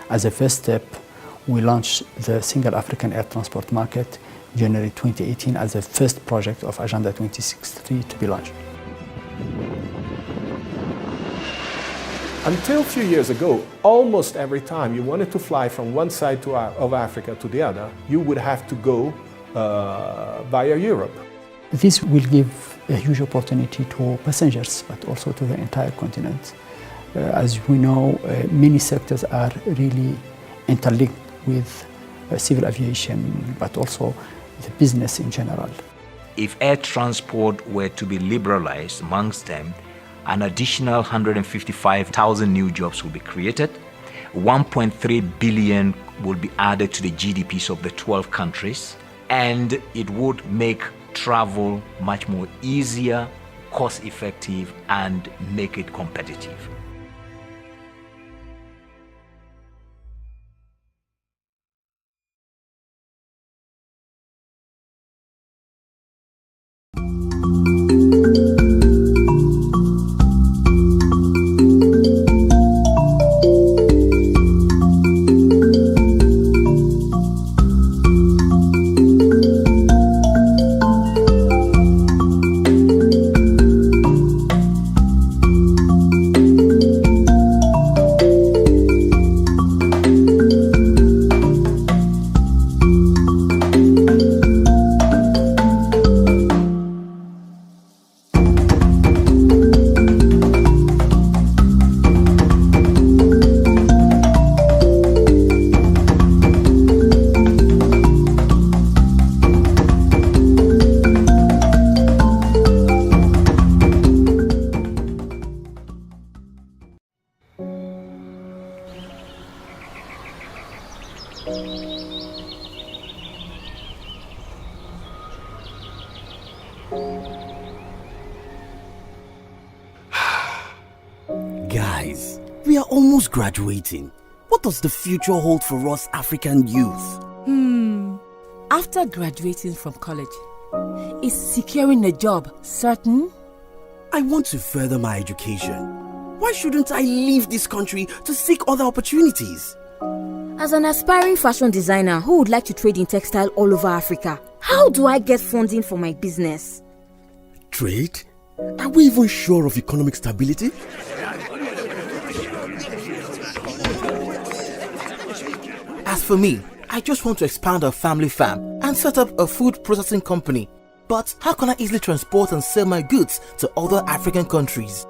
As a first step, we launched the Single African Air Transport Market January 2018 as the first project of Agenda 2063 to be launched. Until a few years ago, almost every time you wanted to fly from one side of Africa to the other, you would have to go via Europe. This will give a huge opportunity to passengers, but also to the entire continent. As we know, many sectors are really interlinked with civil aviation, but also the business in general. If air transport were to be liberalized amongst them, an additional 155,000 new jobs will be created. 1.3 billion will be added to the GDPs of the 12 countries, and it would make travel much more easier, cost-effective, and make it competitive. Guys, we are almost graduating. What does the future hold for us African youth? After graduating from college, is securing a job certain? I want to further my education. Why shouldn't I leave this country to seek other opportunities? As an aspiring fashion designer who would like to trade in textile all over Africa, how do I get funding for my business? Trade? Are we even sure of economic stability? As for me, I just want to expand our family farm and set up a food processing company. But how can I easily transport and sell my goods to other African countries?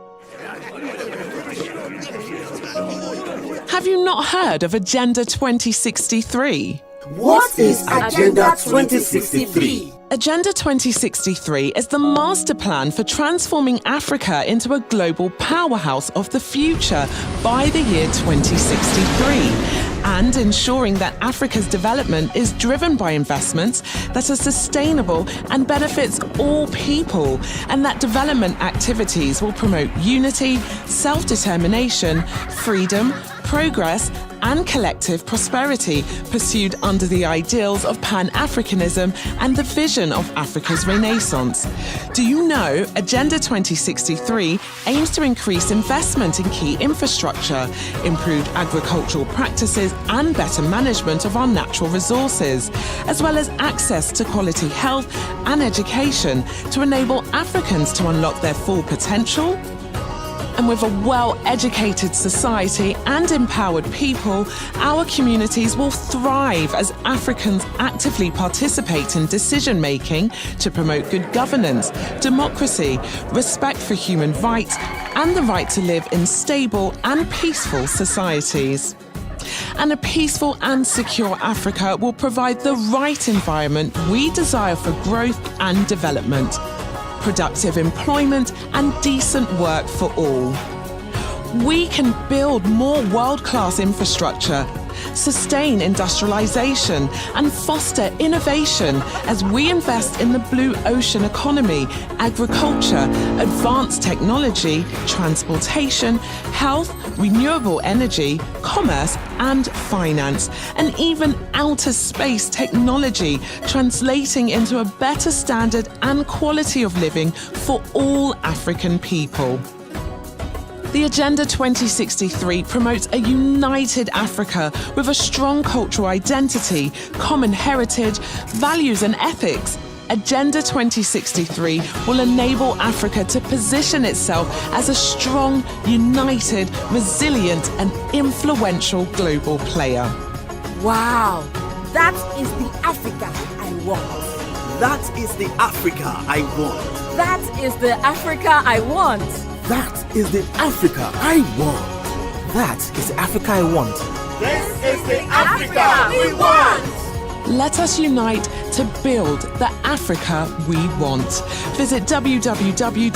Have you not heard of Agenda 2063? What is Agenda 2063? Agenda 2063 is the master plan for transforming Africa into a global powerhouse of the future by the year 2063. And ensuring that Africa's development is driven by investments that are sustainable and benefits all people, and that development activities will promote unity, self-determination, freedom, progress, and collective prosperity pursued under the ideals of Pan-Africanism and the vision of Africa's Renaissance. Do you know Agenda 2063 aims to increase investment in key infrastructure, improved agricultural practices and better management of our natural resources, as well as access to quality health and education to enable Africans to unlock their full potential? And with a well-educated society and empowered people, our communities will thrive as Africans actively participate in decision-making to promote good governance, democracy, respect for human rights, and the right to live in stable and peaceful societies. And a peaceful and secure Africa will provide the right environment we desire for growth and development, productive employment, and decent work for all. We can build more world-class infrastructure, sustain industrialization, and foster innovation as we invest in the blue ocean economy, agriculture, advanced technology, transportation, health, renewable energy, commerce, and finance, and even outer space technology, translating into a better standard and quality of living for all African people. The Agenda 2063 promotes a united Africa with a strong cultural identity, common heritage, values and ethics. Agenda 2063 will enable Africa to position itself as a strong, united, resilient and influential global player. Wow, that is the Africa I want. That is the Africa I want. That is the Africa I want. That is the Africa I want. That is the Africa I want. This is the Africa we want. Let us unite to build the Africa we want. Visit www.au.int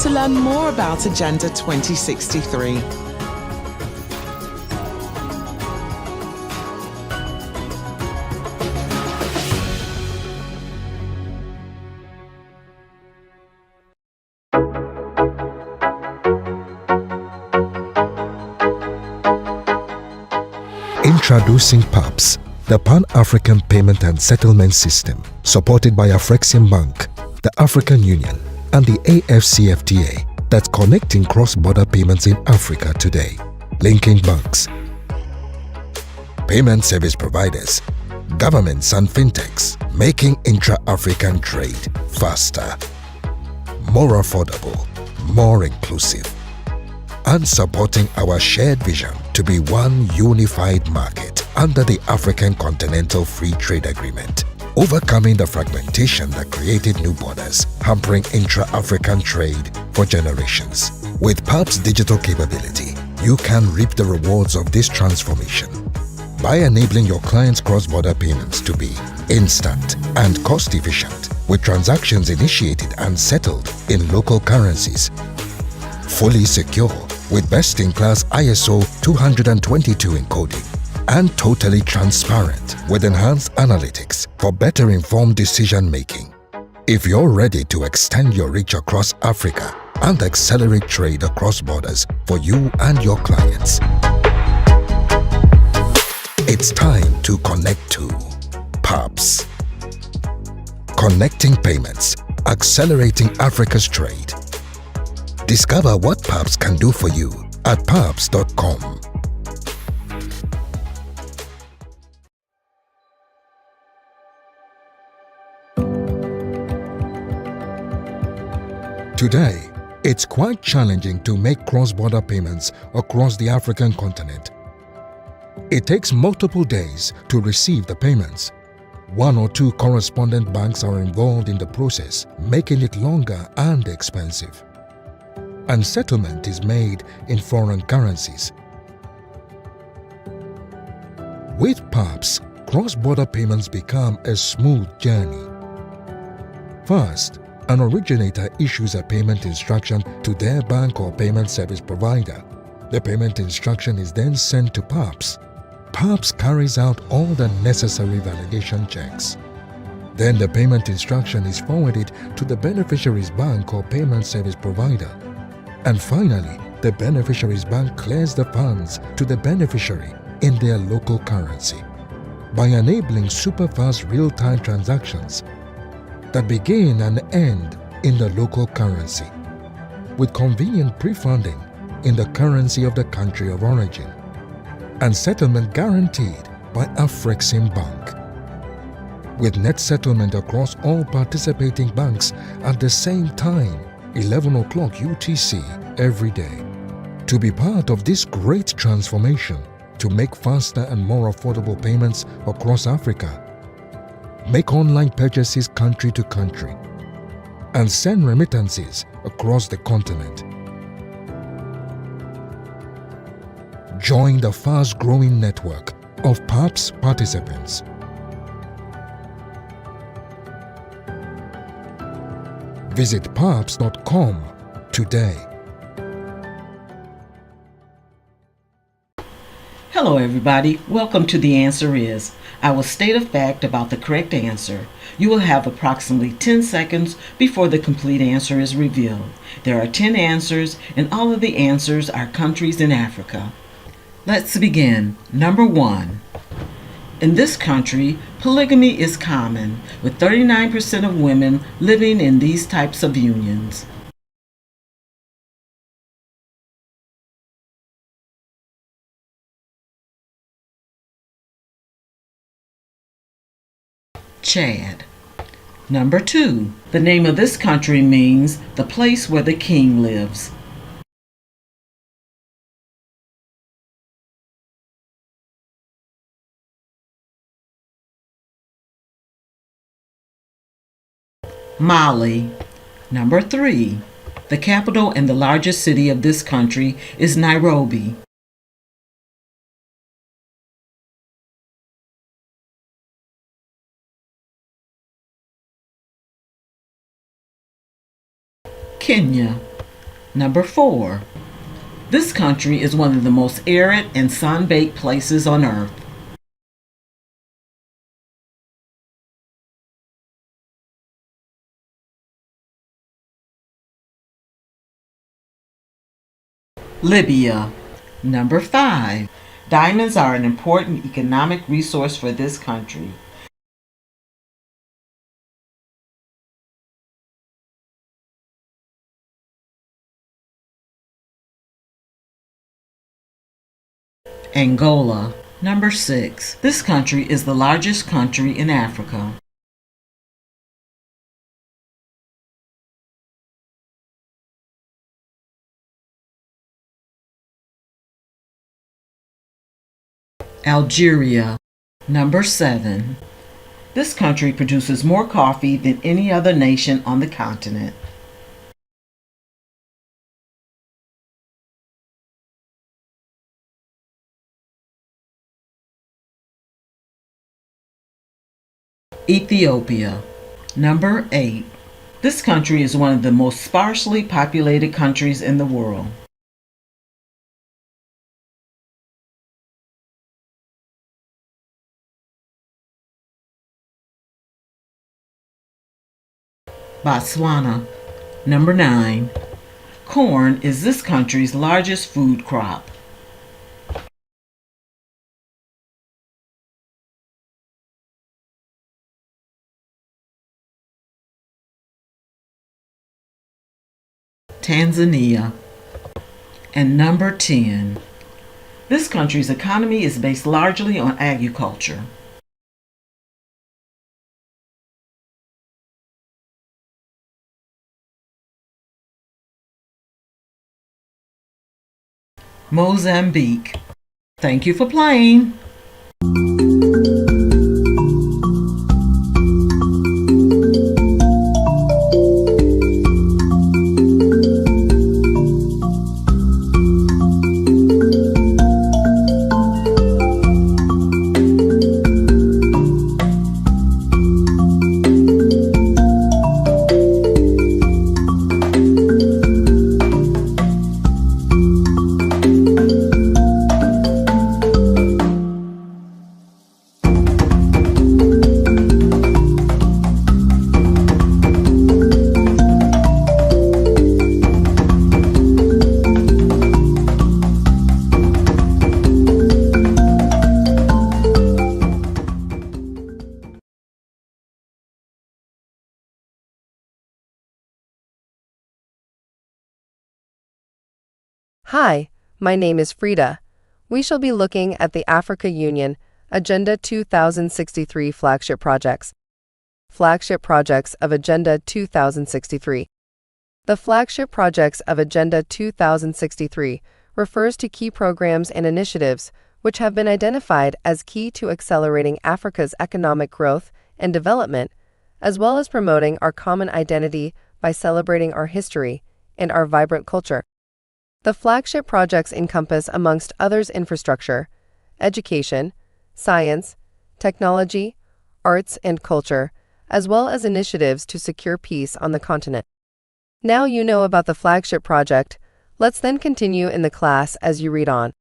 to learn more about Agenda 2063. Introducing PAPS, the Pan-African Payment and Settlement System, supported by AfCFTA Bank, the African Union, and the AfCFTA, that's connecting cross-border payments in Africa today, linking banks, payment service providers, governments and fintechs, making intra-African trade faster, more affordable, more inclusive, and supporting our shared vision to be one unified market under the African Continental Free Trade Agreement, overcoming the fragmentation that created new borders, hampering intra-African trade for generations. With PAP's digital capability, you can reap the rewards of this transformation by enabling your clients' cross-border payments to be instant and cost-efficient, with transactions initiated and settled in local currencies, fully secure with best-in-class ISO 222 encoding, and totally transparent with enhanced analytics for better informed decision-making. If you're ready to extend your reach across Africa and accelerate trade across borders for you and your clients, it's time to connect to PAPS. Connecting payments, accelerating Africa's trade. Discover what PAPS can do for you at paps.com. Today, it's quite challenging to make cross-border payments across the African continent. It takes multiple days to receive the payments. One or two correspondent banks are involved in the process, making it longer and expensive. And settlement is made in foreign currencies. With PAPS, cross-border payments become a smooth journey. First, an originator issues a payment instruction to their bank or payment service provider. The payment instruction is then sent to PAPS. PAPS carries out all the necessary validation checks. Then the payment instruction is forwarded to the beneficiary's bank or payment service provider. And finally, the beneficiary's bank clears the funds to the beneficiary in their local currency by enabling super-fast real-time transactions that begin and end in the local currency, with convenient pre-funding in the currency of the country of origin, and settlement guaranteed by AfCFTA Bank, with net settlement across all participating banks at the same time, 11 o'clock UTC every day. To be part of this great transformation to make faster and more affordable payments across Africa, make online purchases country to country, and send remittances across the continent. Join the fast-growing network of PAPS participants. Visit paps.com today. Hello everybody, welcome to The Answer Is. I will state a fact about the correct answer. You will have approximately 10 seconds before the complete answer is revealed. There are 10 answers and all of the answers are countries in Africa. Let's begin. Number 1. In this country, polygamy is common, with 39% of women living in these types of unions. Chad. Number 2. The name of this country means the place where the king lives. Mali. Number 3. The capital and the largest city of this country is Nairobi. Kenya. Number 4. This country is one of the most arid and sun-baked places on earth. Libya. Number 5. Diamonds are an important economic resource for this country. Angola. Number 6. This country is the largest country in Africa. Algeria. Number 7. This country produces more coffee than any other nation on the continent. Ethiopia. Number 8. This country is one of the most sparsely populated countries in the world. Botswana. Number 9. Corn is this country's largest food crop. Tanzania. And number 10. This country's economy is based largely on agriculture. Mozambique. Thank you for playing. Hi, my name is Frida. We shall be looking at the Africa Union Agenda 2063 flagship projects. Flagship projects of Agenda 2063. The flagship projects of Agenda 2063 refers to key programs and initiatives which have been identified as key to accelerating Africa's economic growth and development, as well as promoting our common identity by celebrating our history and our vibrant culture. The flagship projects encompass, amongst others, infrastructure, education, science, technology, arts, and culture, as well as initiatives to secure peace on the continent. Now you know about the flagship project. Let's then continue in the class as you read on.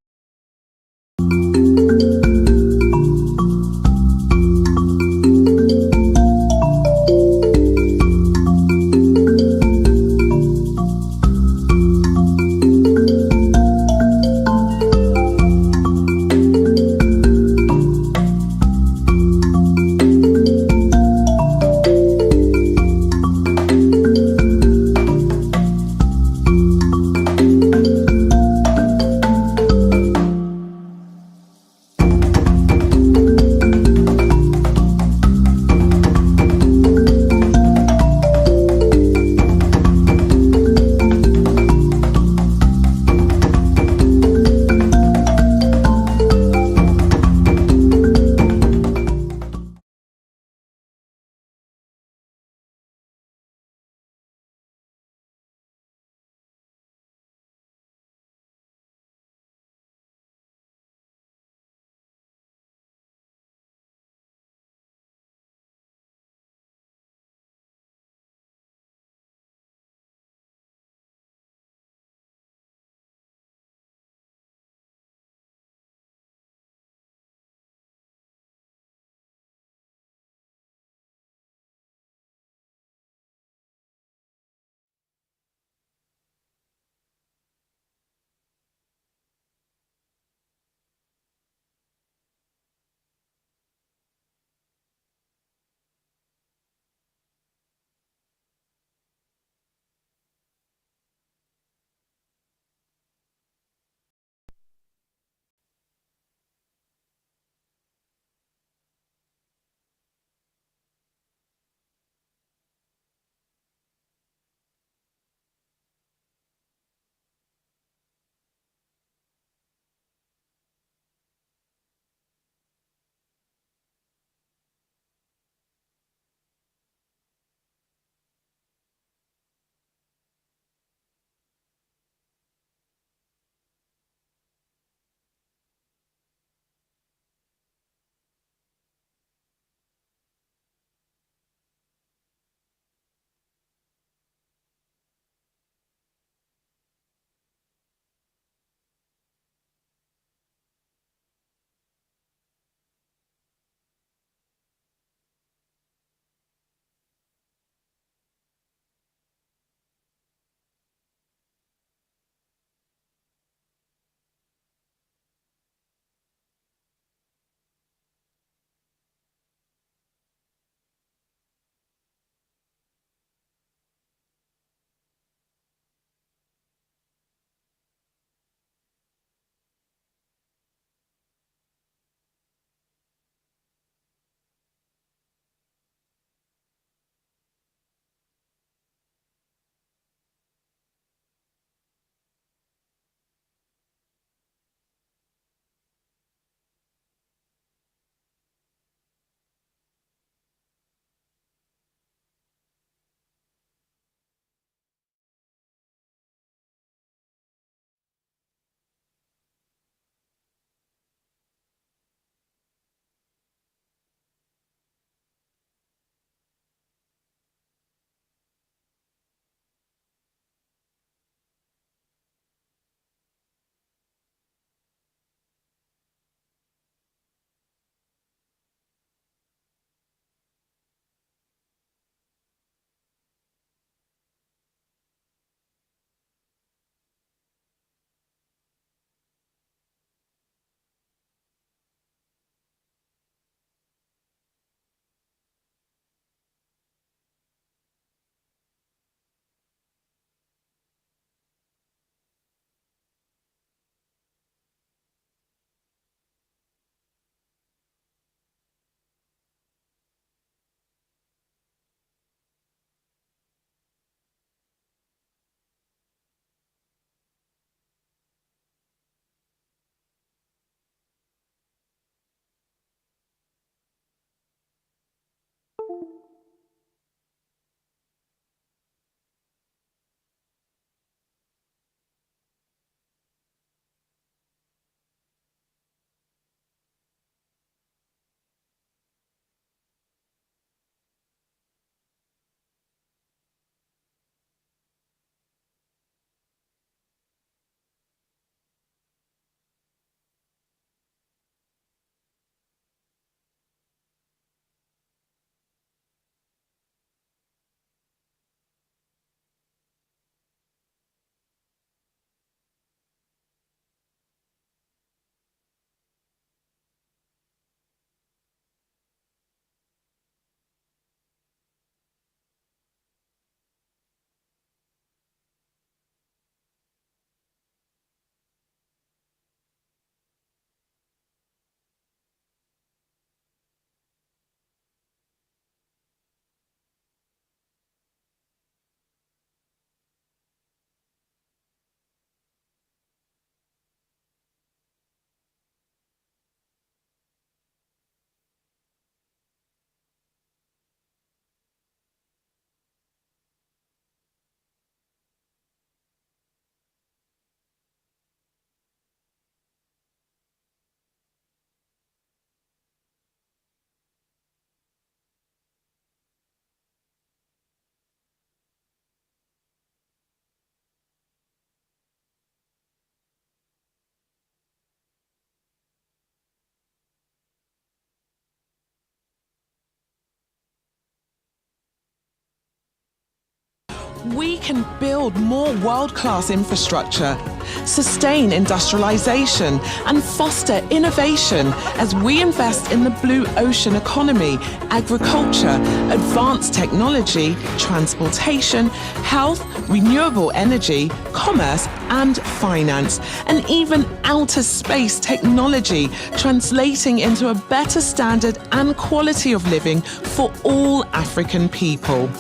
We can build more world-class infrastructure, sustain industrialization, and foster innovation as we invest in the blue ocean economy, agriculture, advanced technology, transportation, health, renewable energy, commerce, and finance, and even outer space technology, translating into a better standard and quality of living for all African people.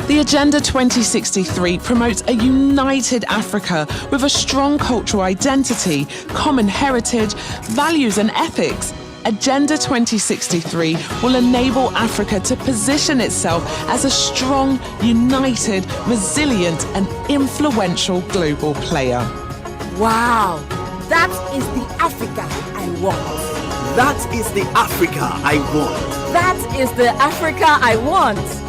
The Agenda 2063 promotes a united Africa with a strong cultural identity, common heritage, values and ethics. Agenda 2063 will enable Africa to position itself as a strong, united, resilient and influential global player. Wow, that is the Africa I want. That is the Africa I want. That is the Africa I want.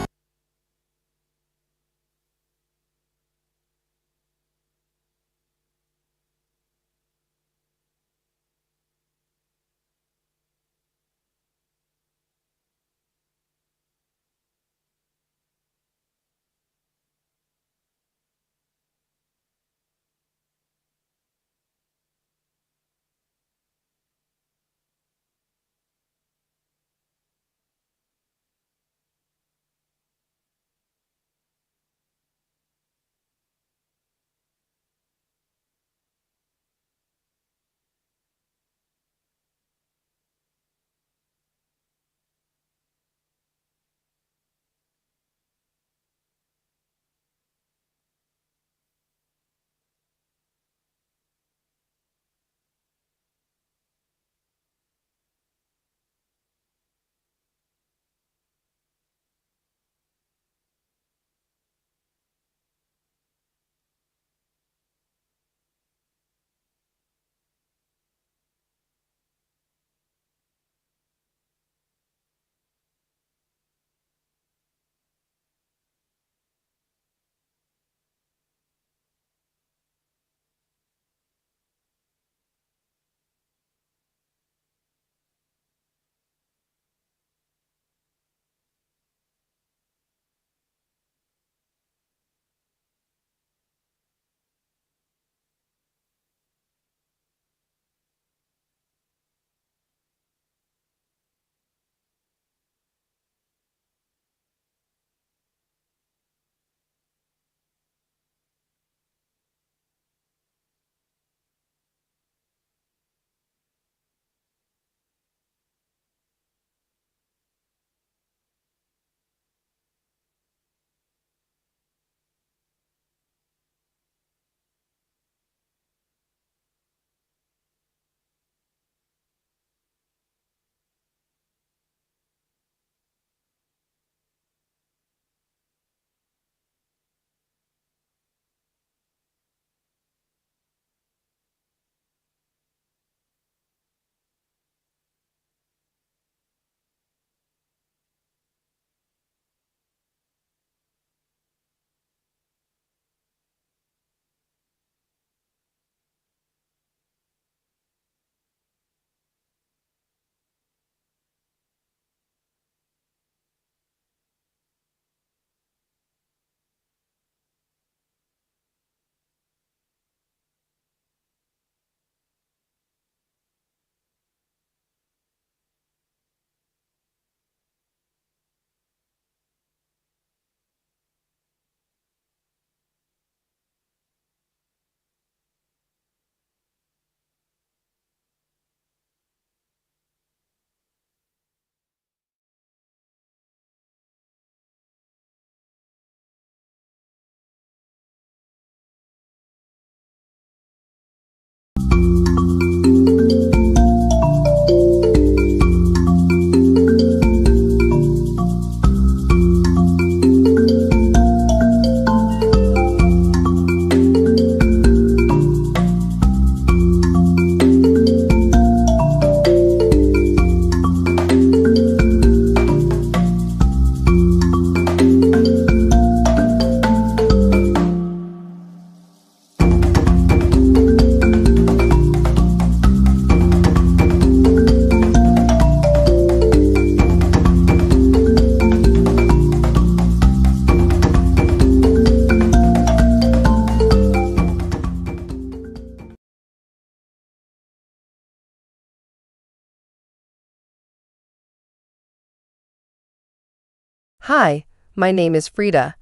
Hi, my name is Frida.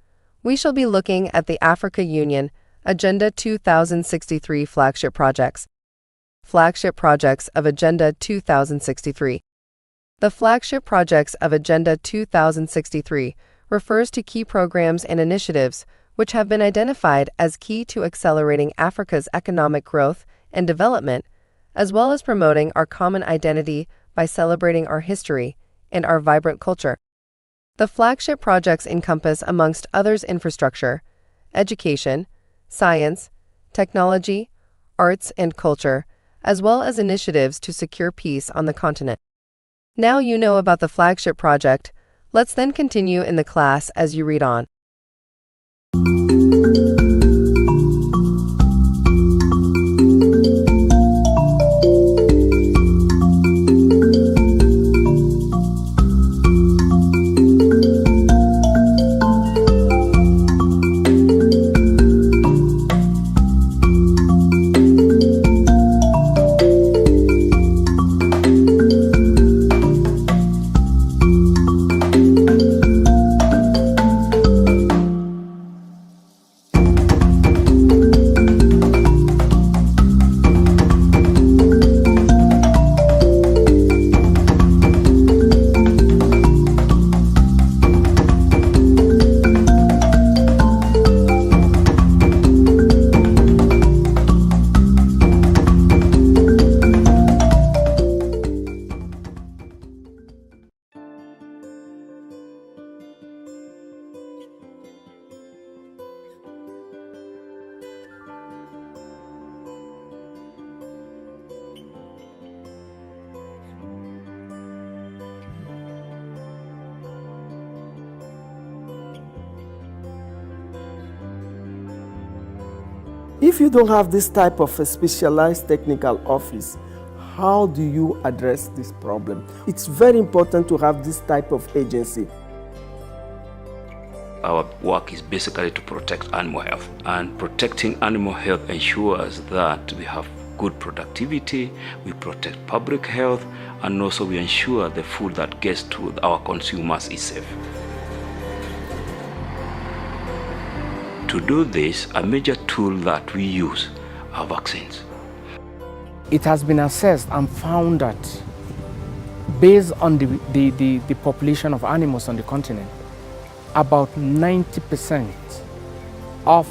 We shall be looking at the Africa Union Agenda 2063 flagship projects. Flagship projects of Agenda 2063. The flagship projects of Agenda 2063 refers to key programs and initiatives which have been identified as key to accelerating Africa's economic growth and development, as well as promoting our common identity by celebrating our history and our vibrant culture. The flagship projects encompass, amongst others, infrastructure, education, science, technology, arts, and culture, as well as initiatives to secure peace on the continent. Now you know about the flagship project. Let's then continue in the class as you read on. If you don't have this type of a specialized technical office, how do you address this problem? It's very important to have this type of agency. Our work is basically to protect animal health, and protecting animal health ensures that we have good productivity, we protect public health, and also we ensure the food that gets to our consumers is safe. To do this, a major tool that we use are vaccines. It has been assessed and found that based on the population of animals on the continent, about 90% of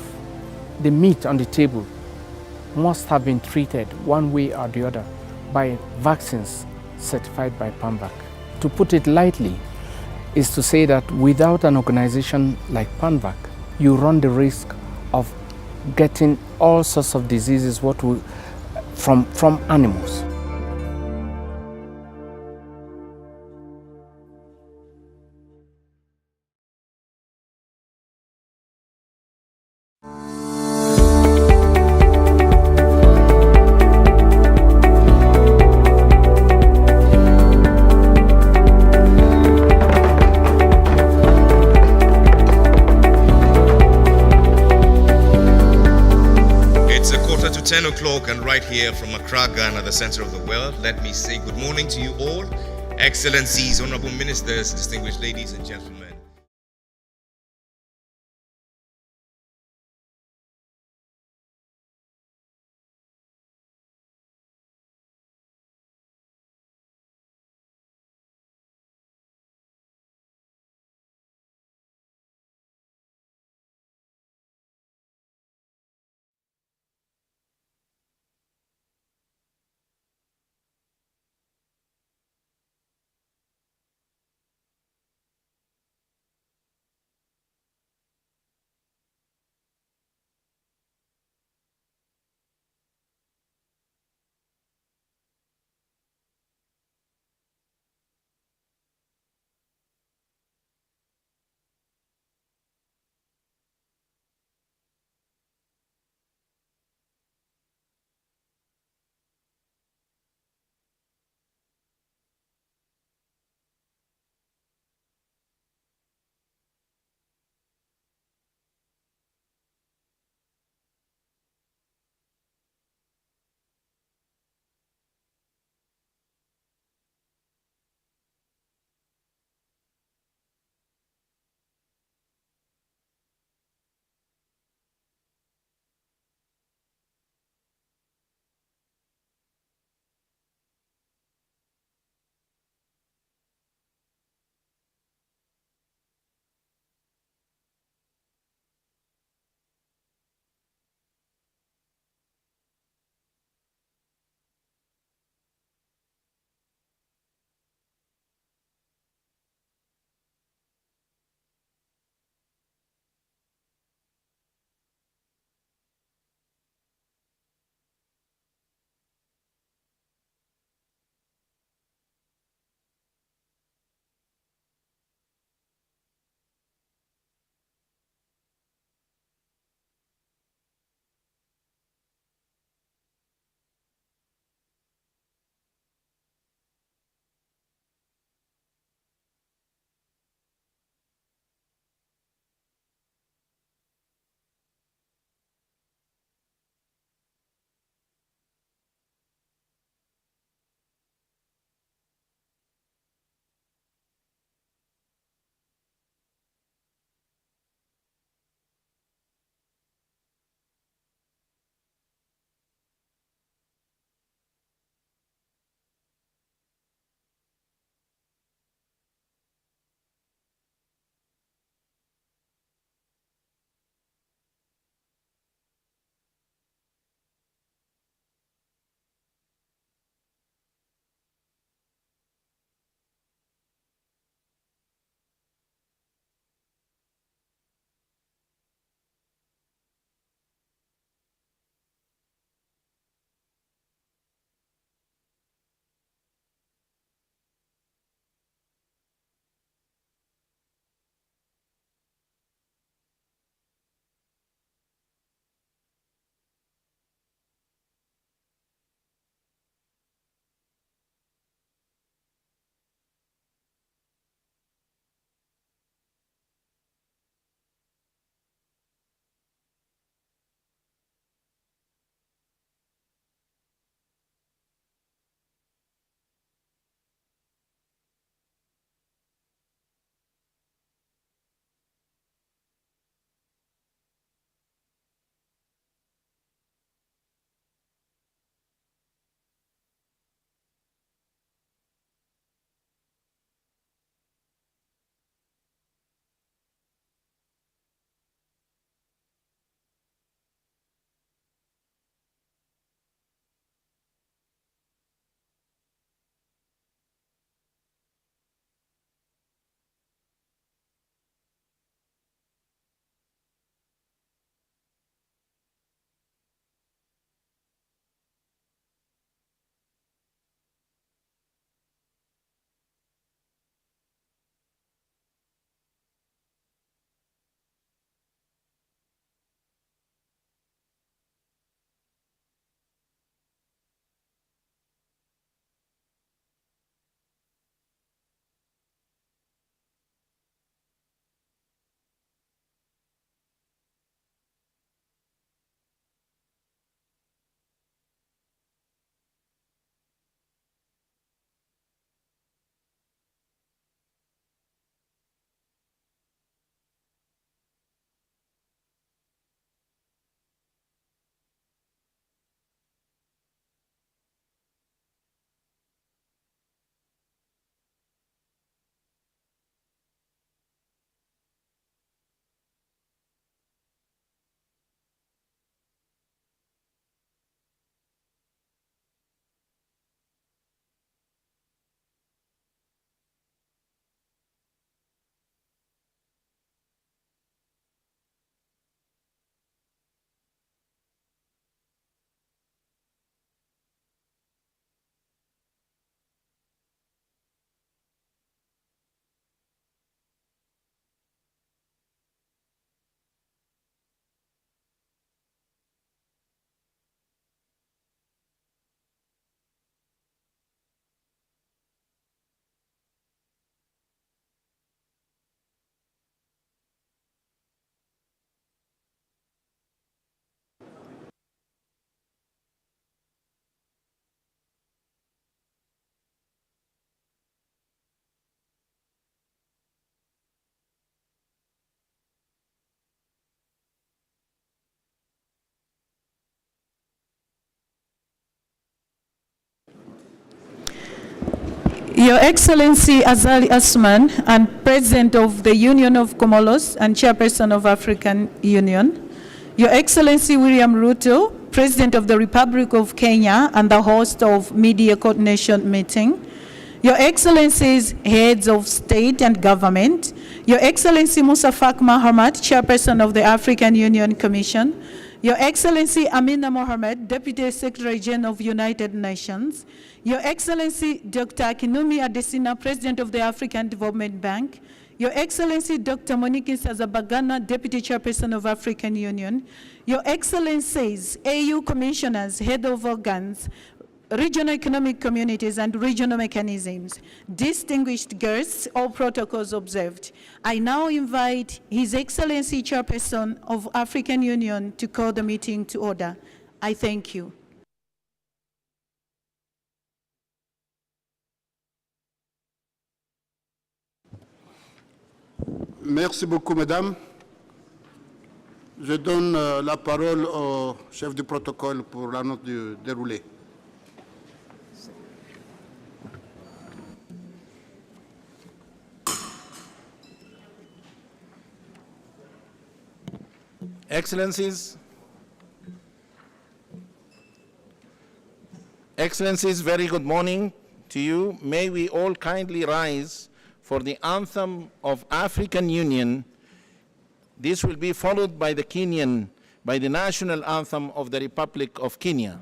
the meat on the table must have been treated one way or the other by vaccines certified by PANVAC. To put it lightly, is to say that without an organization like PANVAC, you run the risk of getting all sorts of diseases from animals. It's 10:15 and right here from Accra, Ghana, the center of the world, let me say good morning to you all, excellencies, honorable ministers, distinguished ladies and gentlemen. Your Excellency Azali Assoumani, and President of the Union of Comoros and Chairperson of African Union. Your Excellency William Ruto, President of the Republic of Kenya and the host of Media Coordination Meeting. Your Excellencies, Heads of State and Government. Your Excellency Moussa Faki Mahamat, Chairperson of the African Union Commission. Your Excellency Amina Mohammed, Deputy Secretary General of United Nations. Your Excellency Dr. Kinumi Adesina, President of the African Development Bank. Your Excellency Dr. Monique Sazabagana, Deputy Chairperson of African Union. Your Excellencies, AU Commissioners, Head of Organs, Regional Economic Communities and Regional Mechanisms. Distinguished guests, all protocols observed. I now invite His Excellency Chairperson of African Union to call the meeting to order. I thank you. Merci beaucoup, Mesdames. Je donne la parole au chef du protocole pour la note du déroulé. Excellencies, very good morning to you. May we all kindly rise for the anthem of African Union. This will be followed by the national anthem of the Republic of Kenya.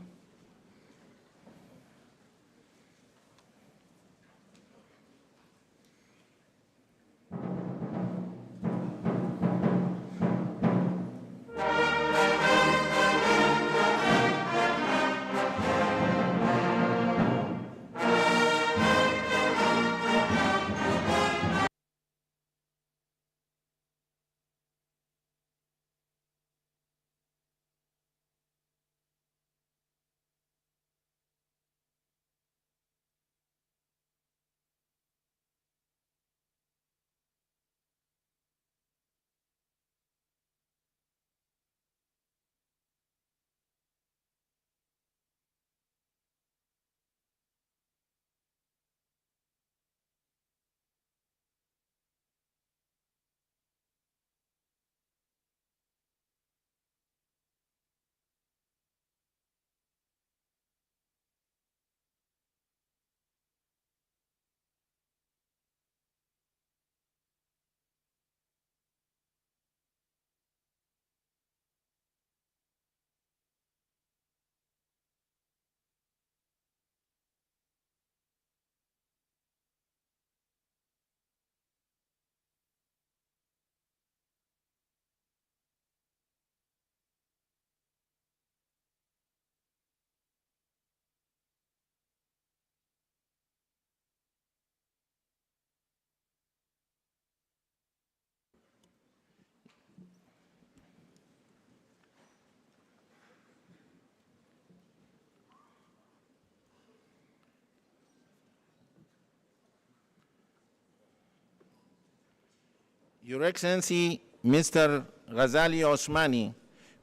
Your Excellency, Mr. Azali Assoumani,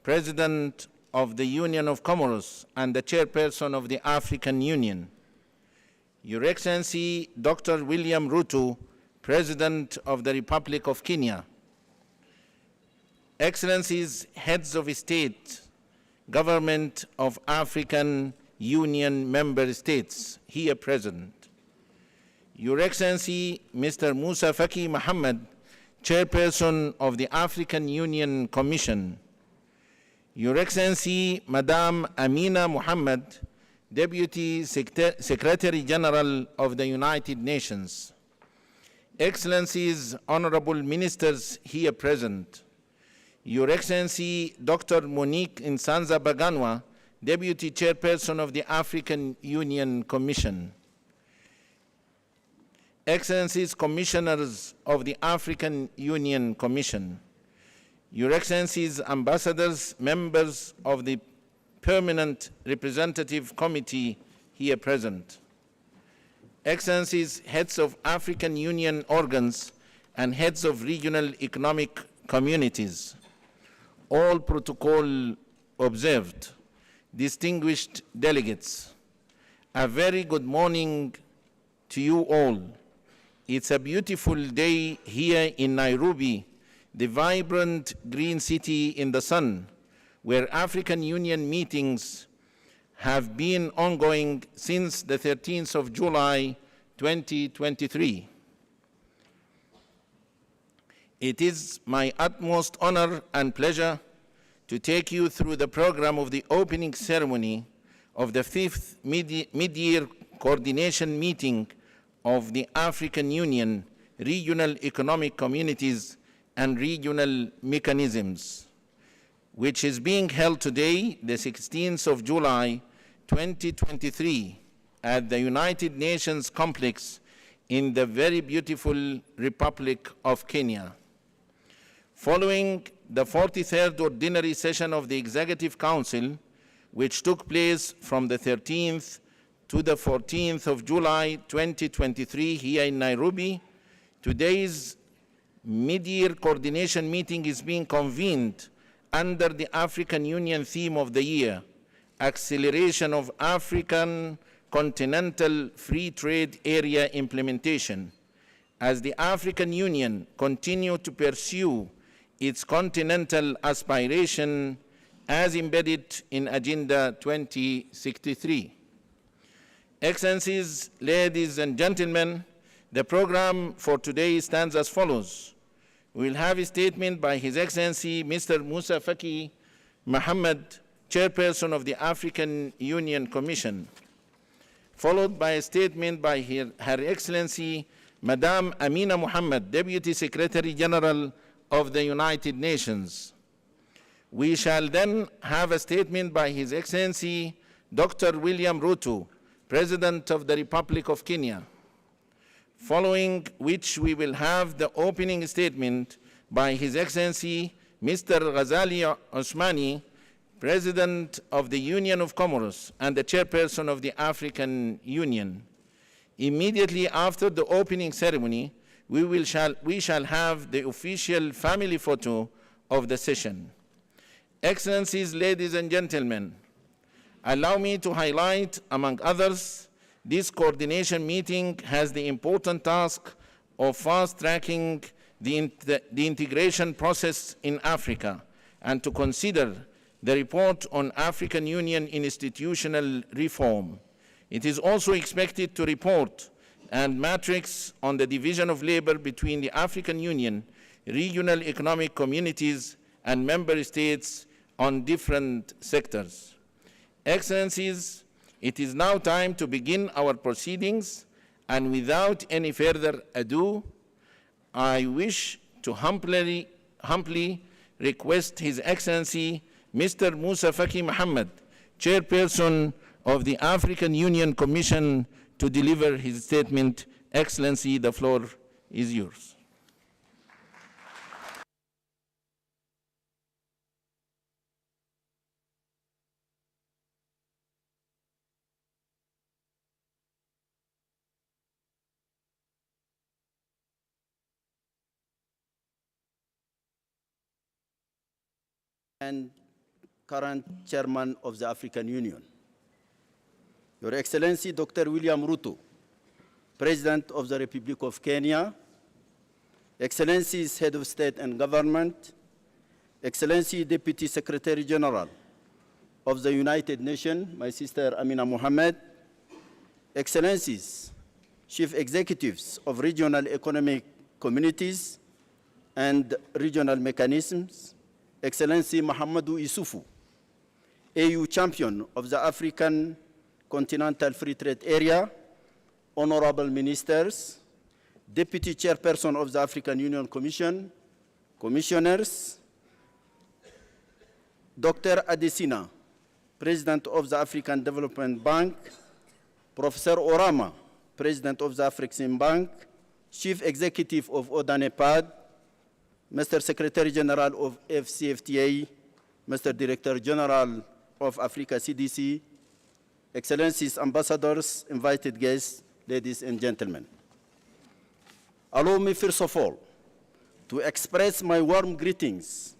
President of the Union of Comoros and the Chairperson of the African Union. Your Excellency, Dr. William Ruto, President of the Republic of Kenya. Excellencies, Heads of State, Government of African Union member states here present. Your Excellency, Mr. Moussa Faki Mahamat, Chairperson of the African Union Commission. Your Excellency, Madame Amina Mohammed, Deputy Secretary General of the United Nations. Excellencies, Honorable Ministers here present. Your Excellency, Dr. Monique Nsanza-Baganwa, Deputy Chairperson of the African Union Commission. Excellencies, Commissioners of the African Union Commission, Your Excellencies, Ambassadors, members of the Permanent Representative Committee here present, Excellencies, Heads of African Union organs and Heads of Regional Economic Communities, all protocol observed, distinguished delegates, a very good morning to you all. It's a beautiful day here in Nairobi, the vibrant green city in the sun, where African Union meetings have been ongoing since the 13th of July, 2023. It is my utmost honor and pleasure to take you through the program of the opening ceremony of the 5th mid-year coordination meeting of the African Union, Regional Economic Communities and Regional Mechanisms, which is being held today, the 16th of July, 2023, at the United Nations complex in the very beautiful Republic of Kenya. Following the 43rd ordinary session of the Executive Council, which took place from the 13th to the 14th of July 2023 here in Nairobi, today's mid-year coordination meeting is being convened under the African Union theme of the year, Acceleration of African Continental Free Trade Area Implementation, as the African Union continues to pursue its continental aspiration as embedded in Agenda 2063. Excellencies, ladies and gentlemen, the program for today stands as follows. We will have a statement by His Excellency Mr. Moussa Faki Mahamat, Chairperson of the African Union Commission, followed by a statement by Her Excellency Madame Amina Mohammed, Deputy Secretary General of the United Nations. We shall then have a statement by His Excellency Dr. William Ruto, President of the Republic of Kenya, following which we will have the opening statement by His Excellency Mr. Azali Assoumani, President of the Union of Comoros and the Chairperson of the African Union. Immediately after the opening ceremony, we shall have the official family photo of the session. Excellencies, ladies and gentlemen, allow me to highlight, among others, this coordination meeting has the important task of fast-tracking the integration process in Africa and to consider the report on African Union institutional reform. It is also expected to report and matrix on the division of labor between the African Union, regional economic communities, and member states on different sectors. Excellencies, it is now time to begin our proceedings, and without any further ado, I wish to humbly request His Excellency Mr. Moussa Faki Mahamat, Chairperson of the African Union Commission, to deliver his statement. Excellency, the floor is yours. And current Chairman of the African Union, Your Excellency Dr. William Ruto, President of the Republic of Kenya, Excellencies Head of State and Government, Excellency Deputy Secretary General of the United Nations, my sister Amina Mohammed, Excellencies, Chief Executives of Regional Economic Communities and Regional Mechanisms, Excellency Mahamadou Issoufou, AU Champion of the African Continental Free Trade Area, Honorable Ministers, Deputy Chairperson of the African Union Commission, Commissioners, Dr. Adesina, President of the African Development Bank, Professor Orama, President of the Afrexim Bank, Chief Executive of ODANEPAD, Mr. Secretary General of AfCFTA, Mr. Director General of Africa CDC, Excellencies, Ambassadors, invited guests, ladies and gentlemen. Allow me first of all to express my warm greetings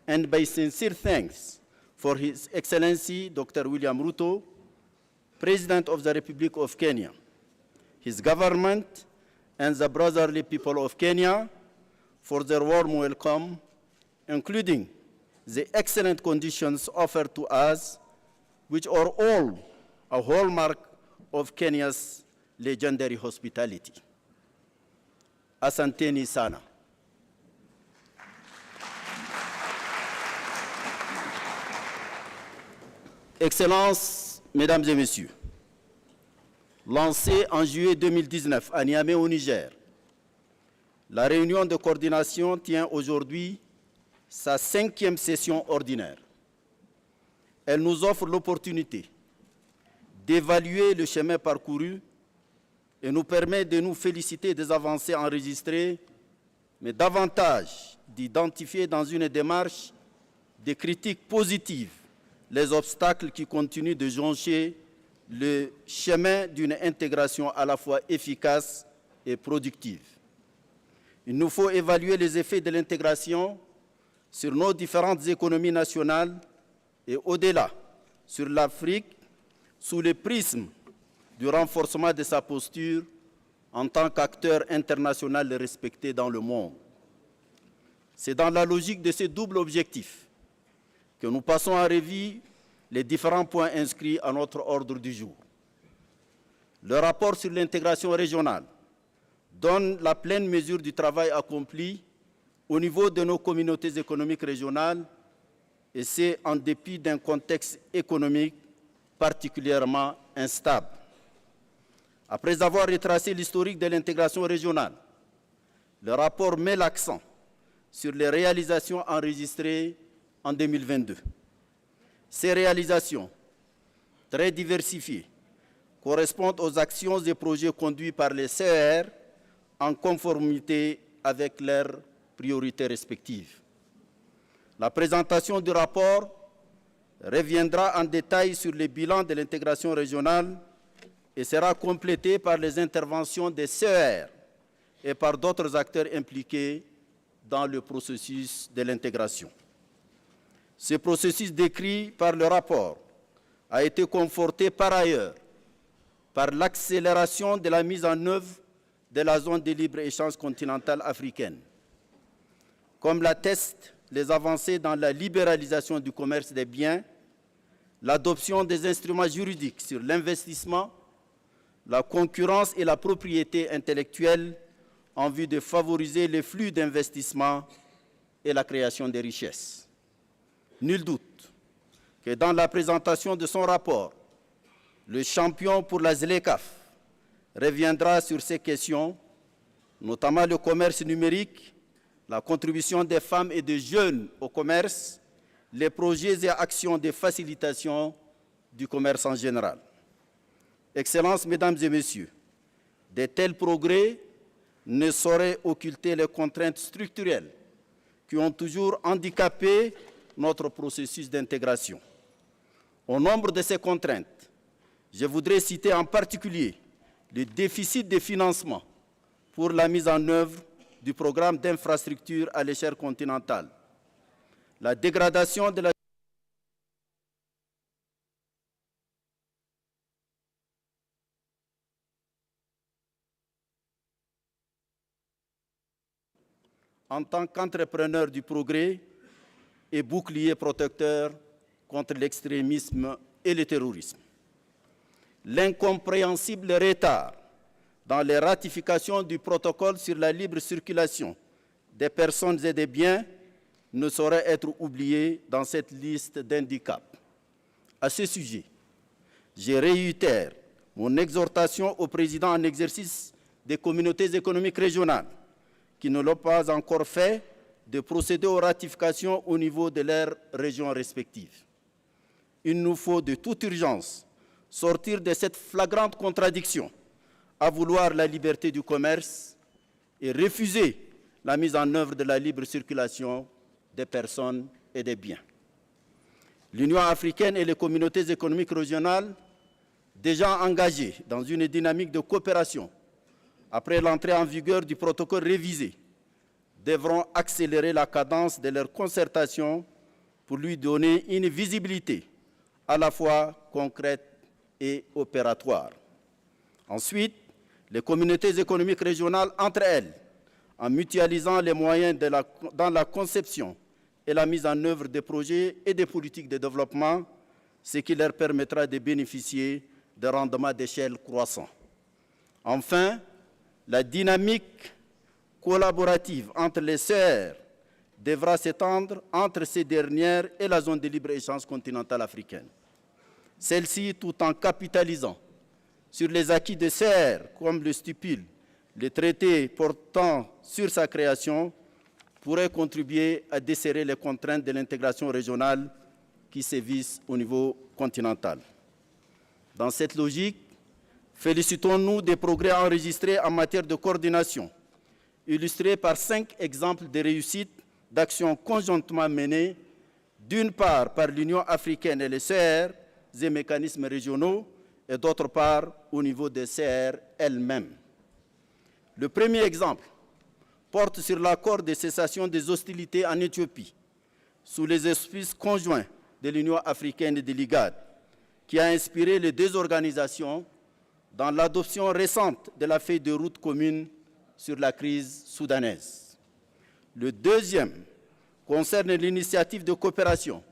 and my sincere thanks for His Excellency Dr. William Ruto, President of the Republic of Kenya, his government, and the brotherly people of Kenya for their warm welcome, including the excellent conditions offered to us, which are all a hallmark of Kenya's legendary hospitality. Asanteni sana. Excellences, Mesdames et Messieurs, lancée en juillet 2019 à Niamey au Niger, la réunion de coordination tient aujourd'hui sa 5e session ordinaire. Elle nous offre l'opportunité d'évaluer le chemin parcouru et nous permet de nous féliciter des avancées enregistrées, mais davantage d'identifier dans une démarche de critiques positives les obstacles qui continuent de joncher le chemin d'une intégration à la fois efficace et productive. Il nous faut évaluer les effets de l'intégration sur nos différentes économies nationales et au-delà, sur l'Afrique, sous le prisme du renforcement de sa posture en tant qu'acteur international respecté dans le monde. C'est dans la logique de ce double objectif que nous passons en revue les différents points inscrits à notre ordre du jour. Le rapport sur l'intégration régionale donne la pleine mesure du travail accompli au niveau de nos communautés économiques régionales, et c'est en dépit d'un contexte économique particulièrement instable. Après avoir retracé l'historique de l'intégration régionale, le rapport met l'accent sur les réalisations enregistrées en 2022. Ces réalisations, très diversifiées, correspondent aux actions et projets conduits par les CER en conformité avec leurs priorités respectives. La présentation du rapport reviendra en détail sur les bilans de l'intégration régionale et sera complétée par les interventions des CER et par d'autres acteurs impliqués dans le processus de l'intégration. Ce processus décrit par le rapport a été conforté par ailleurs par l'accélération de la mise en œuvre de la zone de libre-échange continentale africaine. Comme l'attestent les avancées dans la libéralisation du commerce des biens, l'adoption des instruments juridiques sur l'investissement, la concurrence et la propriété intellectuelle en vue de favoriser les flux d'investissement et la création de richesses. Nul doute que dans la présentation de son rapport, le champion pour la ZLECAf reviendra sur ces questions, notamment le commerce numérique, la contribution des femmes et des jeunes au commerce, les projets et actions de facilitation du commerce en général. Excellences, Mesdames et Messieurs, de tels progrès ne sauraient occulter les contraintes structurelles qui ont toujours handicapé notre processus d'intégration. Au nombre de ces contraintes, je voudrais citer en particulier le déficit de financement pour la mise en œuvre du programme d'infrastructure à l'échelle continentale, la dégradation de la en tant qu'entrepreneur du progrès et bouclier protecteur contre l'extrémisme et le terrorisme. L'incompréhensible retard dans les ratifications du protocole sur la libre circulation des personnes et des biens ne saurait être oublié dans cette liste d'handicaps. À ce sujet, je réitère mon exhortation au président en exercice des communautés économiques régionales qui ne l'ont pas encore fait de procéder aux ratifications au niveau de leurs régions respectives. Il nous faut de toute urgence sortir de cette flagrante contradiction à vouloir la liberté du commerce et refuser la mise en œuvre de la libre circulation des personnes et des biens. L'Union africaine et les communautés économiques régionales, déjà engagées dans une dynamique de coopération après l'entrée en vigueur du protocole révisé, devront accélérer la cadence de leur concertation pour lui donner une visibilité à la fois concrète et opératoire. Ensuite, les communautés économiques régionales entre elles, en mutualisant les moyens dans la conception et la mise en œuvre des projets et des politiques de développement, ce qui leur permettra de bénéficier de rendements d'échelle croissants. Enfin, la dynamique collaborative entre les CER devra s'étendre entre ces dernières et la zone de libre-échange continentale africaine. Celle-ci, tout en capitalisant sur les acquis de CER, comme le stipule le traité portant sur sa création, pourrait contribuer à desserrer les contraintes de l'intégration régionale qui sévissent au niveau continental. Dans cette logique, félicitons-nous des progrès enregistrés en matière de coordination, illustrés par 5 exemples de réussite d'actions conjointement menées, d'une part par l'Union africaine et les CR et mécanismes régionaux, et d'autre part au niveau des CR elles-mêmes. Le premier exemple porte sur l'accord de cessation des hostilités en Éthiopie, sous les auspices conjoints de l'Union africaine et de l'IGAD, qui a inspiré les 2 organisations dans l'adoption récente de la feuille de route commune sur la crise soudanaise. Le deuxième concerne l'initiative de coopération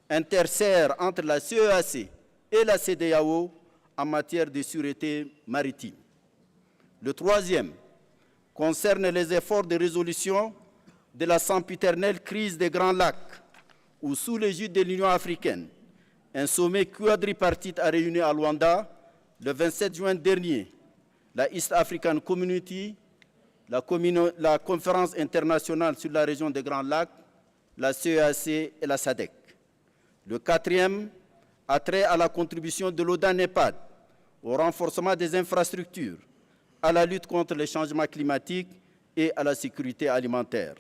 inter-CR entre la CEAC et la CEDEAO en matière de sûreté maritime. Le troisième concerne les efforts de résolution de la sempiternelle crise des Grands Lacs, où, sous l'égide de l'Union africaine, un sommet quadripartite a réuni à Luanda le 27 juin dernier la East African Community, la Conférence internationale sur la région des Grands Lacs, la CEAC et la SADC. Le quatrième a trait à la contribution de l'ODA-NEPAD au renforcement des infrastructures, à la lutte contre les changements climatiques et à la sécurité alimentaire.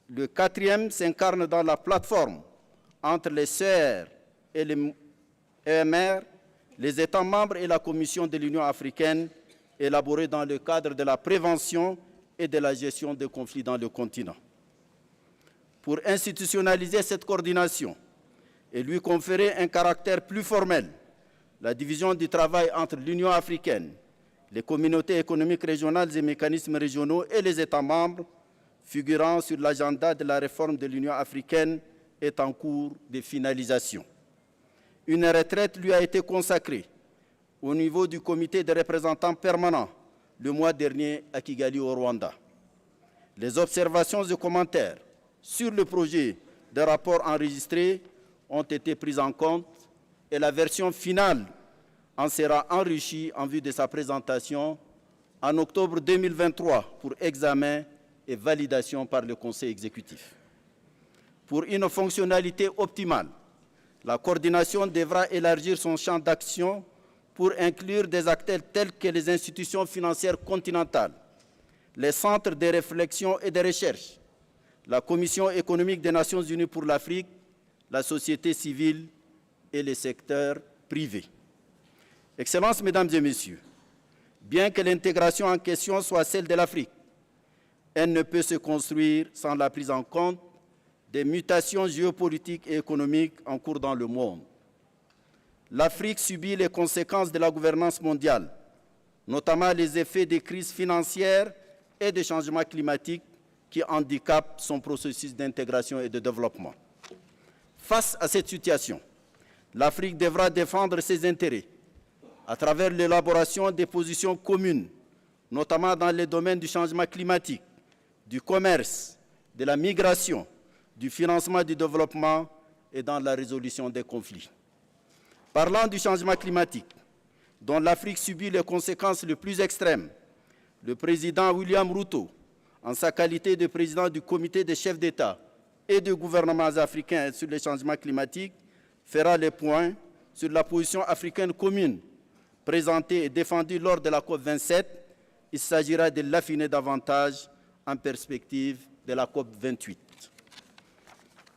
Le quatrième s'incarne dans la plateforme entre les CR et les EMR, les États membres et la Commission de l'Union africaine, élaborée dans le cadre de la prévention et de la gestion des conflits dans le continent. Pour institutionnaliser cette coordination et lui conférer un caractère plus formel, la division du travail entre l'Union africaine, les communautés économiques régionales et mécanismes régionaux et les États membres figurant sur l'agenda de la réforme de l'Union africaine est en cours de finalisation. Une retraite lui a été consacrée au niveau du comité des représentants permanents le mois dernier à Kigali au Rwanda. Les observations et commentaires sur le projet de rapport enregistré ont été prises en compte et la version finale en sera enrichie en vue de sa présentation en octobre 2023 pour examen et validation par le Conseil exécutif. Pour une fonctionnalité optimale, la coordination devra élargir son champ d'action pour inclure des acteurs tels que les institutions financières continentales, les centres de réflexion et de recherche, la Commission économique des Nations unies pour l'Afrique, la société civile et les secteurs privés. Excellences, Mesdames et Messieurs, bien que l'intégration en question soit celle de l'Afrique, elle ne peut se construire sans la prise en compte des mutations géopolitiques et économiques en cours dans le monde. L'Afrique subit les conséquences de la gouvernance mondiale, notamment les effets des crises financières et des changements climatiques qui handicapent son processus d'intégration et de développement. Face à cette situation, l'Afrique devra défendre ses intérêts à travers l'élaboration des positions communes, notamment dans les domaines du changement climatique, du commerce, de la migration, du financement du développement et dans la résolution des conflits. Parlant du changement climatique, dont l'Afrique subit les conséquences les plus extrêmes, le président William Ruto, en sa qualité de président du comité des chefs d'État et de gouvernements africains sur les changements climatiques, fera les points sur la position africaine commune présentée et défendue lors de la COP27. Il s'agira de l'affiner davantage en perspective de la COP28.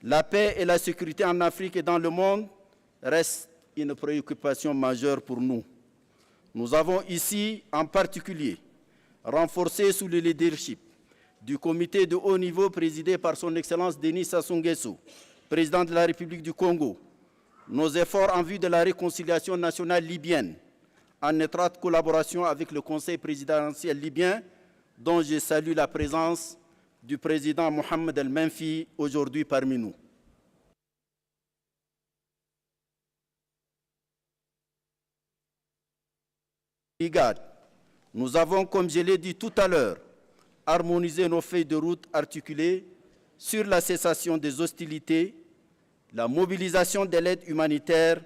La paix et la sécurité en Afrique et dans le monde restent une préoccupation majeure pour nous. Nous avons ici, en particulier, renforcé sous le leadership du comité de haut niveau présidé par son Excellence Denis Sassou Nguesso, président de la République du Congo, nos efforts en vue de la réconciliation nationale libyenne, en étroite collaboration avec le Conseil présidentiel libyen, dont je salue la présence du président Mohammed el-Menfi aujourd'hui parmi nous. Nous avons, comme je l'ai dit tout à l'heure, harmonisé nos feuilles de route articulées sur la cessation des hostilités, la mobilisation de l'aide humanitaire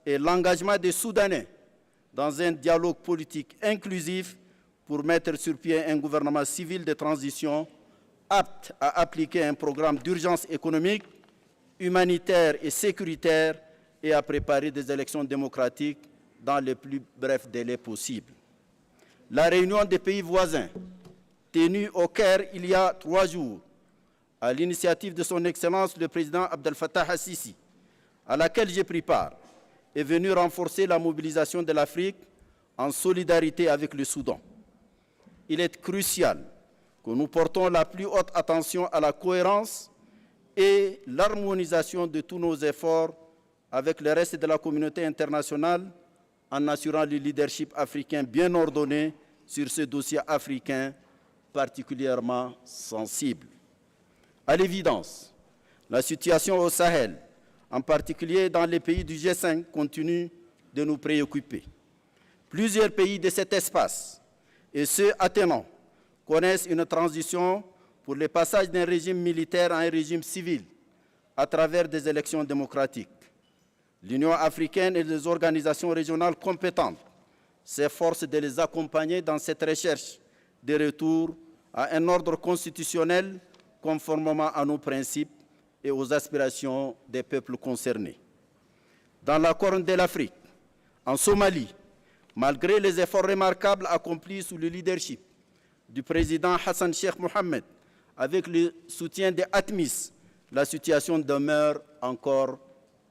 et l'engagement des Soudanais dans un dialogue politique inclusif pour mettre sur pied un gouvernement civil de transition apte à appliquer un programme d'urgence économique, humanitaire et sécuritaire et à préparer des élections démocratiques dans les plus brefs délais possibles. La réunion des pays voisins, tenue au Caire il y a 3 jours, à l'initiative de son Excellence le président Abdel Fattah al-Sisi, à laquelle j'ai pris part, est venue renforcer la mobilisation de l'Afrique en solidarité avec le Soudan. Il est crucial que nous portons la plus haute attention à la cohérence et l'harmonisation de tous nos efforts avec le reste de la communauté internationale en assurant le leadership africain bien ordonné sur ce dossier africain particulièrement sensible. À l'évidence, la situation au Sahel, en particulier dans les pays du G5, continue de nous préoccuper. Plusieurs pays de cet espace, et ceux attenants, connaissent une transition pour le passage d'un régime militaire à un régime civil à travers des élections démocratiques. L'Union africaine et les organisations régionales compétentes s'efforcent de les accompagner dans cette recherche de retour à un ordre constitutionnel conformément à nos principes et aux aspirations des peuples concernés. Dans la Corne de l'Afrique, en Somalie, malgré les efforts remarquables accomplis sous le leadership du président Hassan Sheikh Mohammed, avec le soutien des ATMIS, la situation demeure encore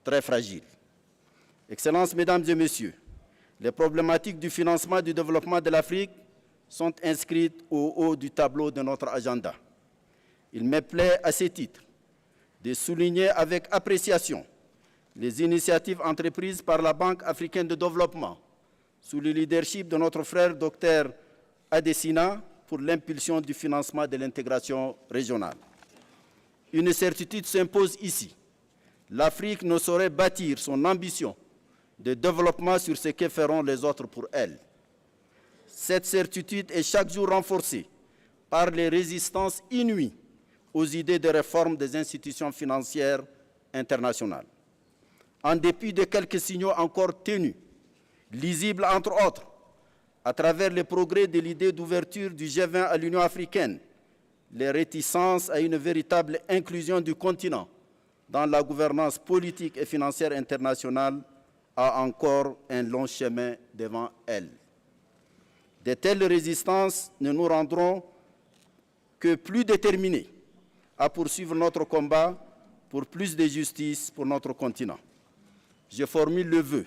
très fragile. Excellences, Mesdames et Messieurs, les problématiques du financement du développement de l'Afrique sont inscrites au haut du tableau de notre agenda. Il me plaît à ce titre de souligner avec appréciation les initiatives entreprises par la Banque africaine de développement sous le leadership de notre frère Dr Adesina pour l'impulsion du financement de l'intégration régionale. Une certitude s'impose ici. L'Afrique ne saurait bâtir son ambition de développement sur ce que feront les autres pour elle. Cette certitude est chaque jour renforcée par les résistances inouïes aux idées de réforme des institutions financières internationales. En dépit de quelques signaux encore ténus, lisibles entre autres, à travers les progrès de l'idée d'ouverture du G20 à l'Union africaine, les réticences à une véritable inclusion du continent dans la gouvernance politique et financière internationale a encore un long chemin devant elle. De telles résistances ne nous rendront que plus déterminés à poursuivre notre combat pour plus de justice pour notre continent. Je formule le vœu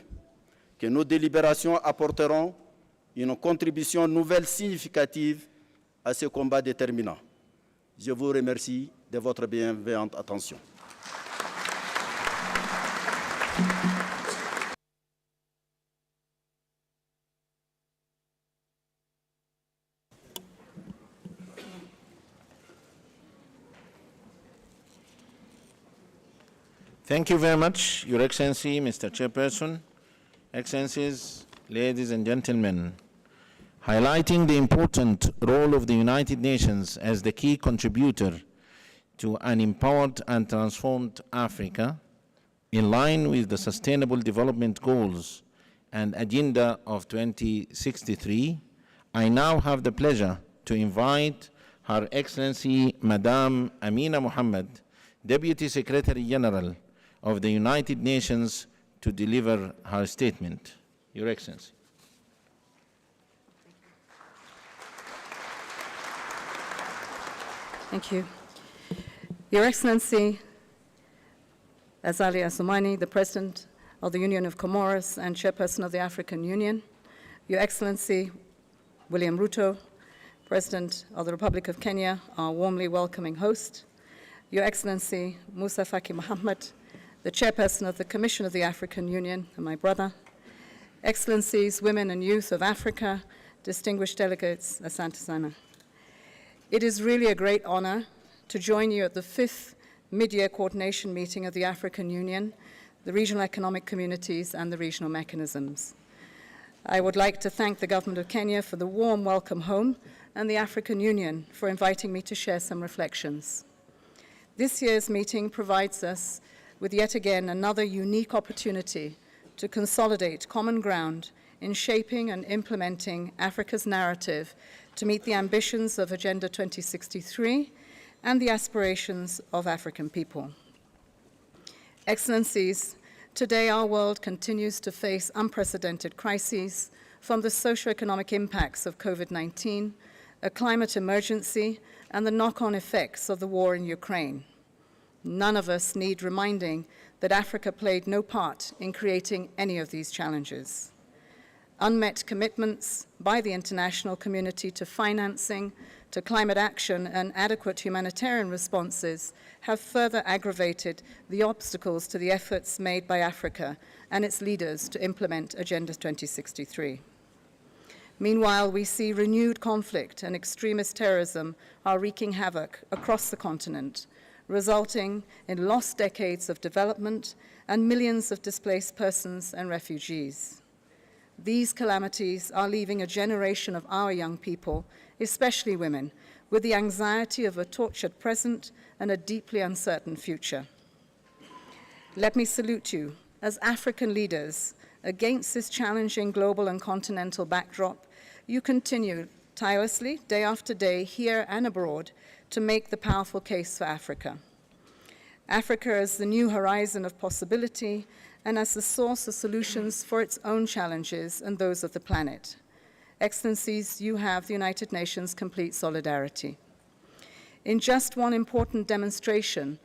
que nos délibérations apporteront une contribution nouvelle significative à ce combat déterminant. Je vous remercie de votre bienveillante attention. Thank you very much, Your Excellency, Mr. Chairperson, Excellencies, ladies and gentlemen. Highlighting the important role of the United Nations as the key contributor to an empowered and transformed Africa, in line with the Sustainable Development Goals and Agenda of 2063, I now have the pleasure to invite Her Excellency Madame Amina Mohammed, Deputy Secretary General of the United Nations, to deliver her statement. Your Excellency. Thank you. Your Excellency, Azali Assoumani, the President of the Union of Comoros and Chairperson of the African Union, Your Excellency, William Ruto, President of the Republic of Kenya, our warmly welcoming host, Your Excellency, Moussa Faki Mahamat, the Chairperson of the Commission of the African Union, and my brother, Excellencies, women and youth of Africa, distinguished delegates, Asante Sana. It is really a great honor to join you at the 5th mid-year coordination meeting of the African Union, the regional economic communities, and the regional mechanisms. I would like to thank the government of Kenya for the warm welcome home and the African Union for inviting me to share some reflections. This year's meeting provides us with yet again another unique opportunity to consolidate common ground in shaping and implementing Africa's narrative to meet the ambitions of Agenda 2063 and the aspirations of African people. Excellencies, today our world continues to face unprecedented crises, from the socio-economic impacts of COVID-19, a climate emergency, and the knock-on effects of the war in Ukraine. None of us need reminding that Africa played no part in creating any of these challenges. Unmet commitments by the international community to financing, to climate action, and adequate humanitarian responses have further aggravated the obstacles to the efforts made by Africa and its leaders to implement Agenda 2063. Meanwhile, we see renewed conflict and extremist terrorism are wreaking havoc across the continent, resulting in lost decades of development and millions of displaced persons and refugees. These calamities are leaving a generation of our young people, especially women, with the anxiety of a tortured present and a deeply uncertain future. Let me salute you as African leaders. Against this challenging global and continental backdrop, you continue tirelessly, day after day, here and abroad, to make the powerful case for Africa. Africa as the new horizon of possibility and as the source of solutions for its own challenges and those of the planet. Excellencies, you have the United Nations' complete solidarity. In just one important demonstration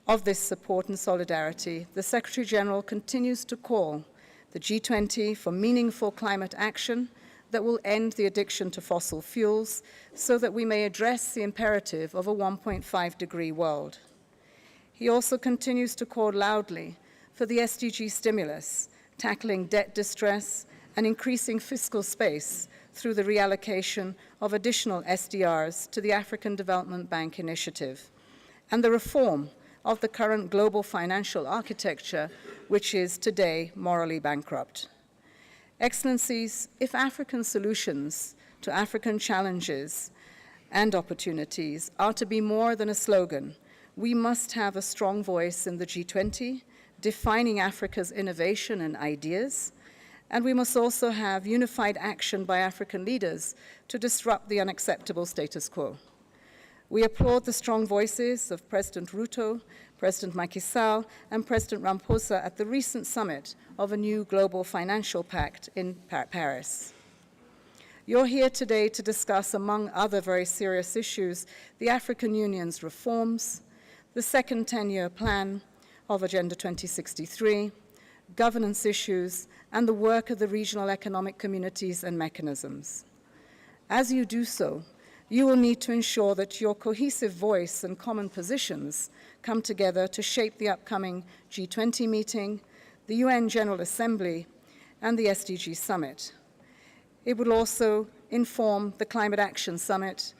of this support and solidarity, the Secretary General continues to call the G20 for meaningful climate action that will end the addiction to fossil fuels so that we may address the imperative of a 1.5-degree world. He also continues to call loudly for the SDG stimulus, tackling debt distress and increasing fiscal space through the reallocation of additional SDRs to the African Development Bank initiative, and the reform of the current global financial architecture, which is today morally bankrupt. Excellencies, if African solutions to African challenges and opportunities are to be more than a slogan, we must have a strong voice in the G20, defining Africa's innovation and ideas, and we must also have unified action by African leaders to disrupt the unacceptable status quo. We applaud the strong voices of President Ruto, President Macky Sall, and President Ramaphosa at the recent summit of a new global financial pact in Paris. You're here today to discuss, among other very serious issues, the African Union's reforms, the second 10-year plan of Agenda 2063, governance issues, and the work of the regional economic communities and mechanisms. As you do so, you will need to ensure that your cohesive voice and common positions come together to shape the upcoming G20 meeting, the UN General Assembly, and the SDG Summit. It will also inform the Climate Action Summit,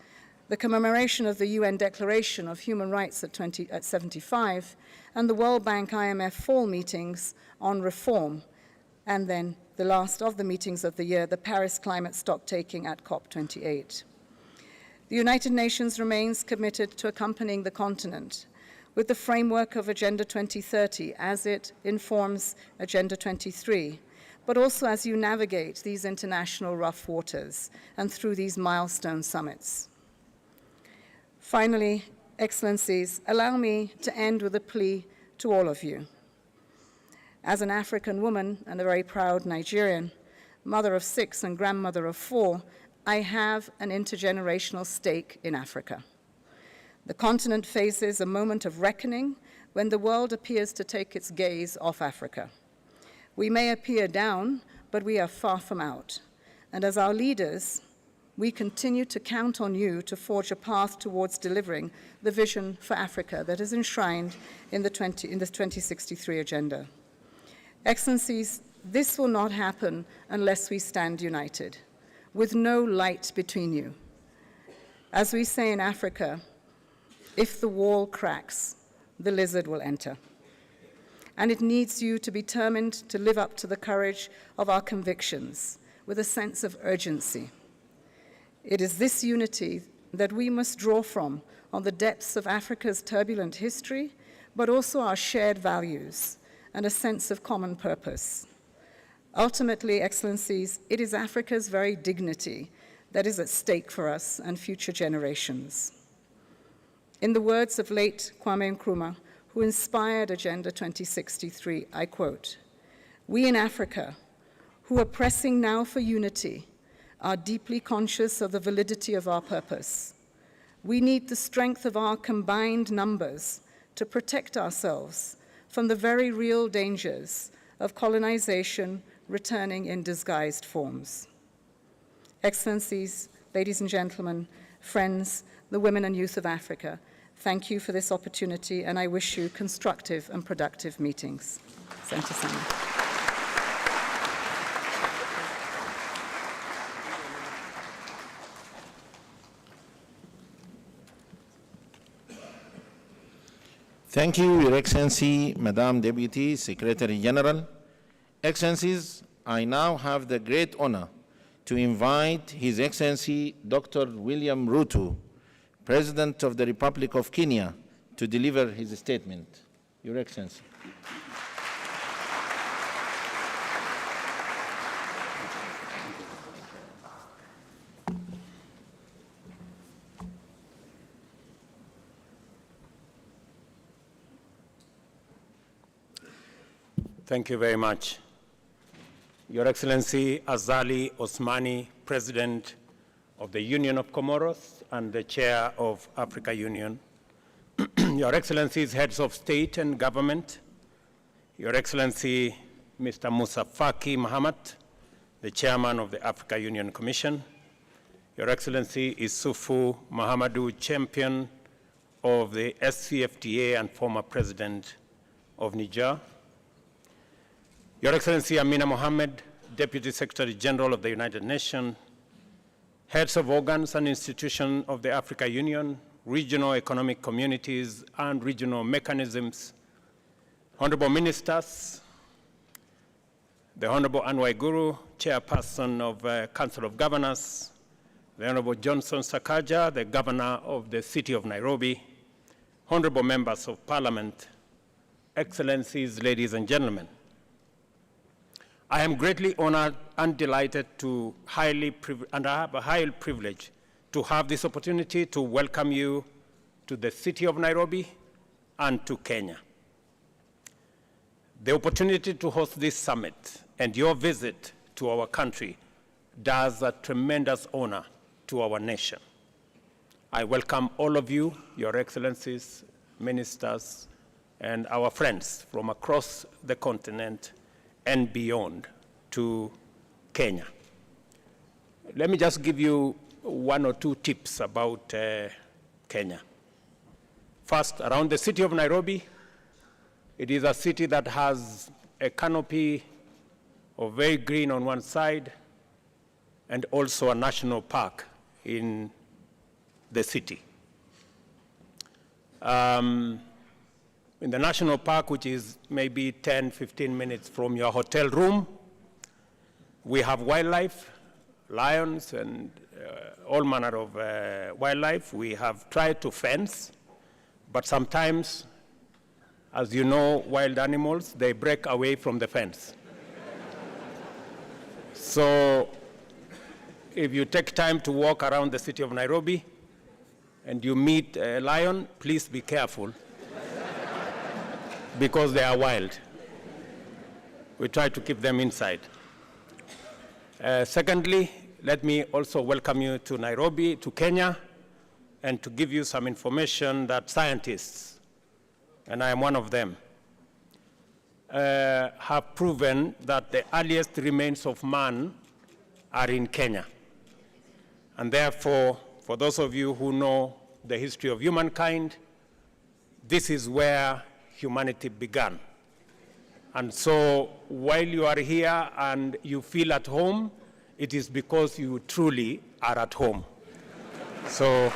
the commemoration of the UN Declaration of Human Rights at 75, and the World Bank IMF fall meetings on reform, and then the last of the meetings of the year, the Paris climate stocktaking at COP28. The United Nations remains committed to accompanying the continent with the framework of Agenda 2030 as it informs Agenda 23, but also as you navigate these international rough waters and through these milestone summits. Finally, Excellencies, allow me to end with a plea to all of you. As an African woman and a very proud Nigerian, mother of 6 and grandmother of 4, I have an intergenerational stake in Africa. The continent faces a moment of reckoning when the world appears to take its gaze off Africa. We may appear down, but we are far from out. And as our leaders, we continue to count on you to forge a path towards delivering the vision for Africa that is enshrined in the 2063 agenda. Excellencies, This will not happen unless we stand united, with no light between you. As we say in Africa, if the wall cracks, the lizard will enter. And it needs you to be determined to live up to the courage of our convictions with a sense of urgency. It is this unity that we must draw from on the depths of Africa's turbulent history, but also our shared values and a sense of common purpose. Ultimately, Excellencies, it is Africa's very dignity that is at stake for us and future generations. In the words of late Kwame Nkrumah, who inspired Agenda 2063, I quote, "We in Africa, who are pressing now for unity, are deeply conscious of the validity of our purpose. We need the strength of our combined numbers to protect ourselves from the very real dangers of colonization returning in disguised forms." Excellencies, ladies and gentlemen, friends, the women and youth of Africa, thank you for this opportunity, and I wish you constructive and productive meetings. Senator Sanders. Thank you, Your Excellency, Madam Deputy Secretary General. Excellencies, I now have the great honor to invite His Excellency Dr. William Ruto, President of the Republic of Kenya, to deliver his statement. Your Excellency. Thank you very much. Your Excellency Azali Assoumani, President of the Union of Comoros and the Chair of Africa Union, Your Excellencies, Heads of State and Government, Your Excellency Mr. Moussa Faki Mahamat, the Chairman of the Africa Union Commission, Your Excellency Issoufou Mahamadou, Champion of the AfCFTA and former President of Niger, Your Excellency Amina Mohammed, Deputy Secretary General of the United Nations, heads of organs and institutions of the Africa Union, regional economic communities and regional mechanisms, honorable ministers, the Honorable Anwar Guru, Chairperson of Council of Governors, the Honorable Johnson Sakaja, the Governor of the City of Nairobi, honorable members of Parliament, Excellencies, ladies and gentlemen. I am greatly honored and delighted and I have a high privilege to have this opportunity to welcome you to the city of Nairobi and to Kenya. The opportunity to host this summit and your visit to our country does a tremendous honor to our nation. I welcome all of you, Your Excellencies, ministers, and our friends from across the continent and beyond to Kenya. Let me just give you one or two tips about Kenya. First, around the city of Nairobi, it is a city that has a canopy of very green on one side and also a national park in the city. In the national park, which is maybe 10, 15 minutes from your hotel room, we have wildlife, lions, and all manner of wildlife. We have tried to fence, but sometimes, as you know, wild animals, they break away from the fence. So if you take time to walk around the city of Nairobi and you meet a lion, please be careful because they are wild. We try to keep them inside. Secondly, let me also welcome you to Nairobi, to Kenya, and to give you some information that scientists, and I am one of them, have proven that the earliest remains of man are in Kenya. And therefore, for those of you who know the history of humankind, this is where humanity began. And so while you are here and you feel at home, it is because you truly are at home. So,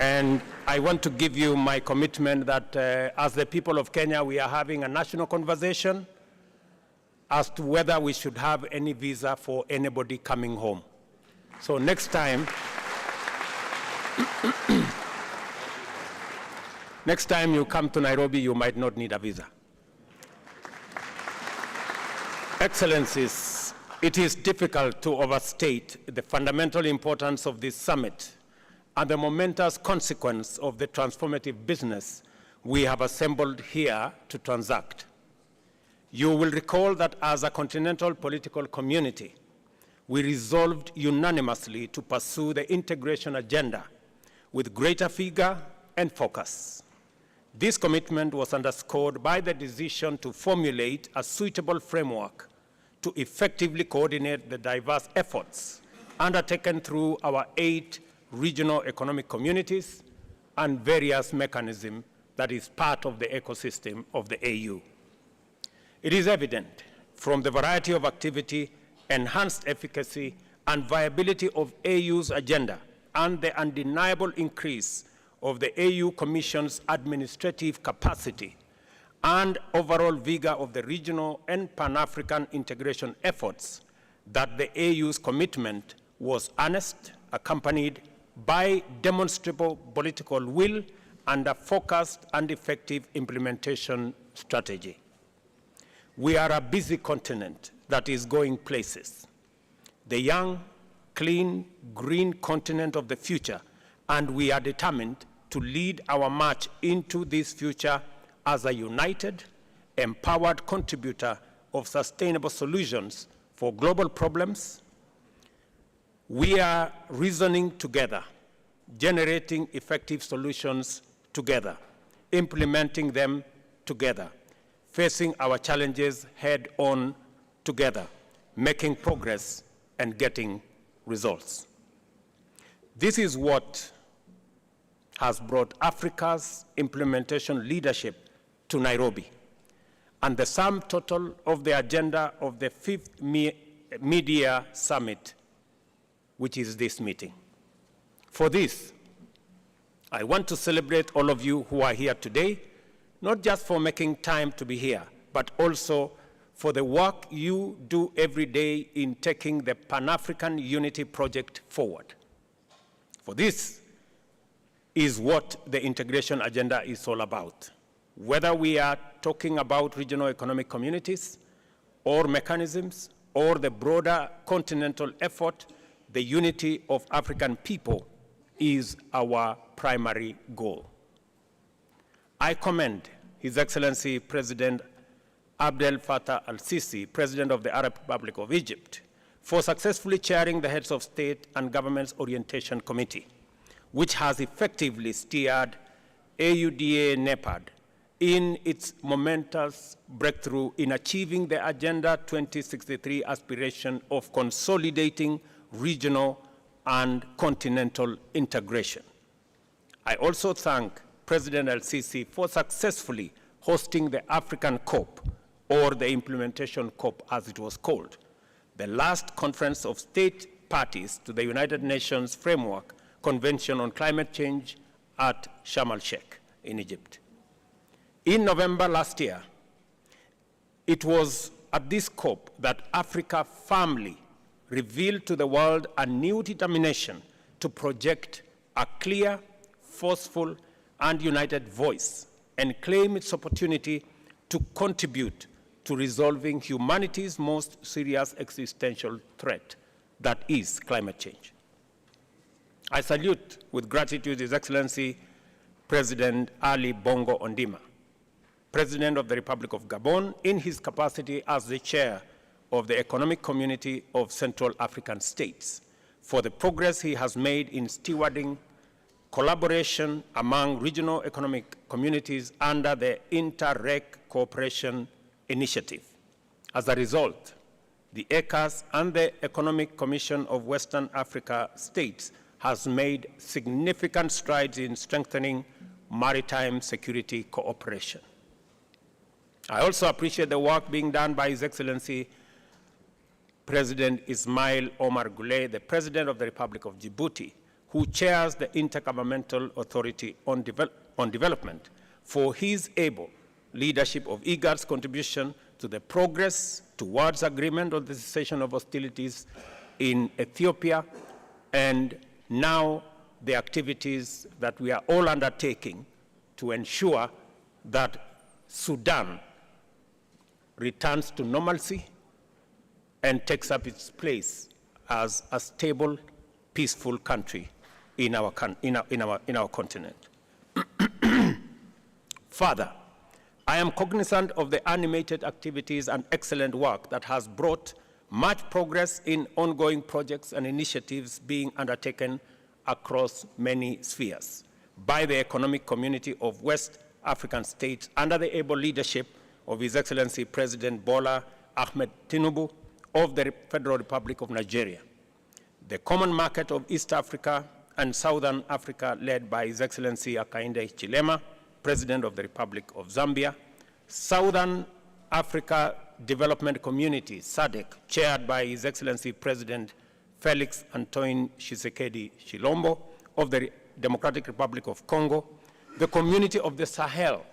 and I want to give you my commitment that as the people of Kenya, we are having a national conversation as to whether we should have any visa for anybody coming home. So next time, next time you come to Nairobi, you might not need a visa. Excellencies, it is difficult to overstate the fundamental importance of this summit and the momentous consequence of the transformative business we have assembled here to transact. You will recall that as a continental political community, we resolved unanimously to pursue the integration agenda with greater vigor and focus. This commitment was underscored by the decision to formulate a suitable framework to effectively coordinate the diverse efforts undertaken through our 8 regional economic communities and various mechanisms that is part of the ecosystem of the AU. It is evident from the variety of activity, enhanced efficacy, and viability of AU's agenda and the undeniable increase of the AU Commission's administrative capacity and overall vigor of the regional and Pan-African integration efforts that the AU's commitment was earnest, accompanied by demonstrable political will and a focused and effective implementation strategy. We are a busy continent that is going places. The young, clean, green continent of the future, and we are determined to lead our march into this future as a united, empowered contributor of sustainable solutions for global problems. We are reasoning together, generating effective solutions together, implementing them together, facing our challenges head on together, making progress and getting results. This is what has brought Africa's implementation leadership to Nairobi, and the sum total of the agenda of the 5th Media Summit, which is this meeting. For this, I want to celebrate all of you who are here today, not just for making time to be here, but also for the work you do every day in taking the Pan-African Unity Project forward. For this is what the integration agenda is all about. Whether we are talking about regional economic communities or mechanisms or the broader continental effort, the unity of African people is our primary goal. I commend His Excellency President Abdel Fattah al-Sisi, President of the Arab Republic of Egypt, for successfully chairing the Heads of State and Government's Orientation Committee, which has effectively steered AUDA-NEPAD in its momentous breakthrough in achieving the Agenda 2063 aspiration of consolidating regional and continental integration. I also thank President al-Sisi for successfully hosting the African COP, or the Implementation COP as it was called, the last conference of state parties to the United Nations Framework Convention on Climate Change at Sharm el-Sheikh in Egypt. In November last year, it was at this COP that Africa firmly revealed to the world a new determination to project a clear, forceful, and united voice and claim its opportunity to contribute to resolving humanity's most serious existential threat, that is climate change. I salute with gratitude His Excellency President Ali Bongo Ondimba, President of the Republic of Gabon, in his capacity as the chair of the Economic Community of Central African States, for the progress he has made in stewarding collaboration among regional economic communities under the Inter-Reg Cooperation Initiative. As a result, the ECAS and the Economic Commission of Western Africa States has made significant strides in strengthening maritime security cooperation. I also appreciate the work being done by His Excellency President Ismail Omar Guelleh, the President of the Republic of Djibouti, who chairs the Intergovernmental Authority on Development, for his able leadership of IGAD's contribution to the progress towards agreement on the cessation of hostilities in Ethiopia, and now the activities that we are all undertaking to ensure that Sudan returns to normalcy and takes up its place as a stable, peaceful country in our continent. Further, I am cognizant of the animated activities and excellent work that has brought much progress in ongoing projects and initiatives being undertaken across many spheres by the economic community of West African states under the able leadership of His Excellency President Bola Ahmed Tinubu of the Federal Republic of Nigeria, the Common Market of East Africa and Southern Africa led by His Excellency Hakainde Hichilema, President of the Republic of Zambia, Southern Africa Development Community, SADC, chaired by His Excellency President Felix Antoine Tshisekedi Tshilombo of the Democratic Republic of Congo, the Community of the Sahel,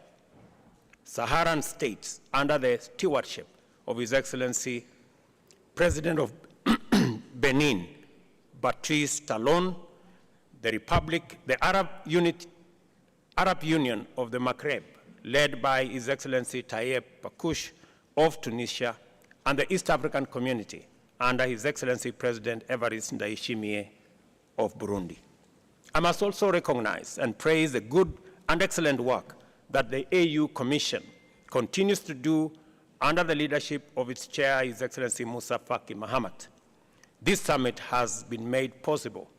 Saharan states under the stewardship of His Excellency President of Benin, Patrice Talon, the Arab Union of the Maghreb, led by His Excellency Tayyip Pakouche of Tunisia, and the East African Community under His Excellency President Evariste Ndayishimiye of Burundi. I must also recognize and praise the good and excellent work that the AU Commission continues to do under the leadership of its chair, His Excellency Moussa Faki Mahamat. This summit has been made possible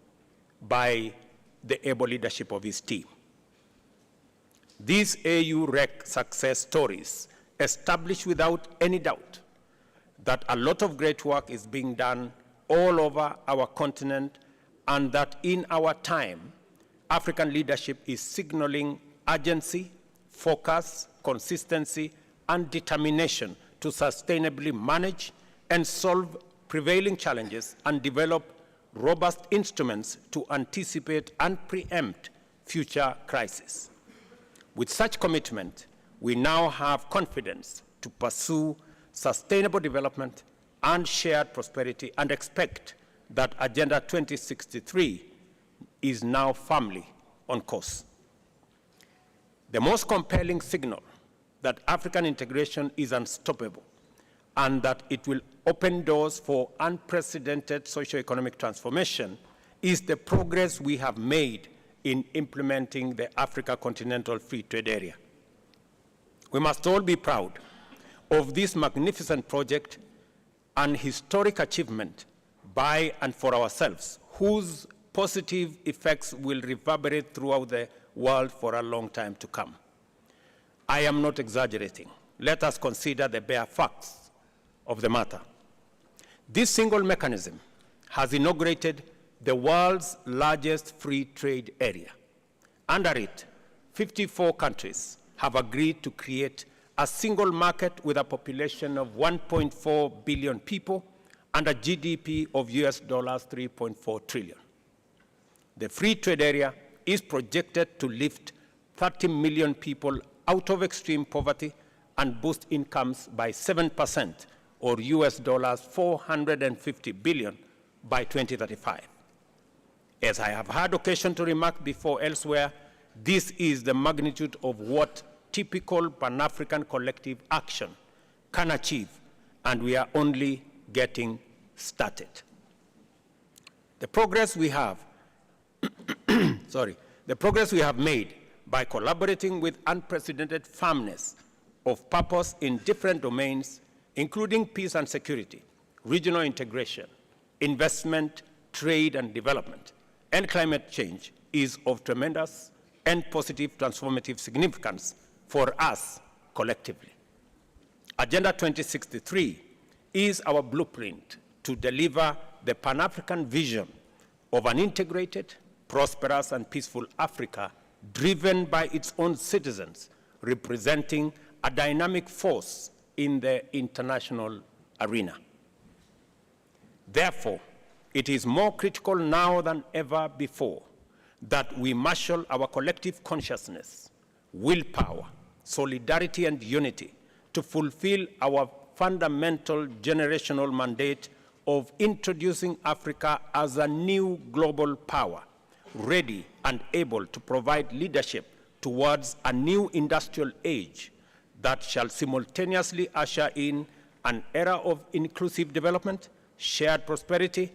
by the able leadership of his team. These AU-REC success stories establish without any doubt that a lot of great work is being done all over our continent, and that in our time, African leadership is signaling urgency, focus, consistency, and determination to sustainably manage and solve prevailing challenges and develop robust instruments to anticipate and preempt future crises. With such commitment, we now have confidence to pursue sustainable development and shared prosperity, and expect that Agenda 2063 is now firmly on course. The most compelling signal that African integration is unstoppable and that it will open doors for unprecedented socio-economic transformation is the progress we have made in implementing the Africa Continental Free Trade Area. We must all be proud of this magnificent project and historic achievement by and for ourselves, whose positive effects will reverberate throughout the world for a long time to come. I am not exaggerating. Let us consider the bare facts of the matter. This single mechanism has inaugurated the world's largest free trade area. Under it, 54 countries have agreed to create a single market with a population of 1.4 billion people and a GDP of US dollars 3.4 trillion. The free trade area is projected to lift 30 million people out of extreme poverty and boost incomes by 7%, or US dollars 450 billion by 2035. As I have had occasion to remark before elsewhere, this is the magnitude of what typical Pan-African collective action can achieve, and we are only getting started. The progress we have, the progress we have made by collaborating with unprecedented firmness of purpose in different domains, including peace and security, regional integration, investment, trade and development, and climate change, is of tremendous and positive transformative significance for us collectively. Agenda 2063 is our blueprint to deliver the Pan-African vision of an integrated, prosperous, and peaceful Africa driven by its own citizens, representing a dynamic force in the international arena. Therefore, it is more critical now than ever before that we marshal our collective consciousness, willpower, solidarity, and unity to fulfill our fundamental generational mandate of introducing Africa as a new global power, ready and able to provide leadership towards a new industrial age that shall simultaneously usher in an era of inclusive development, shared prosperity,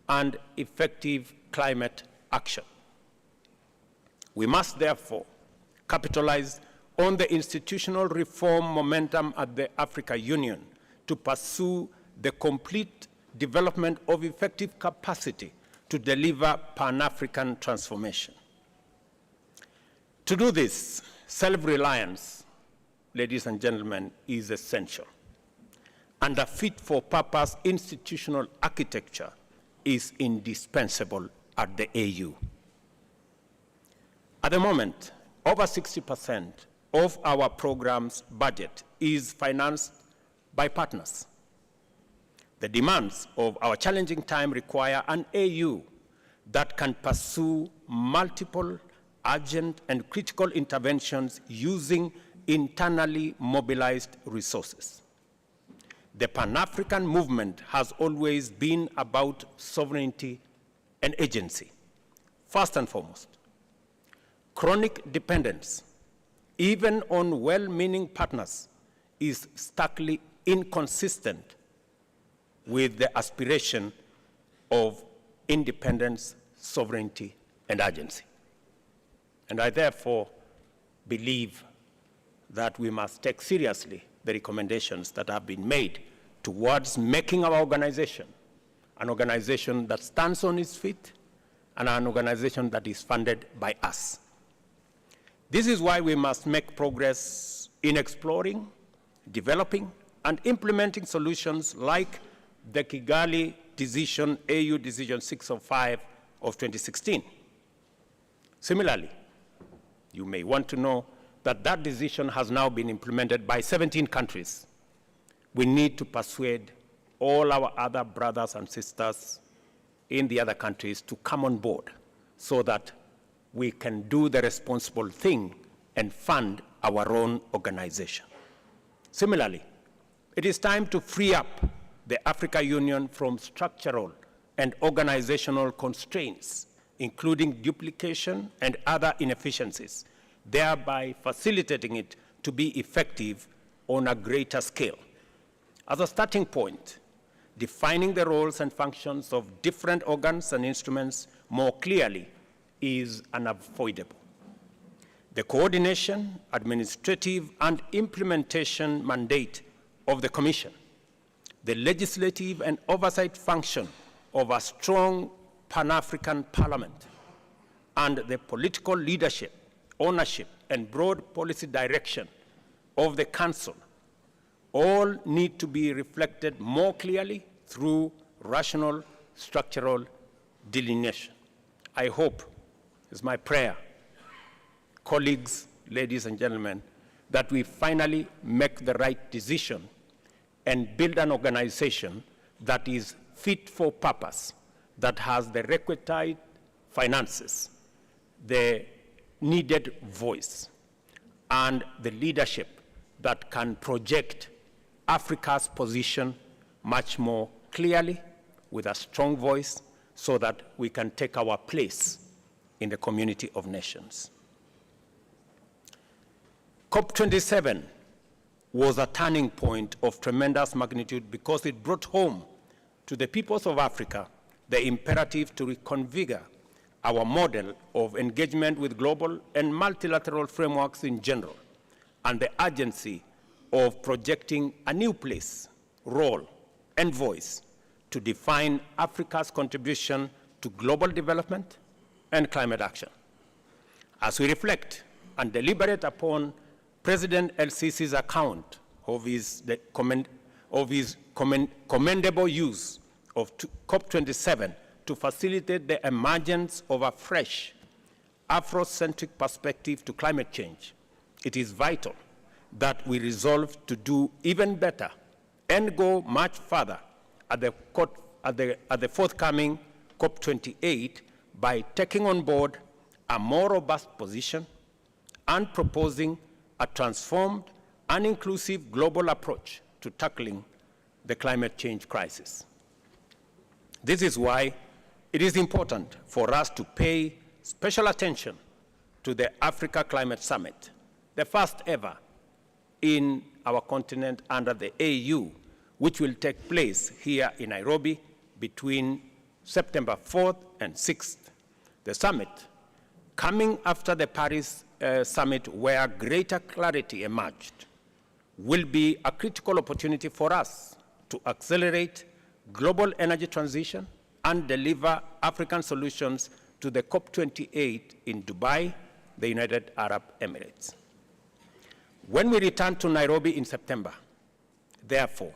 and effective climate action. We must therefore capitalize on the institutional reform momentum at the Africa Union to pursue the complete development of effective capacity to deliver Pan-African transformation. To do this, self-reliance, ladies and gentlemen, is essential. And a fit-for-purpose institutional architecture is indispensable at the AU. At the moment, over 60% of our program's budget is financed by partners. The demands of our challenging time require an AU that can pursue multiple urgent and critical interventions using internally mobilized resources. The Pan-African movement has always been about sovereignty and agency, first and foremost. Chronic dependence, even on well-meaning partners, is starkly inconsistent with the aspiration of independence, sovereignty, and agency. And I therefore believe that we must take seriously the recommendations that have been made towards making our organization an organization that stands on its feet and an organization that is funded by us. This is why we must make progress in exploring, developing, and implementing solutions like the Kigali Decision, AU Decision 605 of 2016. Similarly, you may want to know that that decision has now been implemented by 17 countries. We need to persuade all our other brothers and sisters in the other countries to come on board so that we can do the responsible thing and fund our own organization. Similarly, it is time to free up the Africa Union from structural and organizational constraints, including duplication and other inefficiencies, thereby facilitating it to be effective on a greater scale. As a starting point, defining the roles and functions of different organs and instruments more clearly is unavoidable. The coordination, administrative, and implementation mandate of the Commission, the legislative and oversight function of a strong Pan-African Parliament, and the political leadership, ownership, and broad policy direction of the Council all need to be reflected more clearly through rational structural delineation. I hope, it's my prayer, colleagues, ladies and gentlemen, that we finally make the right decision and build an organization that is fit for purpose, that has the requisite finances, the needed voice, and the leadership that can project Africa's position much more clearly with a strong voice so that we can take our place in the community of nations. COP27 was a turning point of tremendous magnitude because it brought home to the peoples of Africa the imperative to reconfigure our model of engagement with global and multilateral frameworks in general, and the urgency of projecting a new place, role, and voice to define Africa's contribution to global development and climate action. As we reflect and deliberate upon President El-Sisi's account of his commendable use of COP27 to facilitate the emergence of a fresh Afrocentric perspective to climate change, it is vital that we resolve to do even better and go much further at the forthcoming COP28 by taking on board a more robust position and proposing a transformed and inclusive global approach to tackling the climate change crisis. This is why it is important for us to pay special attention to the Africa Climate Summit, the first ever in our continent under the AU, which will take place here in Nairobi between September 4th and 6th. The summit, coming after the Paris summit where greater clarity emerged, will be a critical opportunity for us to accelerate global energy transition and deliver African solutions to the COP28 in Dubai, the United Arab Emirates. When we return to Nairobi in September, therefore,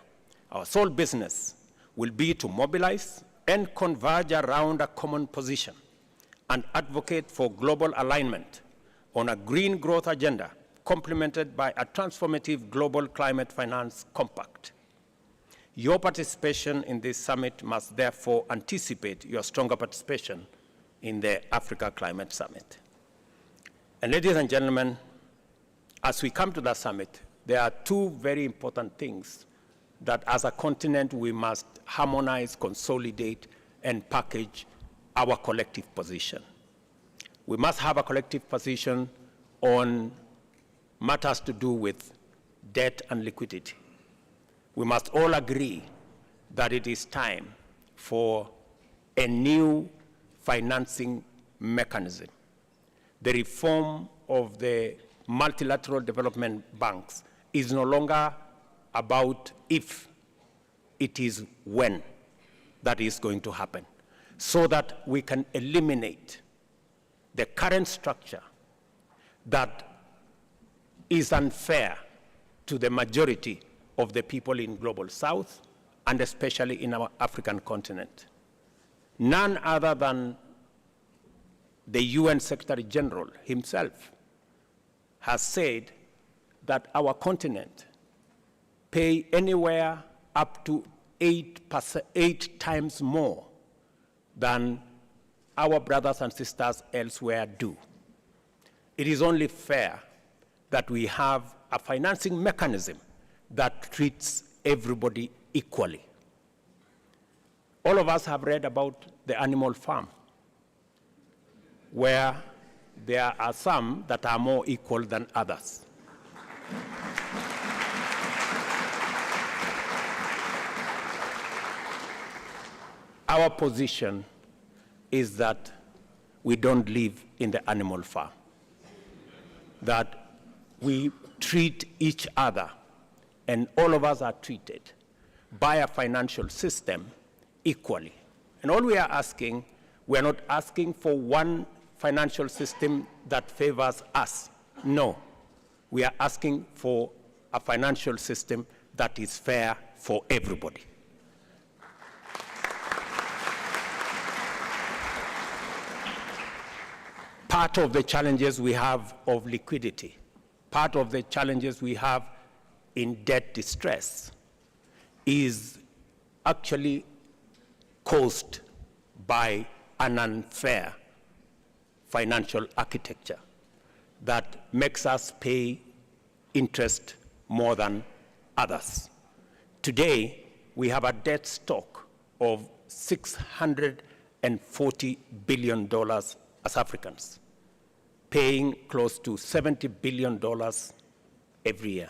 our sole business will be to mobilize and converge around a common position and advocate for global alignment on a green growth agenda complemented by a transformative global climate finance compact. Your participation in this summit must therefore anticipate your stronger participation in the Africa Climate Summit. And ladies and gentlemen, as we come to that summit, there are two very important things that as a continent we must harmonize, consolidate, and package our collective position. We must have a collective position on matters to do with debt and liquidity. We must all agree that it is time for a new financing mechanism. The reform of the multilateral development banks is no longer about if, it is when that is going to happen, so that we can eliminate the current structure that is unfair to the majority of the people in Global South, and especially in our African continent. None other than the UN Secretary General himself has said that our continent pay anywhere up to 8 times more than our brothers and sisters elsewhere do. It is only fair that we have a financing mechanism that treats everybody equally. All of us have read about the animal farm, where there are some that are more equal than others. Our position is that we don't live in the animal farm, that we treat each other, and all of us are treated by a financial system equally. And all we are asking, we are not asking for one financial system that favors us. No, we are asking for a financial system that is fair for everybody. Part of the challenges we have of liquidity, part of the challenges we have in debt distress is actually caused by an unfair financial architecture that makes us pay interest more than others. Today, we have a debt stock of $640 billion as Africans, paying close to $70 billion every year.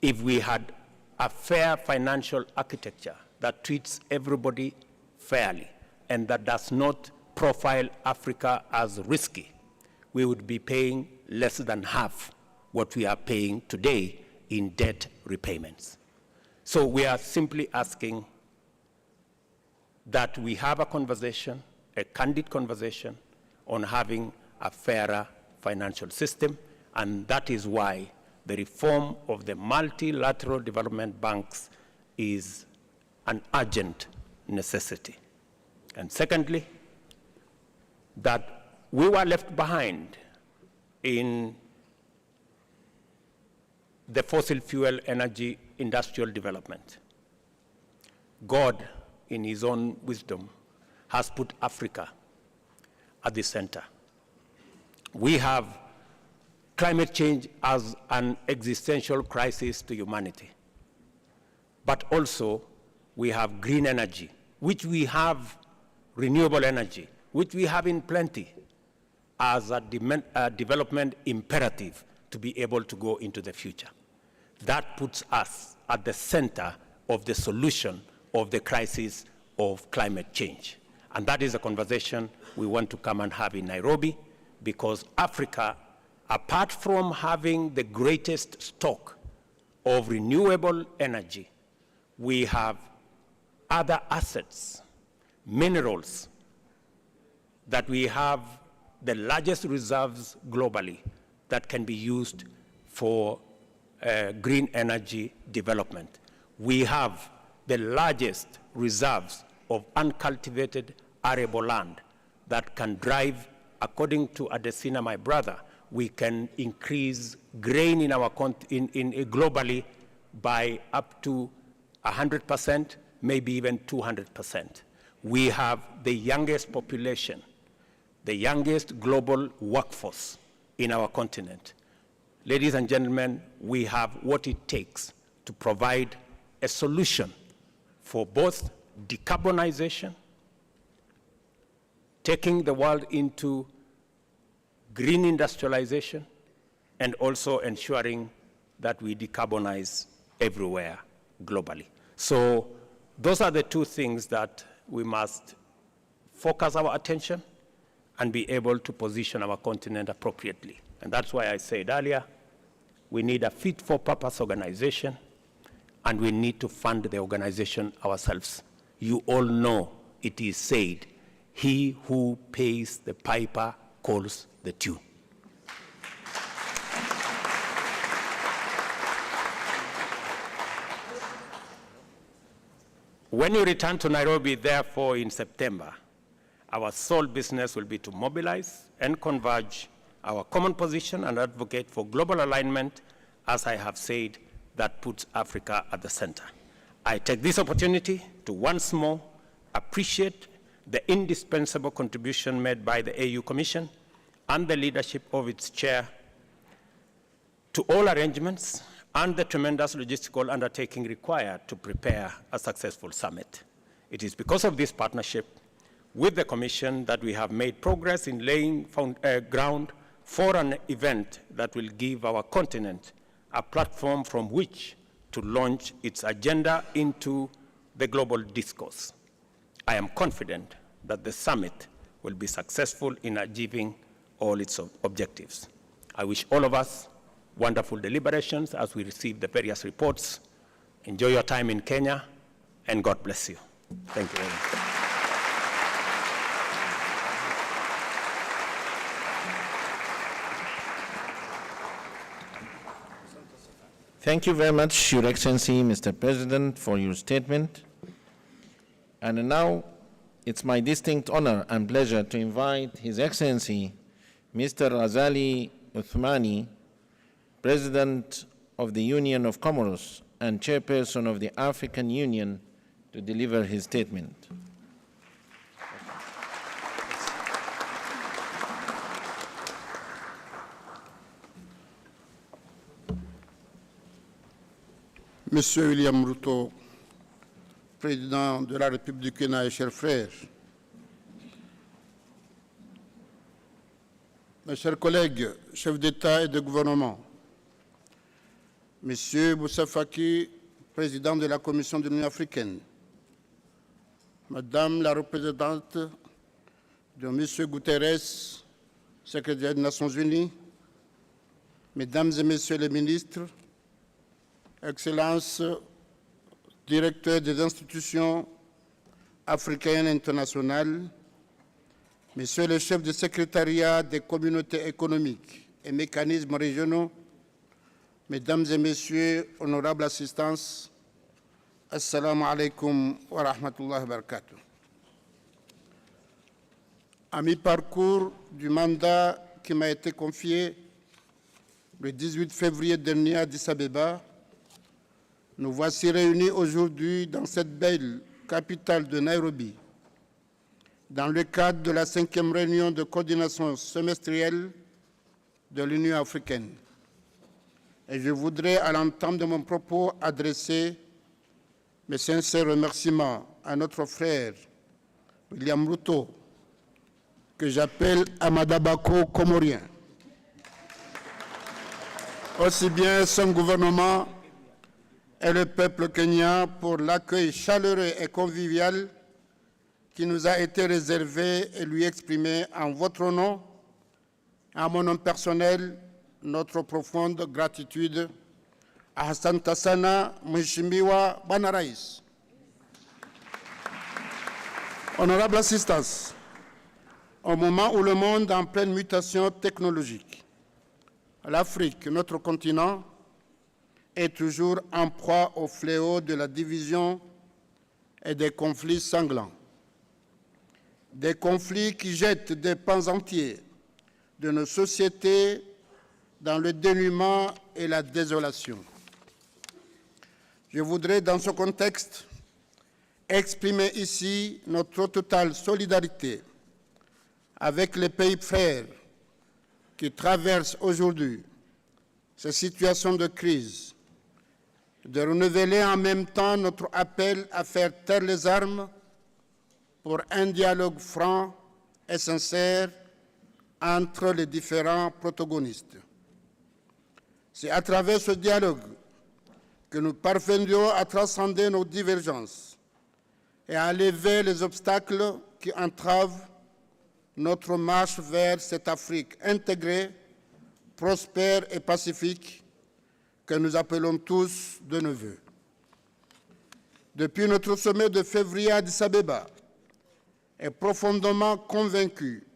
If we had a fair financial architecture that treats everybody fairly and that does not profile Africa as risky, we would be paying less than half what we are paying today in debt repayments. So we are simply asking that we have a conversation, a candid conversation on having a fairer financial system, and that is why the reform of the multilateral development banks is an urgent necessity. And secondly, that we were left behind in the fossil fuel energy industrial development. God, in his own wisdom, has put Africa at the center. We have climate change as an existential crisis to humanity. But also, we have green energy, which we have renewable energy, which we have in plenty, as a development imperative to be able to go into the future. That puts us at the center of the solution of the crisis of climate change. And that is a conversation we want to come and have in Nairobi, because Africa, apart from having the greatest stock of renewable energy, we have other assets, minerals, that we have the largest reserves globally that can be used for green energy development. We have the largest reserves of uncultivated arable land that can drive, according to Adesina, my brother, we can increase grain in our globally by up to 100%, maybe even 200%. We have the youngest population, the youngest global workforce in our continent. Ladies and gentlemen, we have what it takes to provide a solution for both decarbonization, taking the world into green industrialization, and also ensuring that we decarbonize everywhere globally. So those are the two things that we must focus our attention and be able to position our continent appropriately. And that's why I said earlier, we need a fit-for-purpose organization, and we need to fund the organization ourselves. You all know it is said, he who pays the piper calls the tune. When you return to Nairobi, therefore, in September, our sole business will be to mobilize and converge our common position and advocate for global alignment, as I have said, that puts Africa at the center. I take this opportunity to once more appreciate the indispensable contribution made by the AU Commission and the leadership of its chair to all arrangements and the tremendous logistical undertaking required to prepare a successful summit. It is because of this partnership with the Commission that we have made progress in laying ground for an event that will give our continent a platform from which to launch its agenda into the global discourse. I am confident that the summit will be successful in achieving all its objectives. I wish all of us wonderful deliberations as we receive the various reports. Enjoy your time in Kenya, and God bless you. Thank you very much. Thank you very much, Your Excellency, Mr. President, for your statement. And now, it's my distinct honor and pleasure to invite His Excellency, Mr. Azali Assoumani, President of the Union of Comoros and Chairperson of the African Union, to deliver his statement. Monsieur William Ruto, Président de la République du Kenya et chers frères, mes chers collègues, chefs d'État et de gouvernement, Monsieur Moussa Faki, Président de la Commission de l'Union africaine, Madame la représentante de Monsieur Guterres, Secrétaire des Nations Unies, Mesdames et Messieurs les ministres, Excellences, directeurs des institutions africaines internationales, Messieurs les chefs de secrétariat des communautés économiques et mécanismes régionaux, Mesdames et Messieurs, honorables assistants, Assalamu alaikum wa rahmatullahi wa barakatuh. À mi-parcours du mandat qui m'a été confié le 18 février dernier à Addis Abeba, nous voici réunis aujourd'hui dans cette belle capitale de Nairobi, dans le cadre de la 5e réunion de coordination semestrielle de l'Union africaine. Et je voudrais, à l'entame de mon propos, adresser mes sincères remerciements à notre frère William Ruto, que j'appelle Amadabako comorien. Aussi bien son gouvernement et le peuple kenyan pour l'accueil chaleureux et convivial qui nous a été réservé et lui exprimé en votre nom, à mon nom personnel, notre profonde gratitude. Asante sana Mheshimiwa Bwana Rais. Honorable Assistance, au moment où le monde est en pleine mutation technologique, l'Afrique, notre continent, est toujours en proie au fléau de la division et des conflits sanglants. Des conflits qui jettent des pans entiers de nos sociétés dans le dénuement et la désolation. Je voudrais, dans ce contexte, exprimer ici notre totale solidarité avec les pays frères qui traversent aujourd'hui ces situations de crise, de renouveler en même temps notre appel à faire taire les armes pour un dialogue franc et sincère entre les différents protagonistes. C'est à travers ce dialogue que nous parviendrons à transcender nos divergences et à lever les obstacles qui entravent notre marche vers cette Afrique intégrée, prospère et pacifique que nous appelons tous de nos vœux. Depuis notre sommet de février à Addis Abeba, est profondément convaincu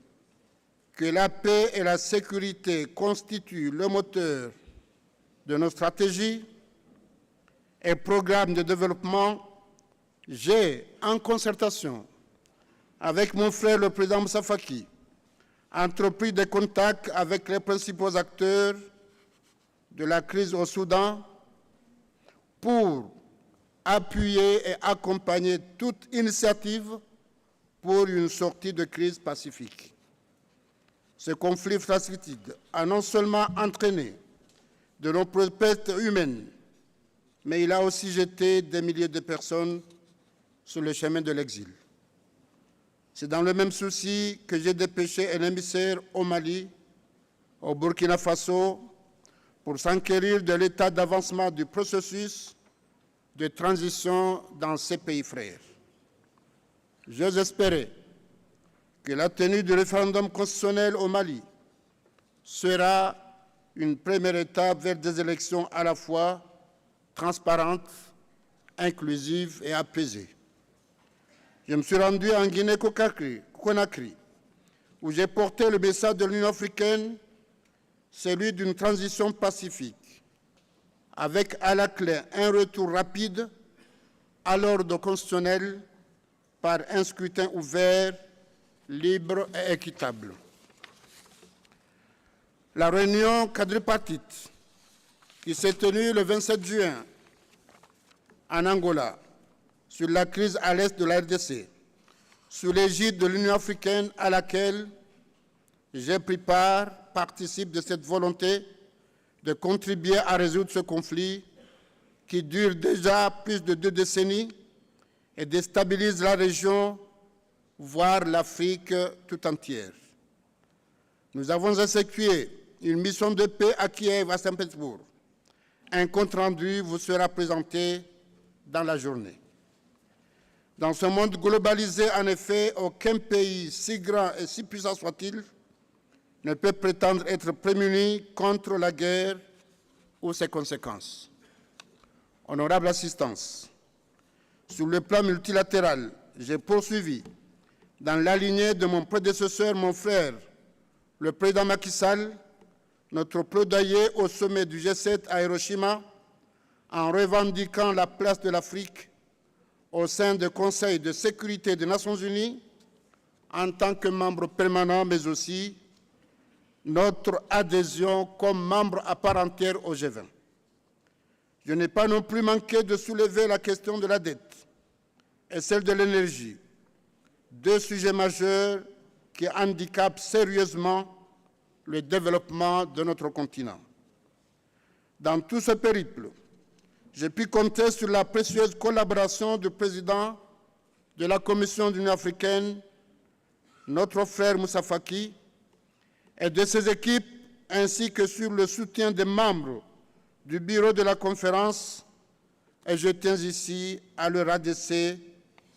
que la paix et la sécurité constituent le moteur de nos stratégies et programmes de développement. J'ai, en concertation avec mon frère le président Moussa Faki, entrepris des contacts avec les principaux acteurs de la crise au Soudan pour appuyer et accompagner toute initiative pour une sortie de crise pacifique. Ce conflit fratricide a non seulement entraîné de nombreuses pertes humaines, mais il a aussi jeté des milliers de personnes sur le chemin de l'exil. C'est dans le même souci que j'ai dépêché un émissaire au Mali, au Burkina Faso, pour s'enquérir de l'état d'avancement du processus de transition dans ces pays frères. J'ose espérer que la tenue du référendum constitutionnel au Mali sera une première étape vers des élections à la fois transparentes, inclusives et apaisées. Je me suis rendu en Guinée-Conakry, où j'ai porté le message de l'Union africaine, celui d'une transition pacifique, avec à la clé un retour rapide à l'ordre constitutionnel par un scrutin ouvert, libre et équitable. La réunion quadripartite qui s'est tenue le 27 juin en Angola sur la crise à l'est de la RDC, sous l'égide de l'Union africaine à laquelle j'ai pris part, participe de cette volonté de contribuer à résoudre ce conflit qui dure déjà plus de 2 décennies et déstabilise la région, voire l'Afrique tout entière. Nous avons effectué une mission de paix à Kiev, à Saint-Pétersbourg. Un compte-rendu vous sera présenté dans la journée. Dans ce monde globalisé, en effet, aucun pays, si grand et si puissant soit-il, ne peut prétendre être prémuni contre la guerre ou ses conséquences. Honorable Assistance, sur le plan multilatéral, j'ai poursuivi, dans la lignée de mon prédécesseur, mon frère, le président Macky Sall, notre plaidoyer au sommet du G7 à Hiroshima, en revendiquant la place de l'Afrique au sein du Conseil de sécurité des Nations Unies, en tant que membre permanent, mais aussi notre adhésion comme membre à part entière au G20. Je n'ai pas non plus manqué de soulever la question de la dette et celle de l'énergie, deux sujets majeurs qui handicapent sérieusement le développement de notre continent. Dans tout ce périple, j'ai pu compter sur la précieuse collaboration du président de la Commission de l'Union africaine, notre frère Moussa Faki, et de ses équipes, ainsi que sur le soutien des membres du bureau de la conférence, et je tiens ici à leur adresser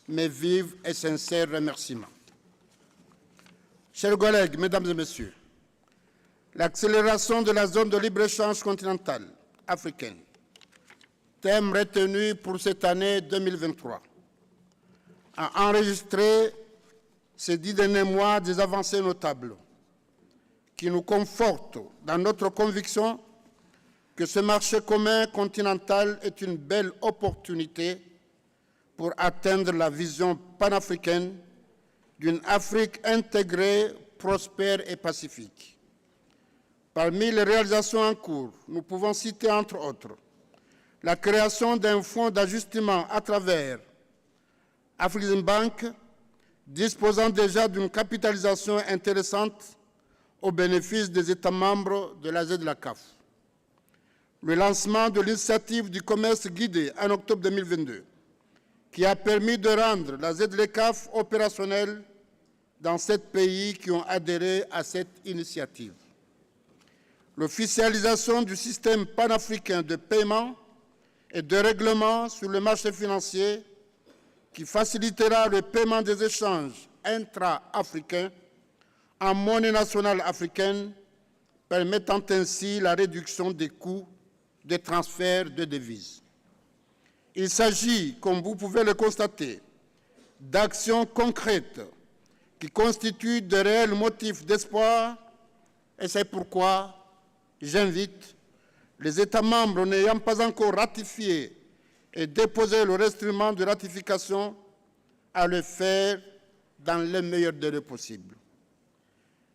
mes vifs et sincères remerciements. Chers collègues, mesdames et messieurs, l'accélération de la zone de libre-échange continentale africaine, thème retenu pour cette année 2023, a enregistré ces 10 derniers mois des avancées notables qui nous confortent dans notre conviction que ce marché commun continental est une belle opportunité pour atteindre la vision panafricaine d'une Afrique intégrée, prospère et pacifique. Parmi les réalisations en cours, nous pouvons citer entre autres la création d'un fonds d'ajustement à travers AfCFTA, disposant déjà d'une capitalisation intéressante au bénéfice des États membres de la ZLACAF. Le lancement de l'initiative du commerce guidé en octobre 2022, qui a permis de rendre la ZLACAF opérationnelle dans 7 pays qui ont adhéré à cette initiative. L'officialisation du système panafricain de paiement et de règlement sur le marché financier qui facilitera le paiement des échanges intra-africains en monnaie nationale africaine, permettant ainsi la réduction des coûts des transferts de devises. Il s'agit, comme vous pouvez le constater, d'actions concrètes qui constituent de réels motifs d'espoir, et c'est pourquoi j'invite les États membres n'ayant pas encore ratifié et déposé leur instrument de ratification à le faire dans les meilleurs délais possibles.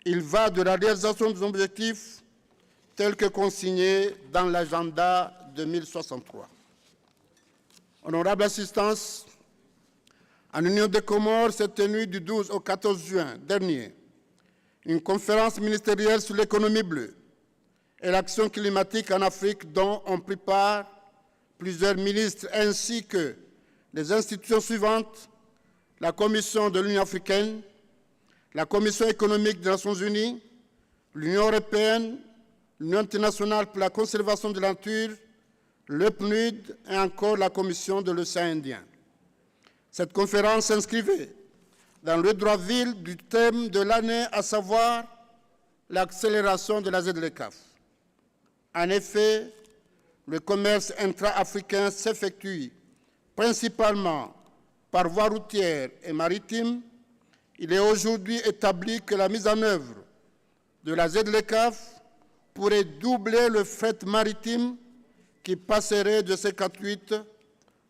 Il va de la réalisation des objectifs tels que consignés dans l'agenda 2063. Honorable assistance, en Union des Comores s'est tenue du 12 au 14 juin dernier une conférence ministérielle sur l'économie bleue et l'action climatique en Afrique dont ont pris part plusieurs ministres ainsi que les institutions suivantes, la Commission de l'Union africaine, la Commission économique des Nations unies, l'Union européenne, l'Union internationale pour la conservation de la nature, le PNUD et encore la Commission de l'océan Indien. Cette conférence s'inscrivait dans le droit fil du thème de l'année, à savoir l'accélération de la ZLECAF. En effet, le commerce intra-africain s'effectue principalement par voie routière et maritime. Il est aujourd'hui établi que la mise en œuvre de la ZLECAF pourrait doubler le fret maritime qui passerait de 58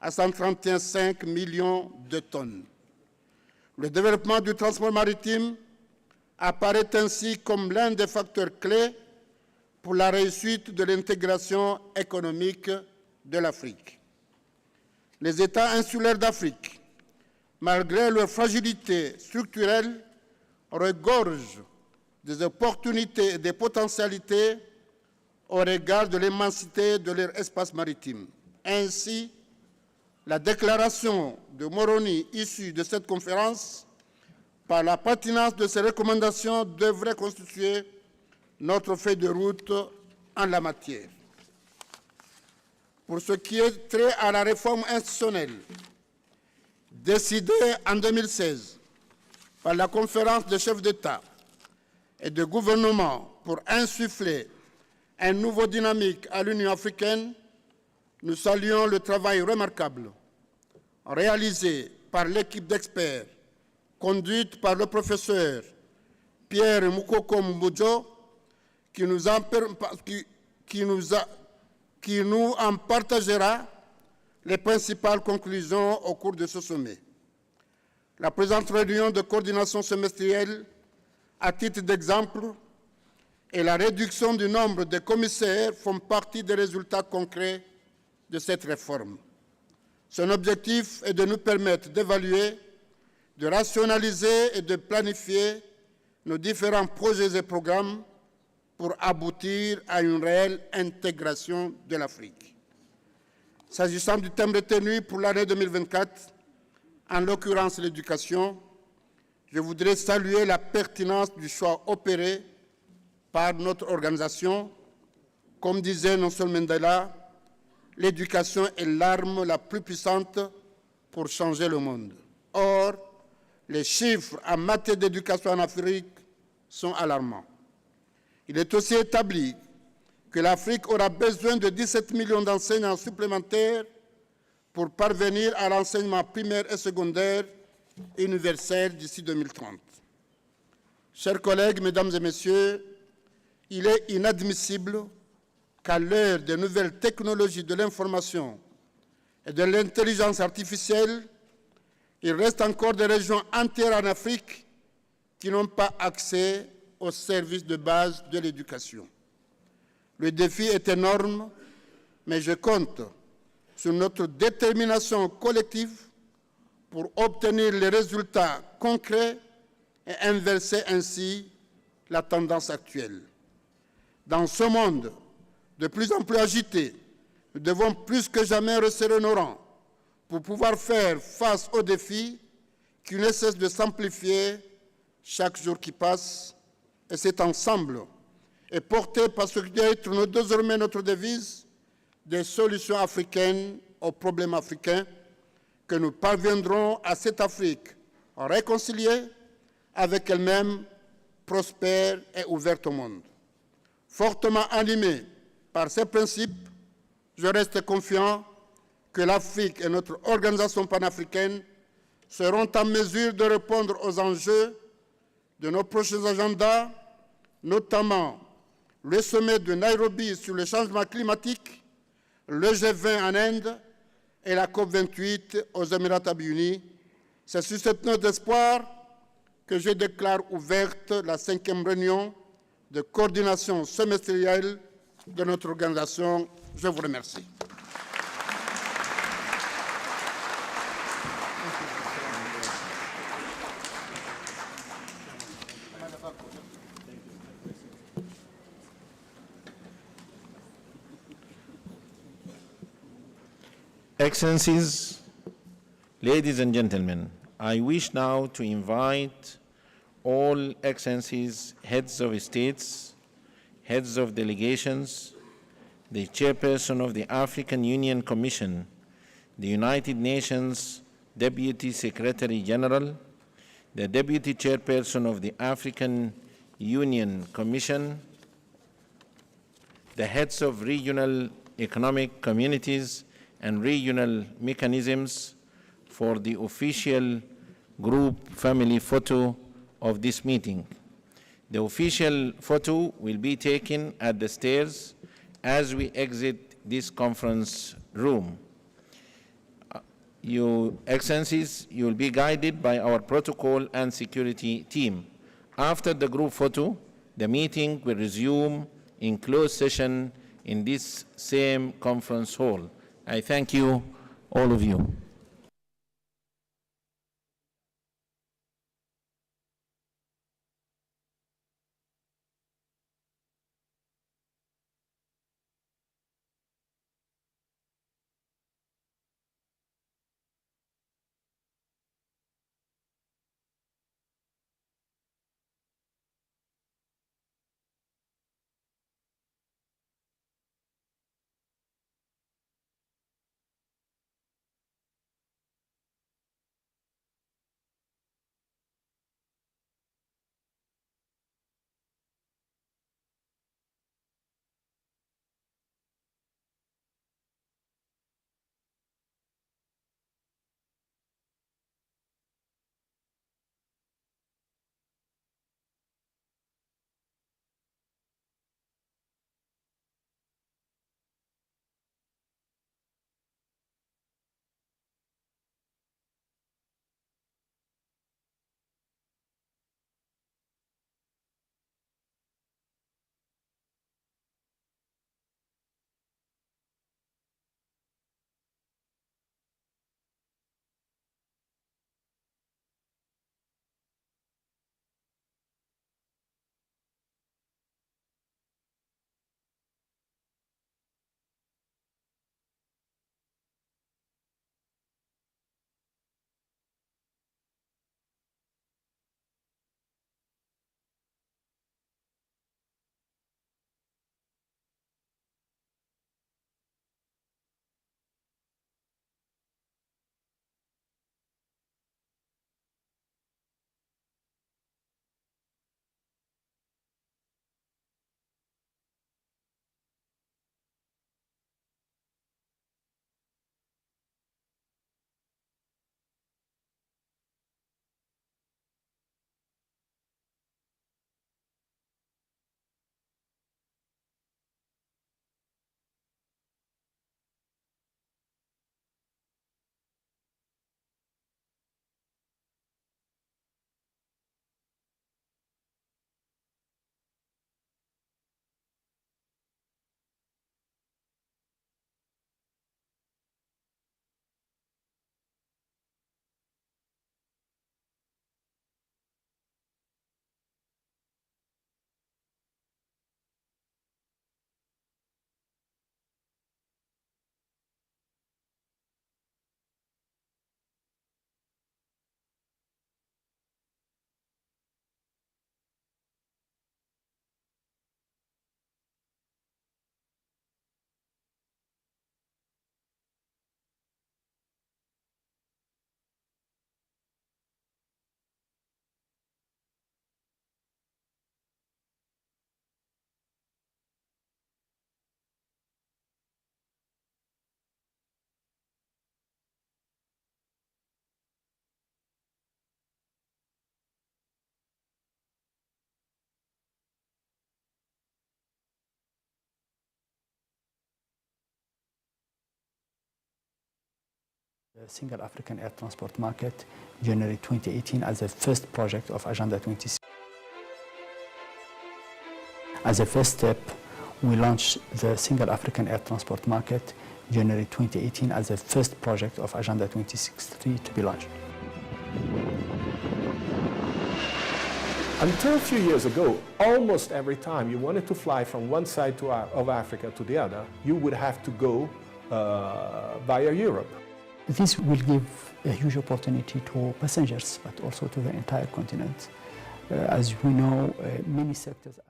à 131,5 millions de tonnes. Le développement du transport maritime apparaît ainsi comme l'un des facteurs clés pour la réussite de l'intégration économique de l'Afrique. Les États insulaires d'Afrique, malgré leur fragilité structurelle, regorgent des opportunités et des potentialités au regard de l'immensité de leur espace maritime. Ainsi, la déclaration de Moroni issue de cette conférence, par la pertinence de ses recommandations, devrait constituer notre feuille de route en la matière. Pour ce qui est trait à la réforme institutionnelle, décidée en 2016 par la conférence des chefs d'État et de gouvernement pour insuffler un nouveau dynamique à l'Union africaine, nous saluons le travail remarquable réalisé par l'équipe d'experts conduite par le professeur Pierre Moukoko Mbodjo, qui nous en partagera les principales conclusions au cours de ce sommet. La présente réunion de coordination semestrielle, à titre d'exemple, et la réduction du nombre de commissaires font partie des résultats concrets de cette réforme. Son objectif est de nous permettre d'évaluer, de rationaliser et de planifier nos différents projets et programmes pour aboutir à une réelle intégration de l'Afrique. S'agissant du thème retenu pour l'année 2024, en l'occurrence l'éducation, je voudrais saluer la pertinence du choix opéré par notre organisation. Comme disait Nelson Mandela, l'éducation est l'arme la plus puissante pour changer le monde. Or, les chiffres en matière d'éducation en Afrique sont alarmants. Il est aussi établi que l'Afrique aura besoin de 17 millions d'enseignants supplémentaires pour parvenir à l'enseignement primaire et secondaire universel d'ici 2030. Chers collègues, mesdames et messieurs, il est inadmissible qu'à l'heure des nouvelles technologies de l'information et de l'intelligence artificielle, il reste encore des régions entières en Afrique qui n'ont pas accès aux services de base de l'éducation. Le défi est énorme, mais je compte sur notre détermination collective pour obtenir les résultats concrets et inverser ainsi la tendance actuelle. Dans ce monde de plus en plus agité, nous devons plus que jamais resserrer nos rangs pour pouvoir faire face aux défis qui ne cessent de s'amplifier chaque jour qui passe. Et c'est ensemble, et porté par ce qui doit être désormais notre devise, des solutions africaines aux problèmes africains, que nous parviendrons à cette Afrique réconciliée avec elle-même, prospère et ouverte au monde. Fortement animé par ces principes, je reste confiant que l'Afrique et notre organisation panafricaine seront en mesure de répondre aux enjeux de nos prochains agendas, notamment le sommet de Nairobi sur le changement climatique, le G20 en Inde et la COP28 aux Émirats arabes unis. C'est sur cette note d'espoir que je déclare ouverte la 5e réunion de coordination semestrielle de notre organisation. Je vous remercie. Excellencies, ladies and gentlemen, I wish now to invite all Excellencies, heads of states, heads of delegations, the Chairperson of the African Union Commission, the United Nations Deputy Secretary General, the Deputy Chairperson of the African Union Commission, the heads of regional economic communities and regional mechanisms for the official group family photo of this meeting. The official photo will be taken at the stairs as we exit this conference room. Your Excellencies, you will be guided by our protocol and security team. After the group photo, the meeting will resume in closed session in this same conference hall. I thank you, all of you. The Single African Air Transport Market, January 2018, as the first project of Agenda 2060. As a first step, we launched the Single African Air Transport Market, January 2018, as the first project of Agenda 2063 to be launched. Until a few years ago, almost every time you wanted to fly from one side of Africa to the other, you would have to go via Europe. This will give a huge opportunity to passengers, but also to the entire continent. As we know, many sectors.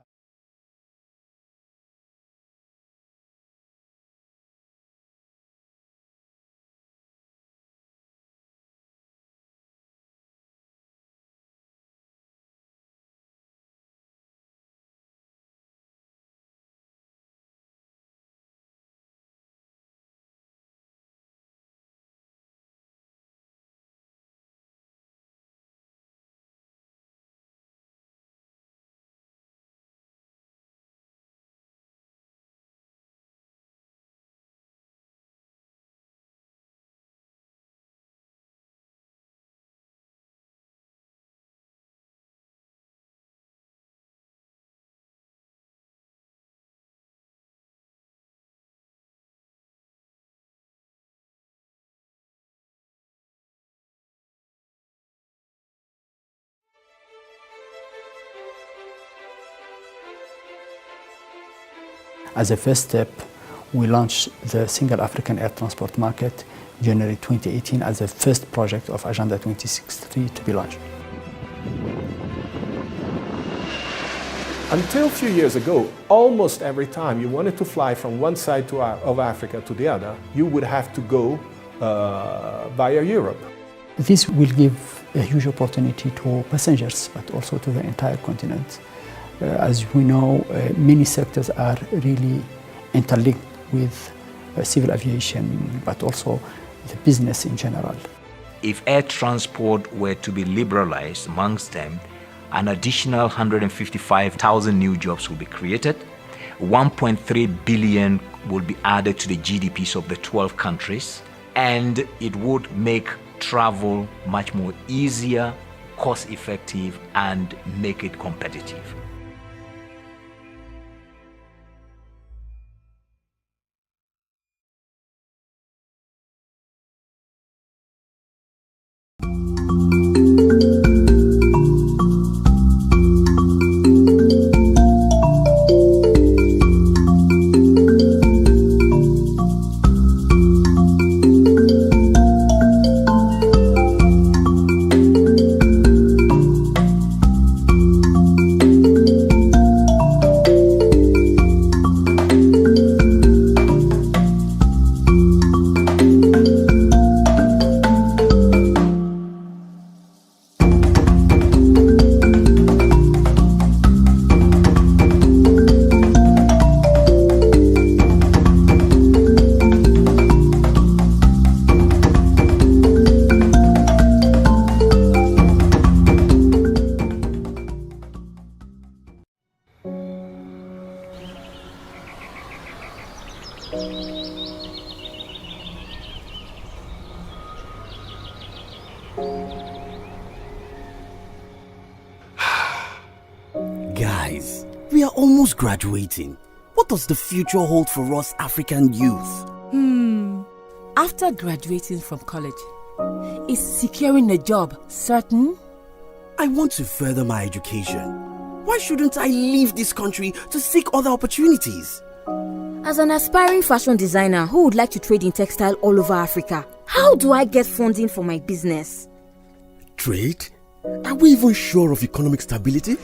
As a first step, we launched the Single African Air Transport Market, January 2018, as the first project of Agenda 2063 to be launched. Until a few years ago, almost every time you wanted to fly from one side of Africa to the other, you would have to go via Europe. This will give a huge opportunity to passengers, but also to the entire continent. As we know, many sectors are really interlinked with civil aviation, but also the business in general. If air transport were to be liberalized amongst them, an additional 155,000 new jobs will be created. 1.3 billion will be added to the GDPs of the 12 countries, and it would make travel much more easier, cost-effective, and make it competitive. Guys, we are almost graduating. What does the future hold for us African youth? After graduating from college, is securing a job certain? I want to further my education. Why shouldn't I leave this country to seek other opportunities? As an aspiring fashion designer who would like to trade in textile all over Africa, how do I get funding for my business? Trade? Are we even sure of economic stability?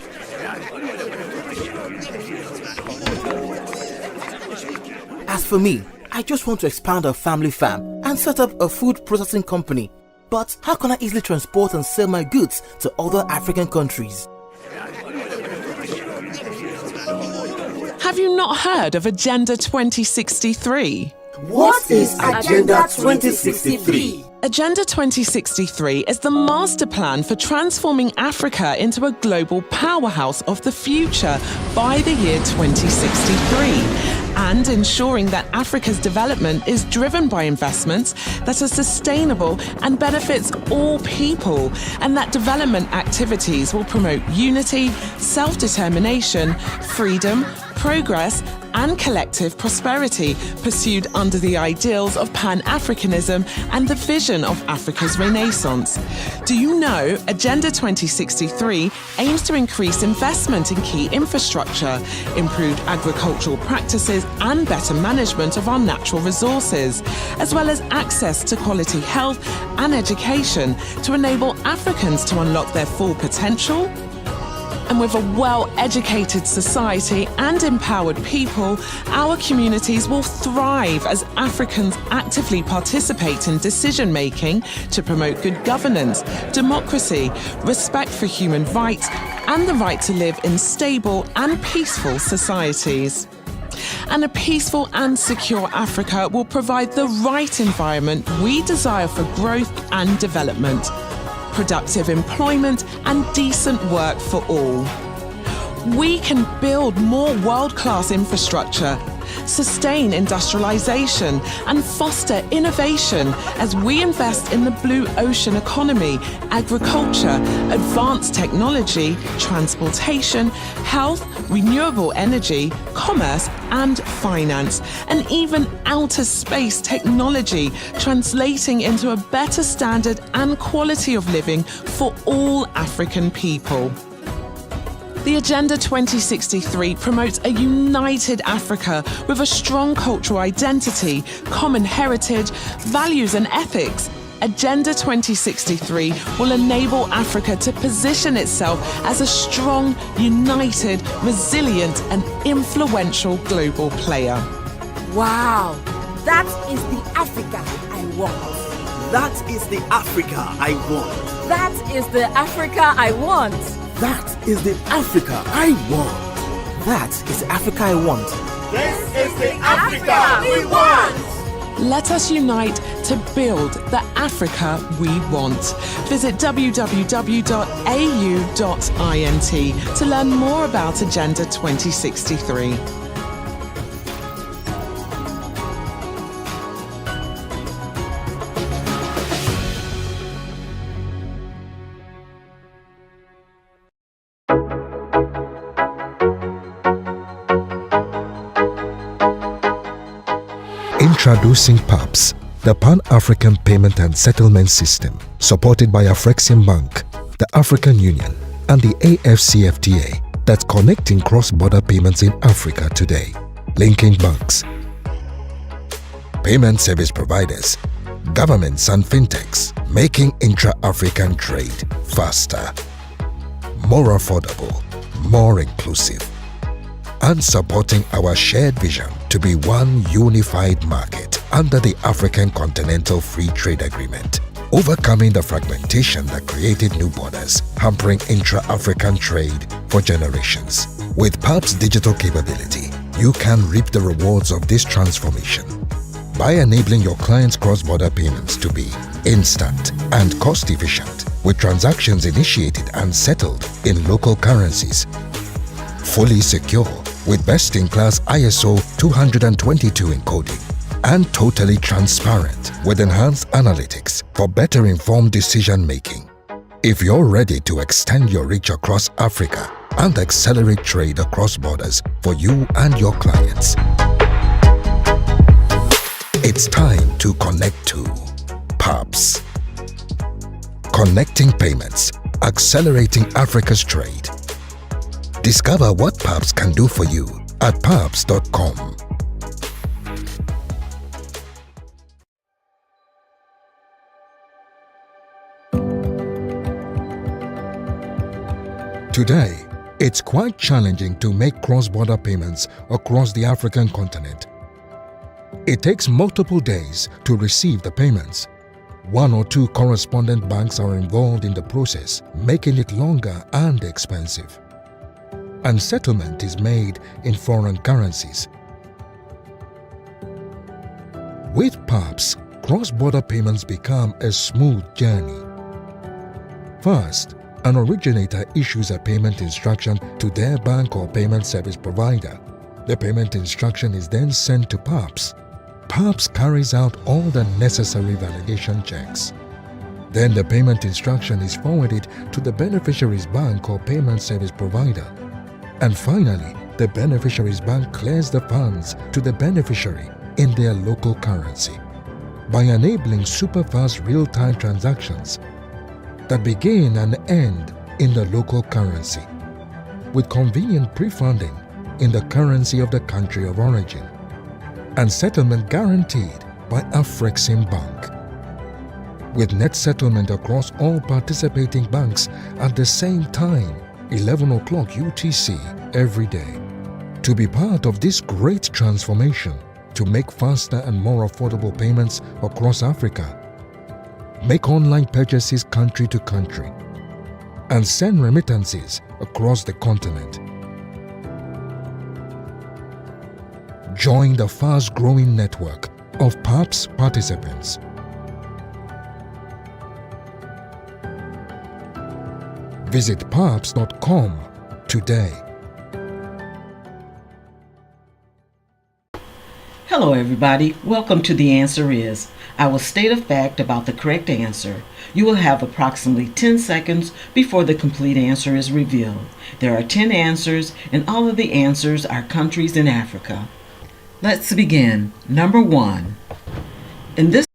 As for me, I just want to expand our family farm and set up a food processing company. But how can I easily transport and sell my goods to other African countries? Have you not heard of Agenda 2063? What is Agenda 2063? Agenda 2063 is the master plan for transforming Africa into a global powerhouse of the future by the year 2063. and ensuring that Africa's development is driven by investments that are sustainable and benefits all people, and that development activities will promote unity, self-determination, freedom, progress, and collective prosperity, pursued under the ideals of Pan-Africanism and the vision of Africa's Renaissance. Do you know Agenda 2063 aims to increase investment in key infrastructure, improved agricultural practices, and better management of our natural resources, as well as access to quality health and education to enable Africans to unlock their full potential? And with a well-educated society and empowered people, our communities will thrive as Africans actively participate in decision-making to promote good governance, democracy, respect for human rights, and the right to live in stable and peaceful societies. And a peaceful and secure Africa will provide the right environment we desire for growth and development, productive employment, and decent work for all. We can build more world-class infrastructure, sustain industrialization, and foster innovation as we invest in the blue ocean economy, agriculture, advanced technology, transportation, health, renewable energy, commerce, and finance, and even outer space technology, translating into a better standard and quality of living for all African people. The Agenda 2063 promotes a united Africa with a strong cultural identity, common heritage, values and ethics. Agenda 2063 will enable Africa to position itself as a strong, united, resilient and influential global player. Wow, that is the Africa I want. That is the Africa I want. That is the Africa I want. That is the Africa I want. That is the Africa I want. This is the Africa we want. Let us unite to build the Africa we want. Visit www.au.int to learn more about Agenda 2063. Introducing PAPS, the Pan-African Payment and Settlement System, supported by Bank, the African Union, and the AfCFTA, that's connecting cross-border payments in Africa today, linking banks, payment service providers, governments and fintechs, making intra-African trade faster, more affordable, more inclusive, and supporting our shared vision to be one unified market under the African Continental Free Trade Agreement, overcoming the fragmentation that created new borders, hampering intra-African trade for generations. With PAP's digital capability, you can reap the rewards of this transformation by enabling your clients' cross-border payments to be instant and cost-efficient, with transactions initiated and settled in local currencies, fully secure with best-in-class ISO 222 encoding, and totally transparent with enhanced analytics for better informed decision-making. If you're ready to extend your reach across Africa and accelerate trade across borders for you and your clients, it's time to connect to PAPS. Connecting payments, accelerating Africa's trade. Discover what PAPS can do for you at paps.com. Today, it's quite challenging to make cross-border payments across the African continent. It takes multiple days to receive the payments. One or two correspondent banks are involved in the process, making it longer and expensive. And settlement is made in foreign currencies. With PAPS, cross-border payments become a smooth journey. First, an originator issues a payment instruction to their bank or payment service provider. The payment instruction is then sent to PAPS. PAPS carries out all the necessary validation checks. Then the payment instruction is forwarded to the beneficiary's bank or payment service provider. And finally, the beneficiary's bank clears the funds to the beneficiary in their local currency by enabling super-fast real-time transactions that begin and end in the local currency with convenient pre-funding in the currency of the country of origin and settlement guaranteed by AfCFTA Bank, with net settlement across all participating banks at the same time, 11 o'clock UTC every day. To be part of this great transformation to make faster and more affordable payments across Africa, make online purchases country to country, and send remittances across the continent. Join the fast-growing network of PAPS participants. Visit paps.com today. Hello everybody, welcome to The Answer Is. I will state a fact about the correct answer. You will have approximately 10 seconds before the complete answer is revealed. There are 10 answers and all of the answers are countries in Africa. Let's begin. Number 1. In this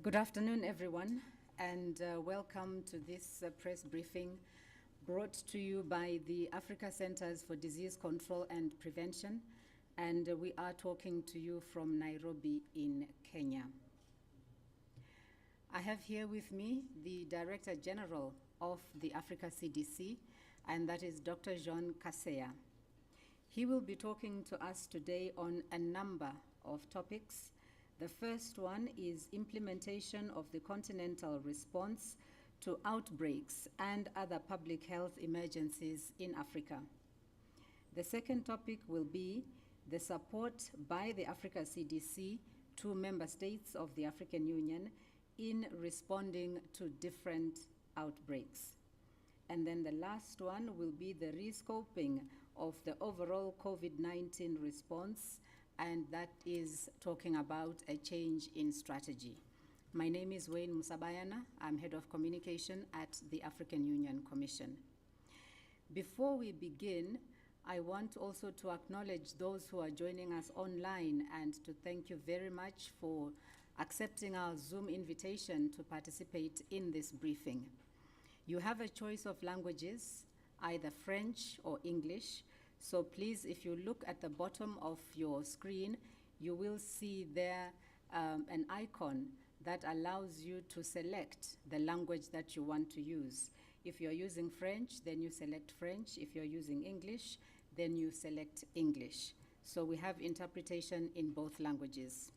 Good afternoon, everyone, and welcome to this press briefing brought to you by the Africa Centers for Disease Control and Prevention, and we are talking to you from Nairobi in Kenya. I have here with me the Director General of the Africa CDC, and that is Dr. Jean Kaseya. He will be talking to us today on a number of topics. The first one is implementation of the Continental response to outbreaks and other public health emergencies in Africa. The second topic will be the support by the Africa CDC to member states of the African Union in responding to different outbreaks. And then the last one will be the rescoping of the overall COVID-19 response, and that is talking about a change in strategy. My name is Wayne Musabayana. I'm Head of Communication at the African Union Commission. Before we begin, I want also to acknowledge those who are joining us online and to thank you very much for accepting our Zoom invitation to participate in this briefing. You have a choice of languages, either French or English. So please, if you look at the bottom of your screen, you will see there an icon that allows you to select the language that you want to use. If you're using French, then you select French. If you're using English, then you select English. So we have interpretation in both languages.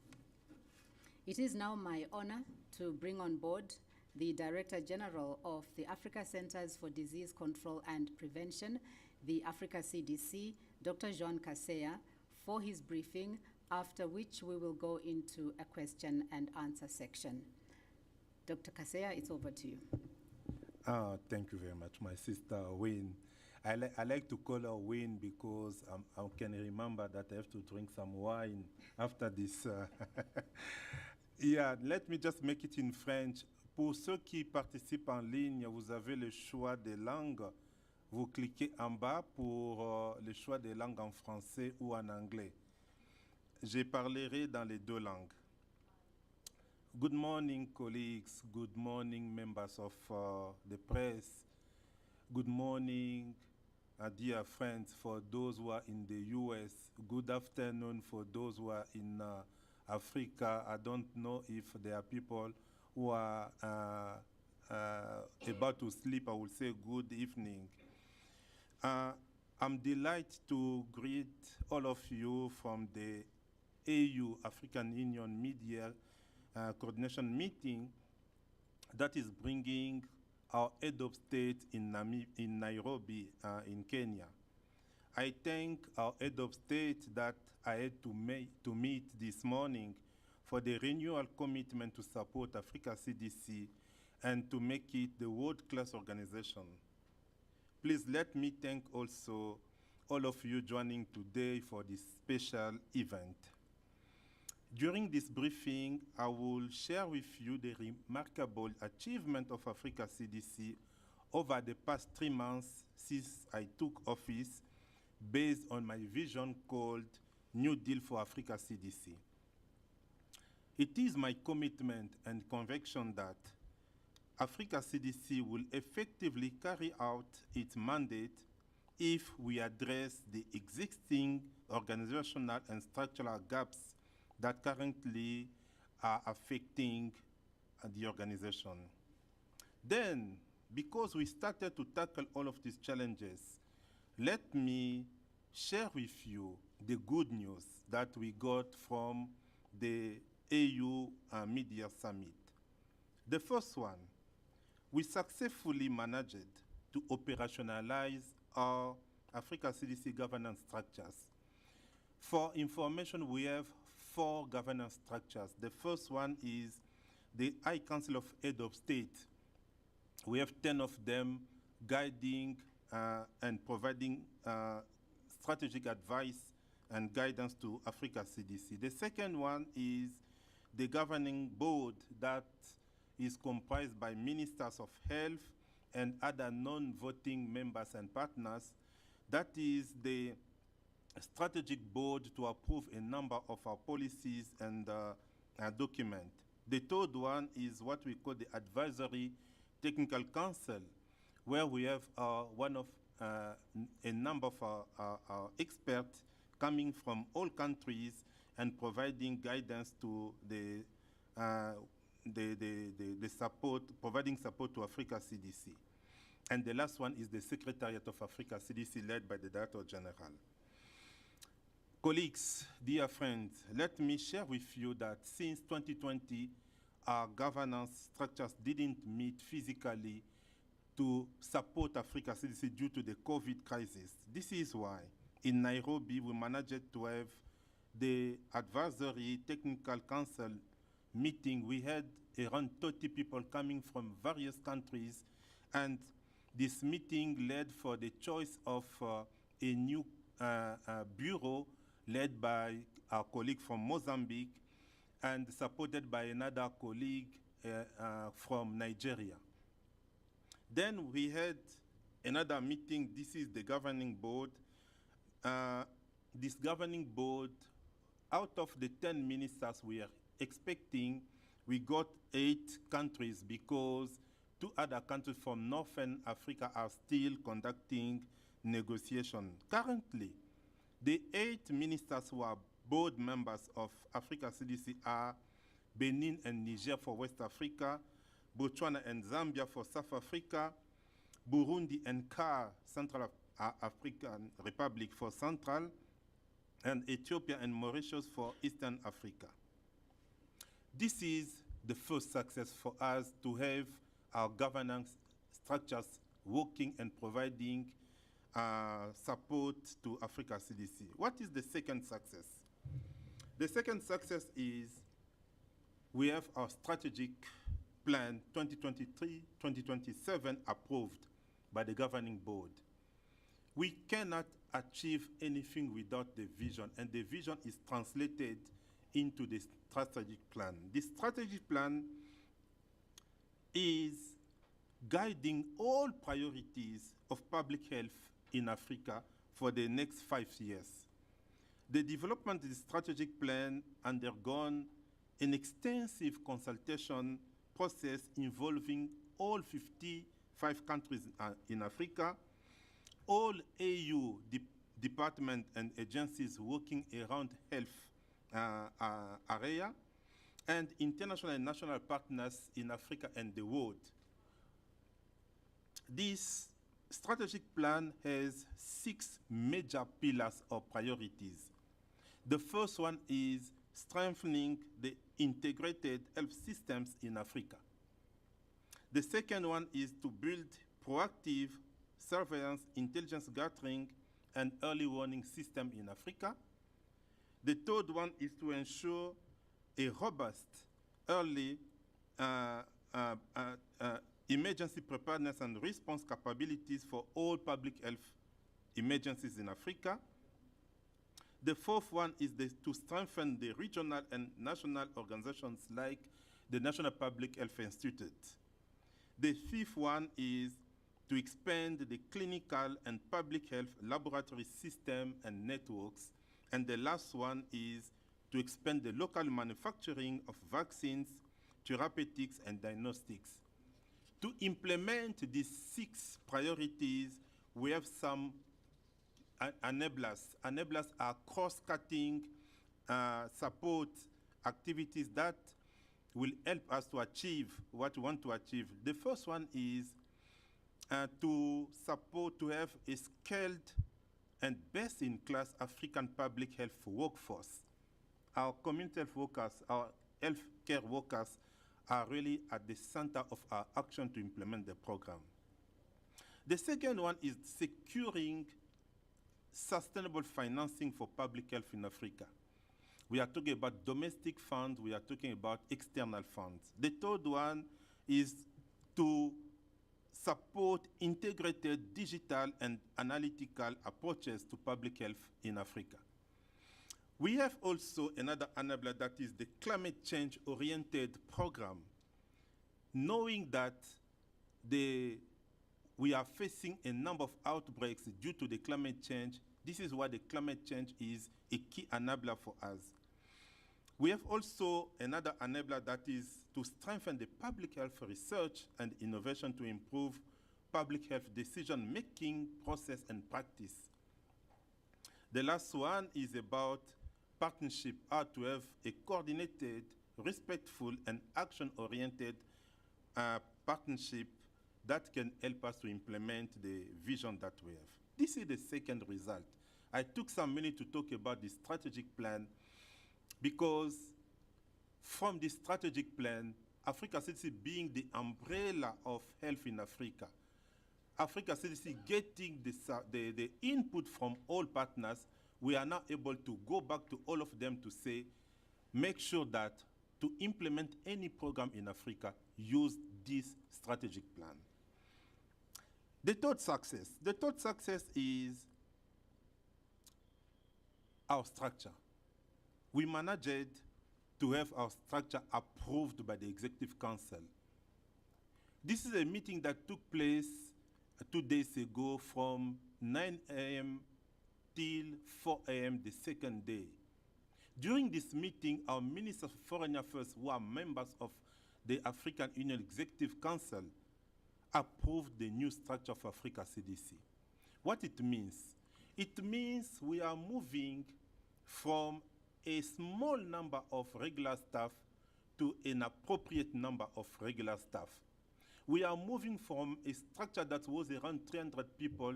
It is now my honor to bring on board the Director General of the Africa Centers for Disease Control and Prevention, the Africa CDC, Dr. Jean Kaseya, for his briefing, after which we will go into a question and answer section. Dr. Kaseya, it's over to you. Thank you very much, my sister Wayne. I like to call her Wayne because I can remember that I have to drink some wine after this. Yeah, let me just make it in French. Pour ceux qui participent en ligne, vous avez le choix des langues. Vous cliquez en bas pour le choix des langues en français ou en anglais. Je parlerai dans les deux langues. Good morning, colleagues. Good morning, members of the press. Good morning, dear friends, for those who are in the US. Good afternoon for those who are in Africa. I don't know if there are people who are about to sleep. I will say good evening. I'm delighted to greet all of you from the AU, African Union Media Coordination Meeting that is bringing our head of state in Nairobi, in Kenya. I thank our head of state that I had to meet this morning for the renewal commitment to support Africa CDC and to make it the world-class organization. Please let me thank also all of you joining today for this special event. During this briefing, I will share with you the remarkable achievement of Africa CDC over the past 3 months since I took office, based on my vision called New Deal for Africa CDC. It is my commitment and conviction that Africa CDC will effectively carry out its mandate if we address the existing organizational and structural gaps that currently are affecting the organization. Then, because we started to tackle all of these challenges, let me share with you the good news that we got from the AU Media Summit. The first one, we successfully managed to operationalize our Africa CDC governance structures. For information, we have 4 governance structures. The first one is the High Council of Head of State. We have 10 of them guiding and providing strategic advice and guidance to Africa CDC. The second one is the governing board that is comprised by ministers of health and other non-voting members and partners. That is the strategic board to approve a number of our policies and documents. The third one is what we call the Advisory Technical Council, where we have a number of our experts coming from all countries and providing guidance to the support, providing support to Africa CDC. And the last one is the Secretariat of Africa CDC, led by the Director General. Colleagues, dear friends, let me share with you that since 2020, our governance structures didn't meet physically to support Africa CDC due to the COVID crisis. This is why in Nairobi we managed to have the Advisory Technical Council meeting. We had around 30 people coming from various countries, and this meeting led for the choice of a new bureau led by our colleague from Mozambique and supported by another colleague from Nigeria. Then we had another meeting. This is the governing board. This governing board, out of the 10 ministers we are expecting, we got 8 countries because 2 other countries from Northern Africa are still conducting negotiations. Currently, the 8 ministers who are board members of Africa CDC are Benin and Niger for West Africa, Botswana and Zambia for South Africa, Burundi and CAR, Central African Republic for Central, and Ethiopia and Mauritius for Eastern Africa. This is the first success for us to have our governance structures working and providing support to Africa CDC. What is the second success? The second success is we have our strategic plan 2023-2027 approved by the governing board. We cannot achieve anything without the vision, and the vision is translated into the strategic plan. The strategic plan is guiding all priorities of public health in Africa for the next 5 years. The development of the strategic plan undergone an extensive consultation process involving all 55 countries in Africa, all AU departments and agencies working around health area, and international and national partners in Africa and the world. This strategic plan has 6 major pillars or priorities. The first one is strengthening the integrated health systems in Africa. The second one is to build proactive surveillance, intelligence gathering, and early warning system in Africa. The third one is to ensure a robust early emergency preparedness and response capabilities for all public health emergencies in Africa. The fourth one is to strengthen the regional and national organizations like the National Public Health Institute. The fifth one is to expand the clinical and public health laboratory system and networks. And the last one is to expand the local manufacturing of vaccines, therapeutics, and diagnostics. To implement these 6 priorities, we have some enablers. Enablers are cross-cutting support activities that will help us to achieve what we want to achieve. The first one is to support, to have a skilled and best-in-class African public health workforce. Our community health workers, our healthcare workers are really at the center of our action to implement the program. The second one is securing sustainable financing for public health in Africa. We are talking about domestic funds, we are talking about external funds. The third one is to support integrated digital and analytical approaches to public health in Africa. We have also another enabler that is the climate change-oriented program. Knowing that we are facing a number of outbreaks due to the climate change, this is why the climate change is a key enabler for us. We have also another enabler, that is to strengthen the public health research and innovation to improve public health decision-making process and practice. The last one is about partnership, how to have a coordinated, respectful, and action-oriented partnership that can help us to implement the vision that we have. This is the second result. I took some minutes to talk about the strategic plan because from the strategic plan, Africa CDC being the umbrella of health in Africa, Africa CDC getting the input from all partners, we are now able to go back to all of them to say, make sure that to implement any program in Africa, use this strategic plan. The third success is our structure. We managed to have our structure approved by the Executive Council. This is a meeting that took place 2 days ago from 9 a.m. till 4 a.m. the second day. During this meeting, our Ministers of Foreign Affairs, who are members of the African Union Executive Council, approved the new structure of Africa CDC. What it means? It means we are moving from a small number of regular staff to an appropriate number of regular staff. We are moving from a structure that was around 300 people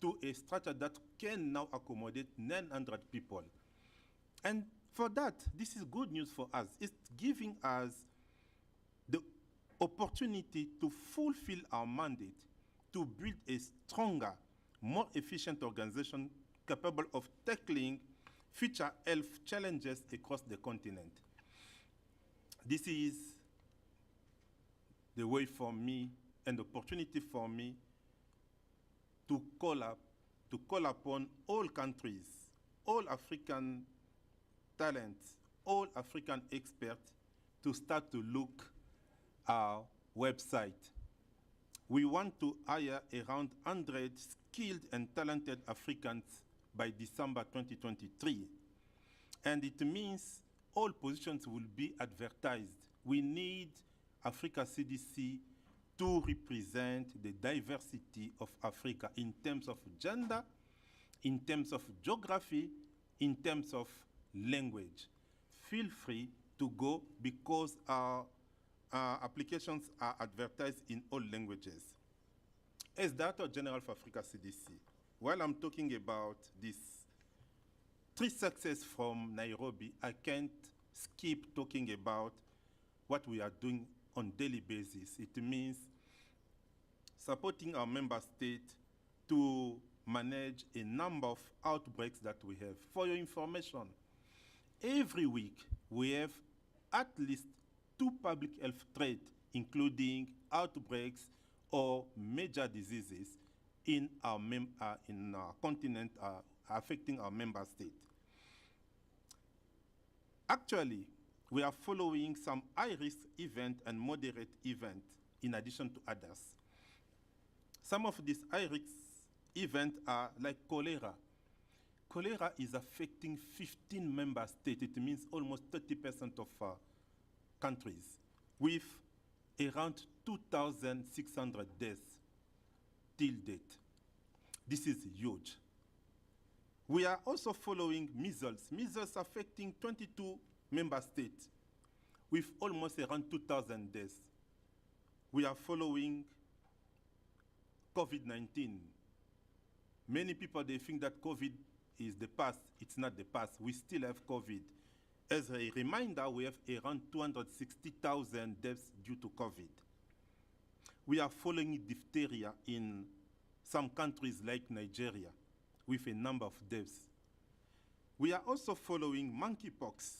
to a structure that can now accommodate 900 people. And for that, this is good news for us. It's giving us the opportunity to fulfill our mandate to build a stronger, more efficient organization capable of tackling future health challenges across the continent. This is the way for me and the opportunity for me to call upon all countries, all African talents, all African experts to start to look our website. We want to hire around 100 skilled and talented Africans by December 2023. And it means all positions will be advertised. We need Africa CDC to represent the diversity of Africa in terms of gender, in terms of geography, in terms of language. Feel free to go because our applications are advertised in all languages. As Director General for Africa CDC, while I'm talking about this 3 successes from Nairobi, I can't skip talking about what we are doing on a daily basis. It means supporting our member state to manage a number of outbreaks that we have. For your information, every week we have at least 2 public health threats, including outbreaks or major diseases in our continent affecting our member state. Actually, we are following some high-risk events and moderate events in addition to others. Some of these high-risk events are like cholera. Cholera is affecting 15 member states. It means almost 30% of countries, with around 2,600 deaths till date. This is huge. We are also following measles. Measles affecting 22 member states, with almost around 2,000 deaths. We are following COVID-19. Many people, they think that COVID is the past. It's not the past. We still have COVID. As a reminder, we have around 260,000 deaths due to COVID. We are following diphtheria in some countries like Nigeria, with a number of deaths. We are also following monkeypox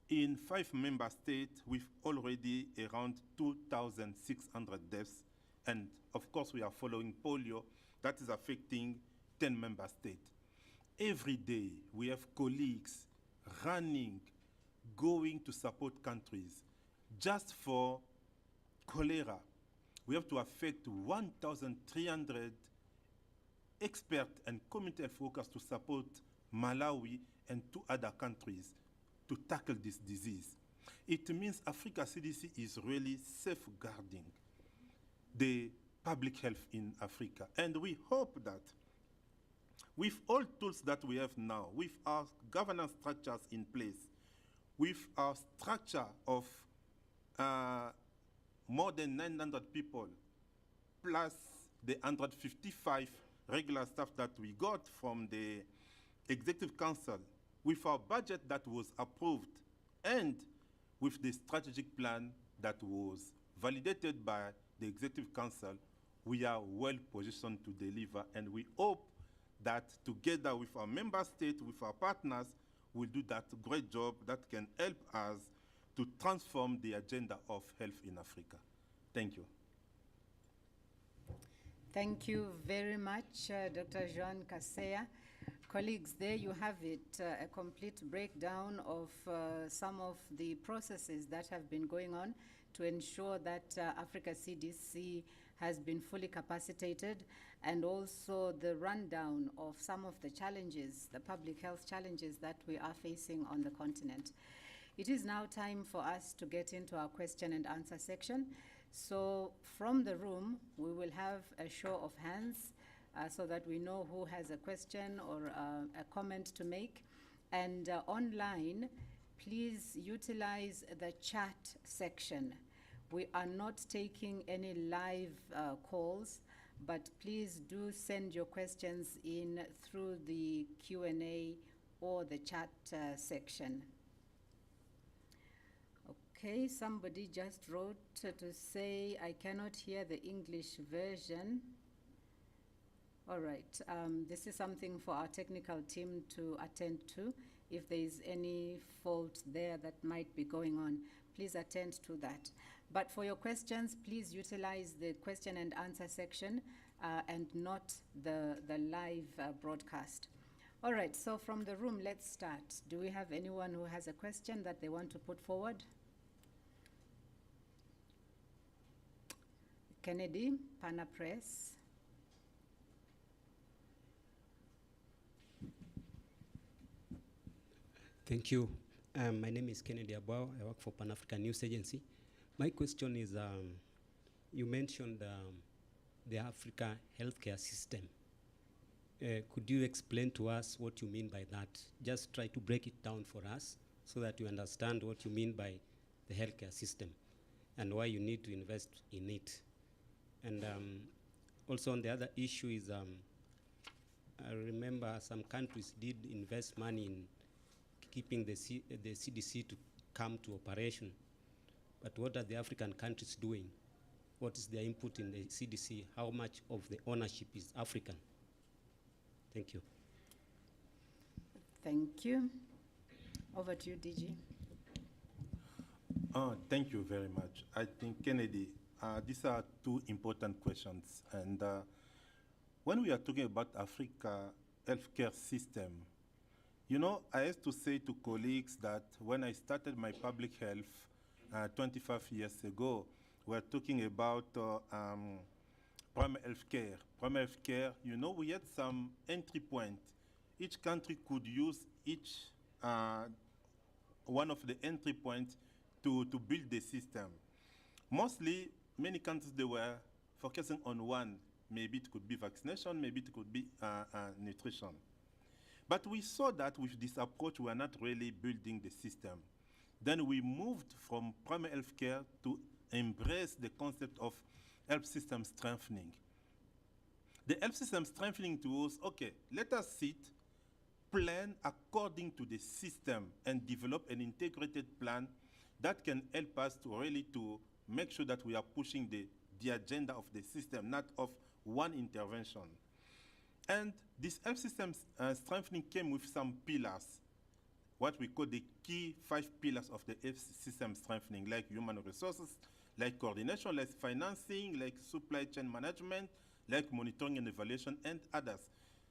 in 5 member states, with already around 2,600 deaths. And of course, we are following polio that is affecting 10 member states. Every day, we have colleagues running, going to support countries. Just for cholera, we have to affect 1,300 experts and community health workers to support Malawi and 2 other countries. to tackle this disease. It means Africa CDC is really safeguarding the public health in Africa. And we hope that with all tools that we have now, with our governance structures in place, with our structure of more than 900 people, plus the 155 regular staff that we got from the Executive Council, with our budget that was approved, and with the strategic plan that was validated by the Executive Council, we are well positioned to deliver, and we hope that together with our member states, with our partners, we'll do that great job that can help us to transform the agenda of health in Africa. Thank you. Thank you very much, Dr. Jean Kaseya. Colleagues, there you have it, a complete breakdown of some of the processes that have been going on to ensure that Africa CDC has been fully capacitated, and also the rundown of some of the challenges, the public health challenges that we are facing on the continent. It is now time for us to get into our question and answer section. So from the room, we will have a show of hands so that we know who has a question or a comment to make. And online, please utilize the chat section. We are not taking any live calls, but please do send your questions in through the Q&A or the chat section. Okay, somebody just wrote to say, I cannot hear the English version. All right, this is something for our technical team to attend to. If there is any fault there that might be going on, please attend to that. But for your questions, please utilize the question and answer section and not the live broadcast. All right, so from the room, let's start. Do we have anyone who has a question that they want to put forward? Kennedy, Pana Press. Thank you. My name is Kennedy Abao. I work for Pan-African News Agency. My question is, you mentioned the Africa healthcare system. Could you explain to us what you mean by that? Just try to break it down for us so that you understand what you mean by the healthcare system and why you need to invest in it. And also on the other issue is, I remember some countries did invest money in keeping the CDC to come to operation. But what are the African countries doing? What is their input in the CDC? How much of the ownership is African? Thank you. Thank you. Over to you, DG. Thank you very much. I think, Kennedy, these are two important questions. And when we are talking about Africa healthcare system, you know, I used to say to colleagues that when I started my public health 25 years ago, we're talking about primary health care. Primary health care, you know, we had some entry point. Each country could use each one of the entry points to build the system. Mostly, many countries, they were focusing on one. Maybe it could be vaccination, maybe it could be nutrition. But we saw that with this approach, we are not really building the system. Then we moved from primary health care to embrace the concept of health system strengthening. The health system strengthening tools, okay, let us sit, plan according to the system, and develop an integrated plan that can help us to really to make sure that we are pushing the agenda of the system, not of one intervention. And this health system strengthening came with some pillars, what we call the key 5 pillars of the health system strengthening, like human resources, like coordination, like financing, like supply chain management, like monitoring and evaluation, and others.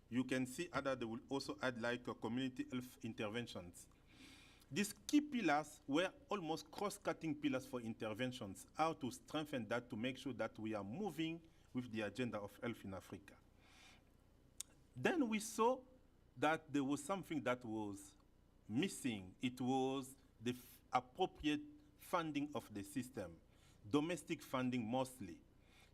You can see other, they will also add like community health interventions. These key pillars were almost cross-cutting pillars for interventions, how to strengthen that to make sure that we are moving with the agenda of health in Africa. Then we saw that there was something that was missing. It was the appropriate funding of the system, domestic funding mostly.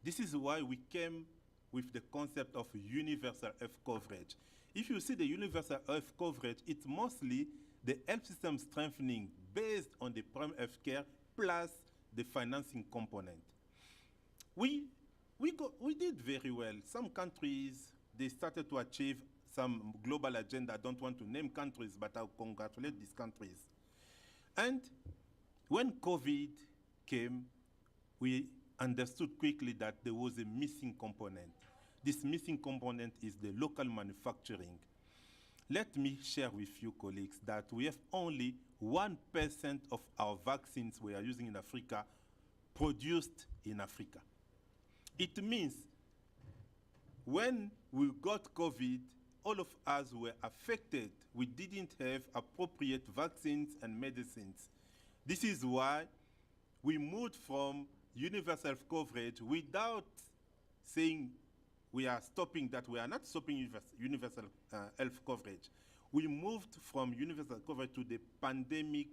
This is why we came with the concept of universal health coverage. If you see the universal health coverage, it's mostly the health system strengthening based on the primary health care plus the financing component. We did very well. Some countries, they started to achieve some global agenda. I don't want to name countries, but I'll congratulate these countries. And when COVID came, we understood quickly that there was a missing component. This missing component is the local manufacturing. Let me share with you, colleagues, that we have only 1% of our vaccines we are using in Africa produced in Africa. It means when we got COVID, all of us were affected. We didn't have appropriate vaccines and medicines. This is why we moved from universal coverage without saying we are stopping that. We are not stopping universal health coverage. We moved from universal coverage to the pandemic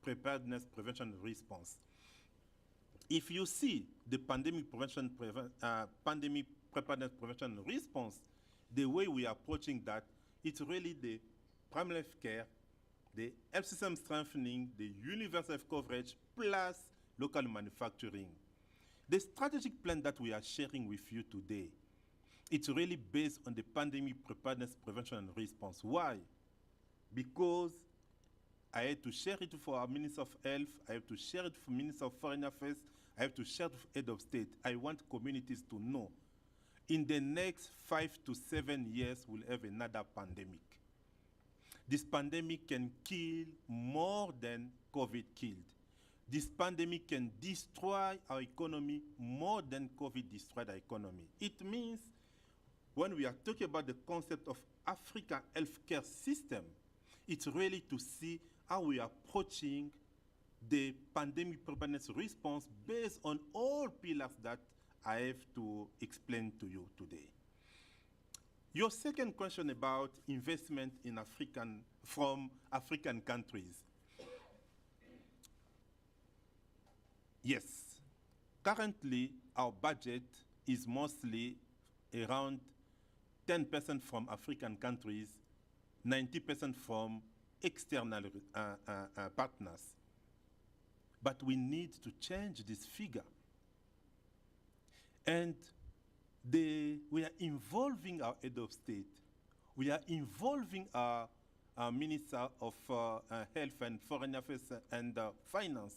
preparedness prevention response. If you see the pandemic preparedness prevention response, the way we are approaching that, it's really the primary health care, the health system strengthening, the universal health coverage, plus local manufacturing. The strategic plan that we are sharing with you today, it's really based on the pandemic preparedness prevention and response. Why? Because I had to share it for our Minister of Health, I have to share it for Minister of Foreign Affairs, I have to share it with Head of State. I want communities to know in the next 5 to 7 years, we'll have another pandemic. This pandemic can kill more than COVID killed. This pandemic can destroy our economy more than COVID destroyed our economy. It means when we are talking about the concept of African healthcare system, it's really to see how we are approaching the pandemic preparedness response based on all pillars that I have to explain to you today. Your second question about investment in from African countries. Yes, currently our budget is mostly around 10% from African countries, 90% from external partners. But we need to change this figure. And we are involving our head of state. We are involving our Minister of Health and Foreign Affairs and Finance.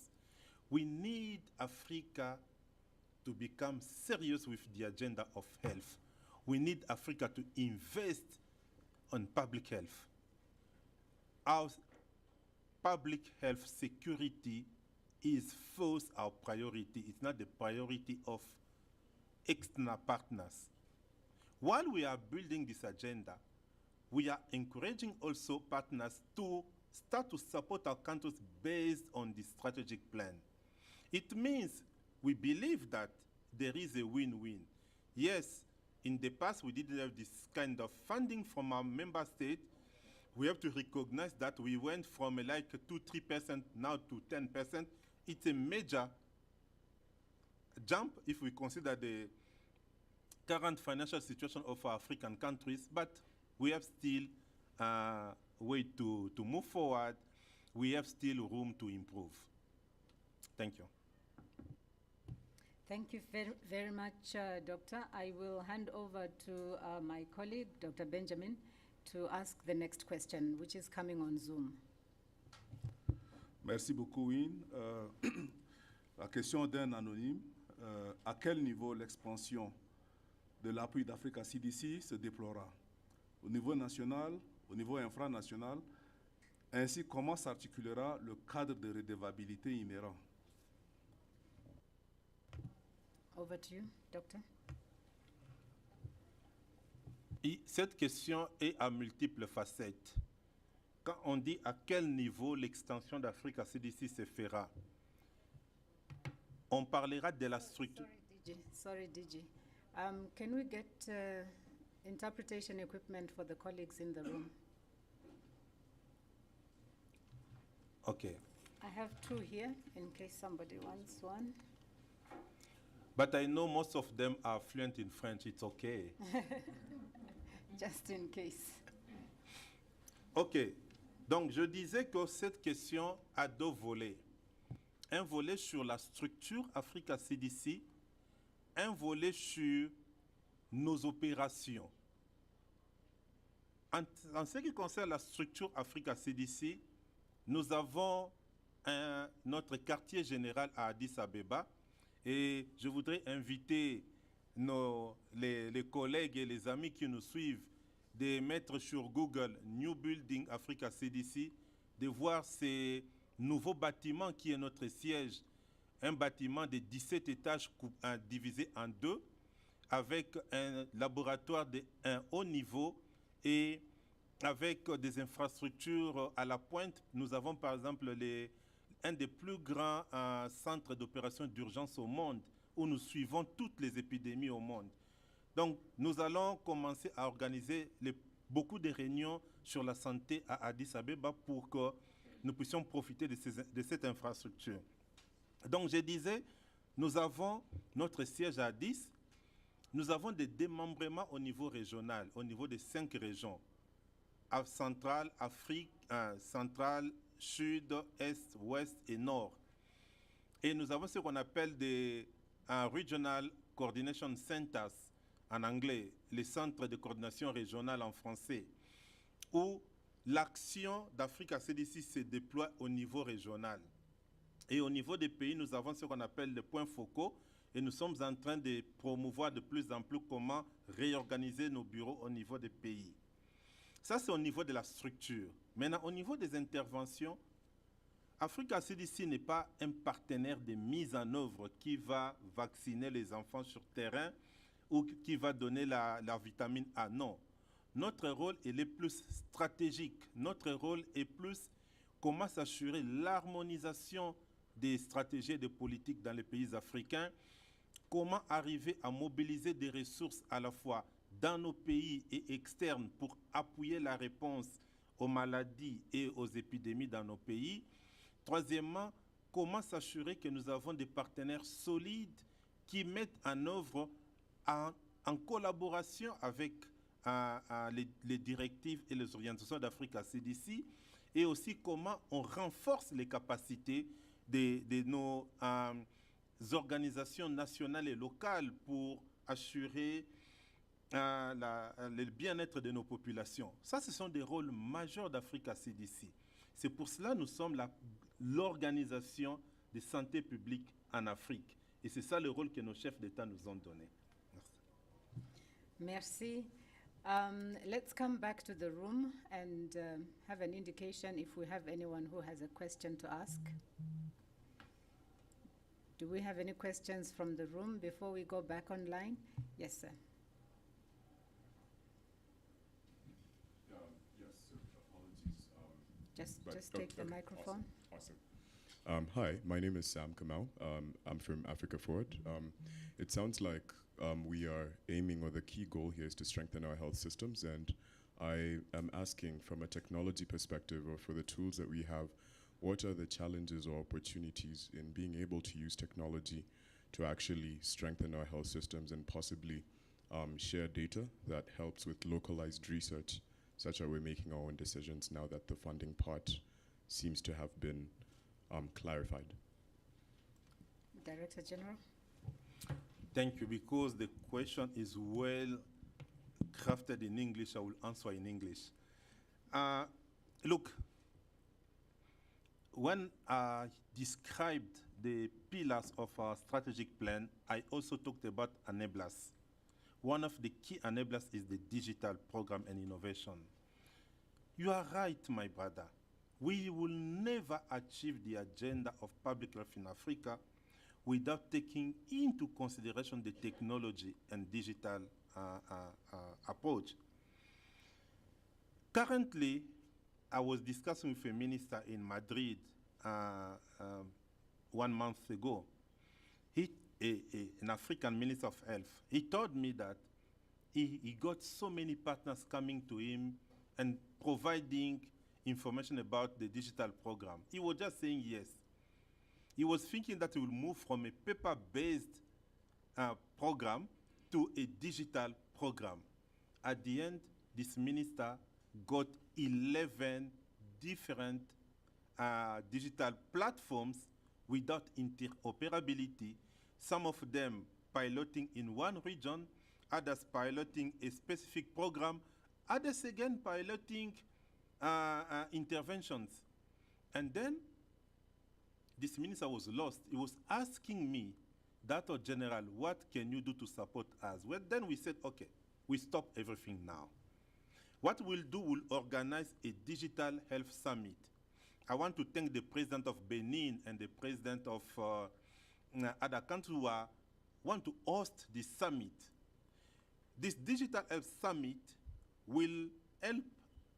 We need Africa to become serious with the agenda of health. We need Africa to invest on public health. Our public health security is first our priority. It's not the priority of external partners. While we are building this agenda, we are encouraging also partners to start to support our countries based on the strategic plan. It means we believe that there is a win-win. Yes, in the past we didn't have this kind of funding from our member state. We have to recognize that we went from like 2-3% now to 10%. It's a major jump if we consider the current financial situation of our African countries, but we have still a way to move forward. We have still room to improve. Thank you. Thank you very much, Doctor. I will hand over to my colleague, Dr. Benjamin, to ask the next question, which is coming on Zoom. Merci beaucoup, Win. La question d'un anonyme. À quel niveau l'expansion de l'appui d'Africa CDC se déploiera? Au niveau national, au niveau infranational, ainsi comment s'articulera le cadre de redevabilité inhérent? Over to you, Doctor. Et cette question est à multiples facettes. Quand on dit à quel niveau l'extension d'Africa CDC se fera, on parlera de la structure. Sorry, DG. Can we get interpretation equipment for the colleagues in the room? Okay. I have two here in case somebody wants one. But I know most of them are fluent in French. It's okay. Just in case. OK. Donc, je disais que cette question a deux volets. Un volet sur la structure Africa CDC, un volet sur nos opérations. En ce qui concerne la structure Africa CDC, nous avons notre quartier général à Addis Abeba et je voudrais inviter les collègues et les amis qui nous suivent de mettre sur Google New Building Africa CDC, de voir ces nouveaux bâtiments qui est notre siège, un bâtiment de 17 étages divisé en deux, avec un laboratoire de haut niveau et avec des infrastructures à la pointe. Nous avons par exemple un des plus grands centres d'opération d'urgence au monde, où nous suivons toutes les épidémies au monde. Donc, nous allons commencer à organiser beaucoup de réunions sur la santé à Addis Abeba pour que nous puissions profiter de cette infrastructure. Donc, je disais, nous avons notre siège à Addis. Nous avons des démembrements au niveau régional, au niveau des 5 régions. Centrale, Afrique, centrale, Sud, Est, Ouest et Nord. Et nous avons ce qu'on appelle des Regional Coordination Centers, en anglais, les centres de coordination régionale en français, où l'action d'Africa CDC se déploie au niveau régional. Et au niveau des pays, nous avons ce qu'on appelle les points focaux, et nous sommes en train de promouvoir de plus en plus comment réorganiser nos bureaux au niveau des pays. Ça, c'est au niveau de la structure. Maintenant, au niveau des interventions, Africa CDC n'est pas un partenaire de mise en œuvre qui va vacciner les enfants sur terrain ou qui va donner la vitamine A. Non. Notre rôle il est plus stratégique. Notre rôle est plus comment s'assurer l'harmonisation des stratégies et des politiques dans les pays africains, comment arriver à mobiliser des ressources à la fois dans nos pays et externes pour appuyer la réponse aux maladies et aux épidémies dans nos pays. Troisièmement, comment s'assurer que nous avons des partenaires solides qui mettent en œuvre en collaboration avec les directives et les orientations d'Africa CDC, et aussi comment on renforce les capacités de nos organisations nationales et locales pour assurer le bien-être de nos populations. Ça, ce sont des rôles majeurs d'Africa CDC. C'est pour cela que nous sommes l'organisation de santé publique en Afrique. Et c'est ça le rôle que nos chefs d'État nous ont donné. Merci. Let's come back to the room and have an indication if we have anyone who has a question to ask. Do we have any questions from the room before we go back online? Yes, sir. Yes, sir. Apologies. Just take the microphone. Awesome. Hi, my name is Sam Kamau. I'm from Africa Forward. It sounds like we are aiming, or the key goal here is to strengthen our health systems, and I am asking from a technology perspective, or for the tools that we have, what are the challenges or opportunities in being able to use technology to actually strengthen our health systems and possibly share data that helps with localized research, such that we're making our own decisions now that the funding part seems to have been clarified. Director General. Thank you. Because the question is well crafted in English, I will answer in English. Look, when I described the pillars of our strategic plan, I also talked about enablers. One of the key enablers is the digital program and innovation. You are right, my brother. We will never achieve the agenda of public health in Africa without taking into consideration the technology and digital approach. Currently, I was discussing with a minister in Madrid 1 month ago, an African minister of health. He told me that he got so many partners coming to him and providing information about the digital program. He was just saying yes. He was thinking that he will move from a paper-based program to a digital program. At the end, this minister got 11 different digital platforms without interoperability, some of them piloting in one region, others piloting a specific program, others again piloting interventions. And then this minister was lost. He was asking me, Director General, what can you do to support us? Well, then we said, okay, we stop everything now. What we'll do, we'll organize a digital health summit. I want to thank the president of Benin and the president of other countries who want to host this summit. This digital health summit will help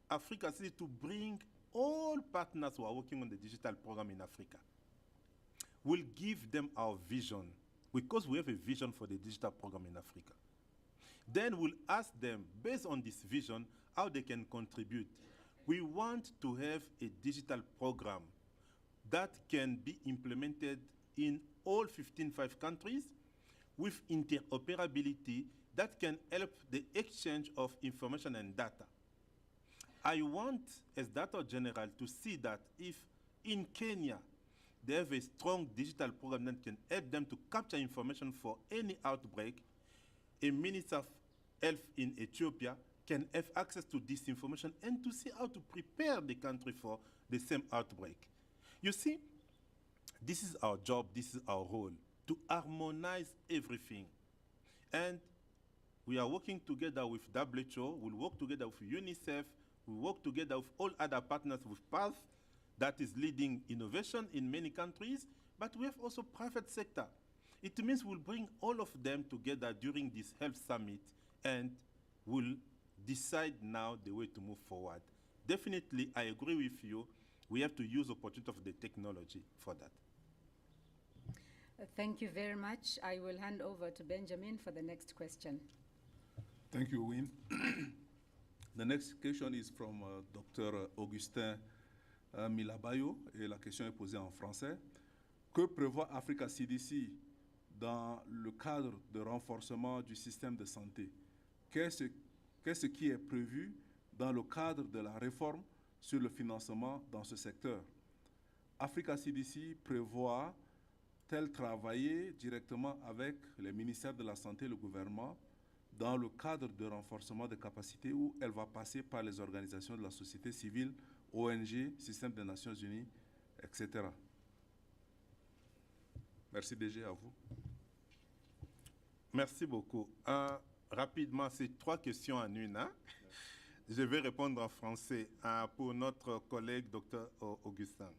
Africa City to bring all partners who are working on the digital program in Africa. We'll give them our vision, because we have a vision for the digital program in Africa. Then we'll ask them, based on this vision, how they can contribute. We want to have a digital program that can be implemented in all 15 countries with interoperability that can help the exchange of information and data. I want, as Director General, to see that if in Kenya they have a strong digital program that can help them to capture information for any outbreak, a Minister of Health in Ethiopia can have access to this information and to see how to prepare the country for the same outbreak. You see, this is our job, this is our role, to harmonize everything. And we are working together with WHO, we'll work together with UNICEF, we'll work together with all other partners with PATH, that is leading innovation in many countries, but we have also private sector. It means we'll bring all of them together during this health summit and we'll decide now the way to move forward. Definitely, I agree with you. We have to use opportunity of the technology for that. Thank you very much. I will hand over to Benjamin for the next question. Thank you, Win. The next question is from Dr. Augustin Milabayo, et la question est posée en français. Que prévoit Africa CDC dans le cadre de renforcement du système de santé? Qu'est-ce qui est prévu dans le cadre de la réforme sur le financement dans ce secteur? Africa CDC prévoit-t-elle travailler directement avec les ministères de la Santé et le gouvernement dans le cadre de renforcement des capacités, ou elle va passer par les organisations de la société civile, ONG, Système des Nations Unies, etc. Merci DG, à vous. Merci beaucoup. Rapidement, c'est 3 questions en une. Hein? Je vais répondre en français pour notre collègue Dr. Augustin.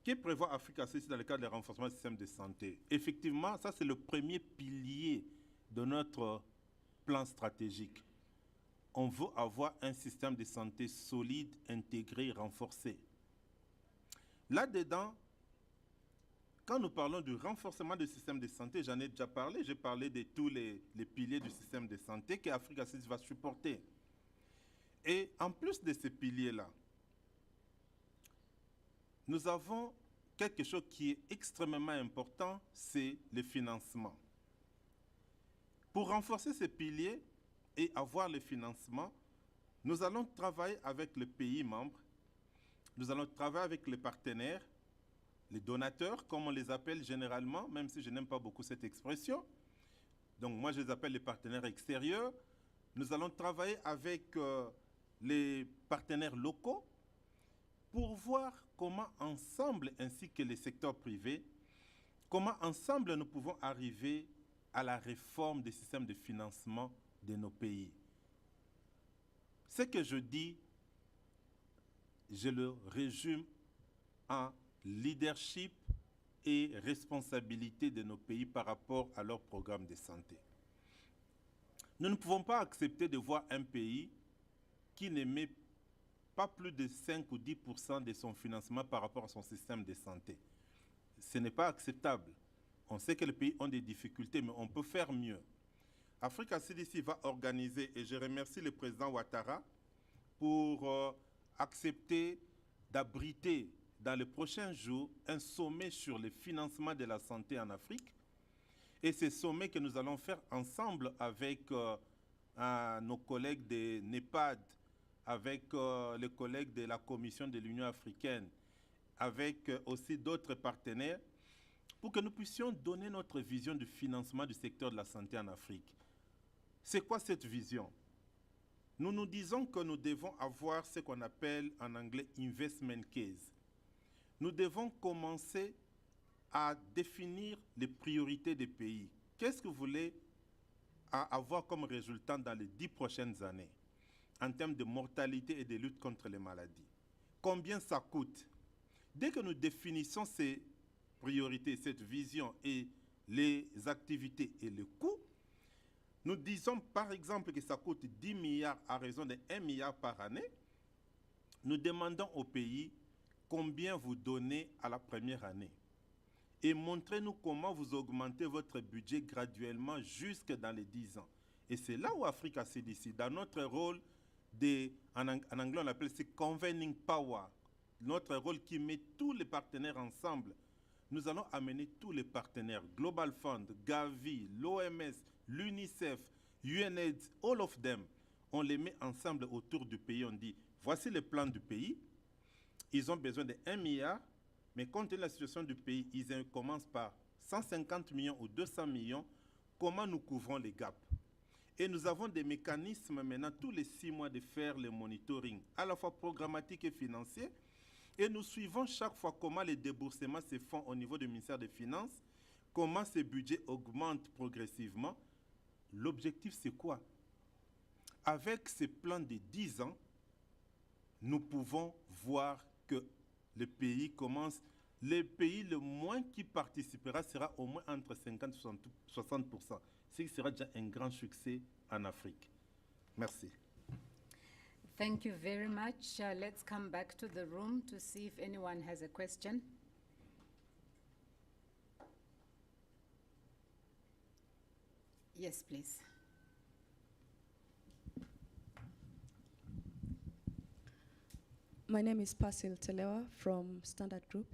Que prévoit Africa CDC dans le cadre du renforcement du système de santé? Effectivement, ça c'est le premier pilier de notre plan stratégique. On veut avoir un système de santé solide, intégré, renforcé. Là-dedans, quand nous parlons du renforcement du système de santé, j'en ai déjà parlé, j'ai parlé de tous les piliers du système de santé qu'Africa CDC va supporter. Et en plus de ces piliers-là, nous avons quelque chose qui est extrêmement important, c'est le financement. Pour renforcer ces piliers et avoir le financement, nous allons travailler avec les pays membres, nous allons travailler avec les partenaires, les donateurs, comme on les appelle généralement, même si je n'aime pas beaucoup cette expression. Donc moi, je les appelle les partenaires extérieurs. Nous allons travailler avec les partenaires locaux pour voir comment ensemble, ainsi que les secteurs privés, comment ensemble nous pouvons arriver à la réforme des systèmes de financement de nos pays. Ce que je dis, je le résume en leadership et responsabilité de nos pays par rapport à leur programme de santé. Nous ne pouvons pas accepter de voir un pays qui ne met pas plus de 5 ou 10% de son financement par rapport à son système de santé. Ce n'est pas acceptable. On sait que les pays ont des difficultés, mais on peut faire mieux. Africa CDC va organiser, et je remercie le président Ouattara pour accepté d'abriter dans les prochains jours un sommet sur le financement de la santé en Afrique. Et ce sommet que nous allons faire ensemble avec nos collègues de NEPAD, avec les collègues de la Commission de l'Union africaine, avec aussi d'autres partenaires, pour que nous puissions donner notre vision du financement du secteur de la santé en Afrique. C'est quoi cette vision? Nous nous disons que nous devons avoir ce qu'on appelle en anglais investment case. Nous devons commencer à définir les priorités des pays. Qu'est-ce que vous voulez avoir comme résultat dans les 10 prochaines années en termes de mortalité et de lutte contre les maladies? Combien ça coûte? Dès que nous définissons ces priorités, cette vision et les activités et le coût, nous disons par exemple que ça coûte 10 milliards à raison de 1 milliard par année. Nous demandons au pays combien vous donnez à la première année. Et montrez-nous comment vous augmentez votre budget graduellement jusque dans les 10 ans. Et c'est là où Africa CDC, dans notre rôle en anglais on appelle ça convening power, notre rôle qui met tous les partenaires ensemble, nous allons amener tous les partenaires, Global Fund, Gavi, l'OMS, l'UNICEF, UNAIDS, all of them, on les met ensemble autour du pays, on dit, voici le plan du pays, ils ont besoin de 1 milliard, mais compte tenu de la situation du pays, ils commencent par 150 millions ou 200 millions, comment nous couvrons les gaps? Et nous avons des mécanismes maintenant, tous les 6 mois, de faire le monitoring, à la fois programmatique et financier, et nous suivons chaque fois comment les déboursements se font au niveau du ministère des Finances, comment ces budgets augmentent progressivement. L'objectif, c'est quoi? Avec ces plans de 10 ans, nous pouvons voir que le pays commence, le pays le moins qui participera sera au moins entre 50 et 60%. Ce qui sera déjà un grand succès en Afrique. Merci. Thank you very much. Let's come back to the room to see if anyone has a question. Yes, please. My name is Pasil Telewa from Standard Group,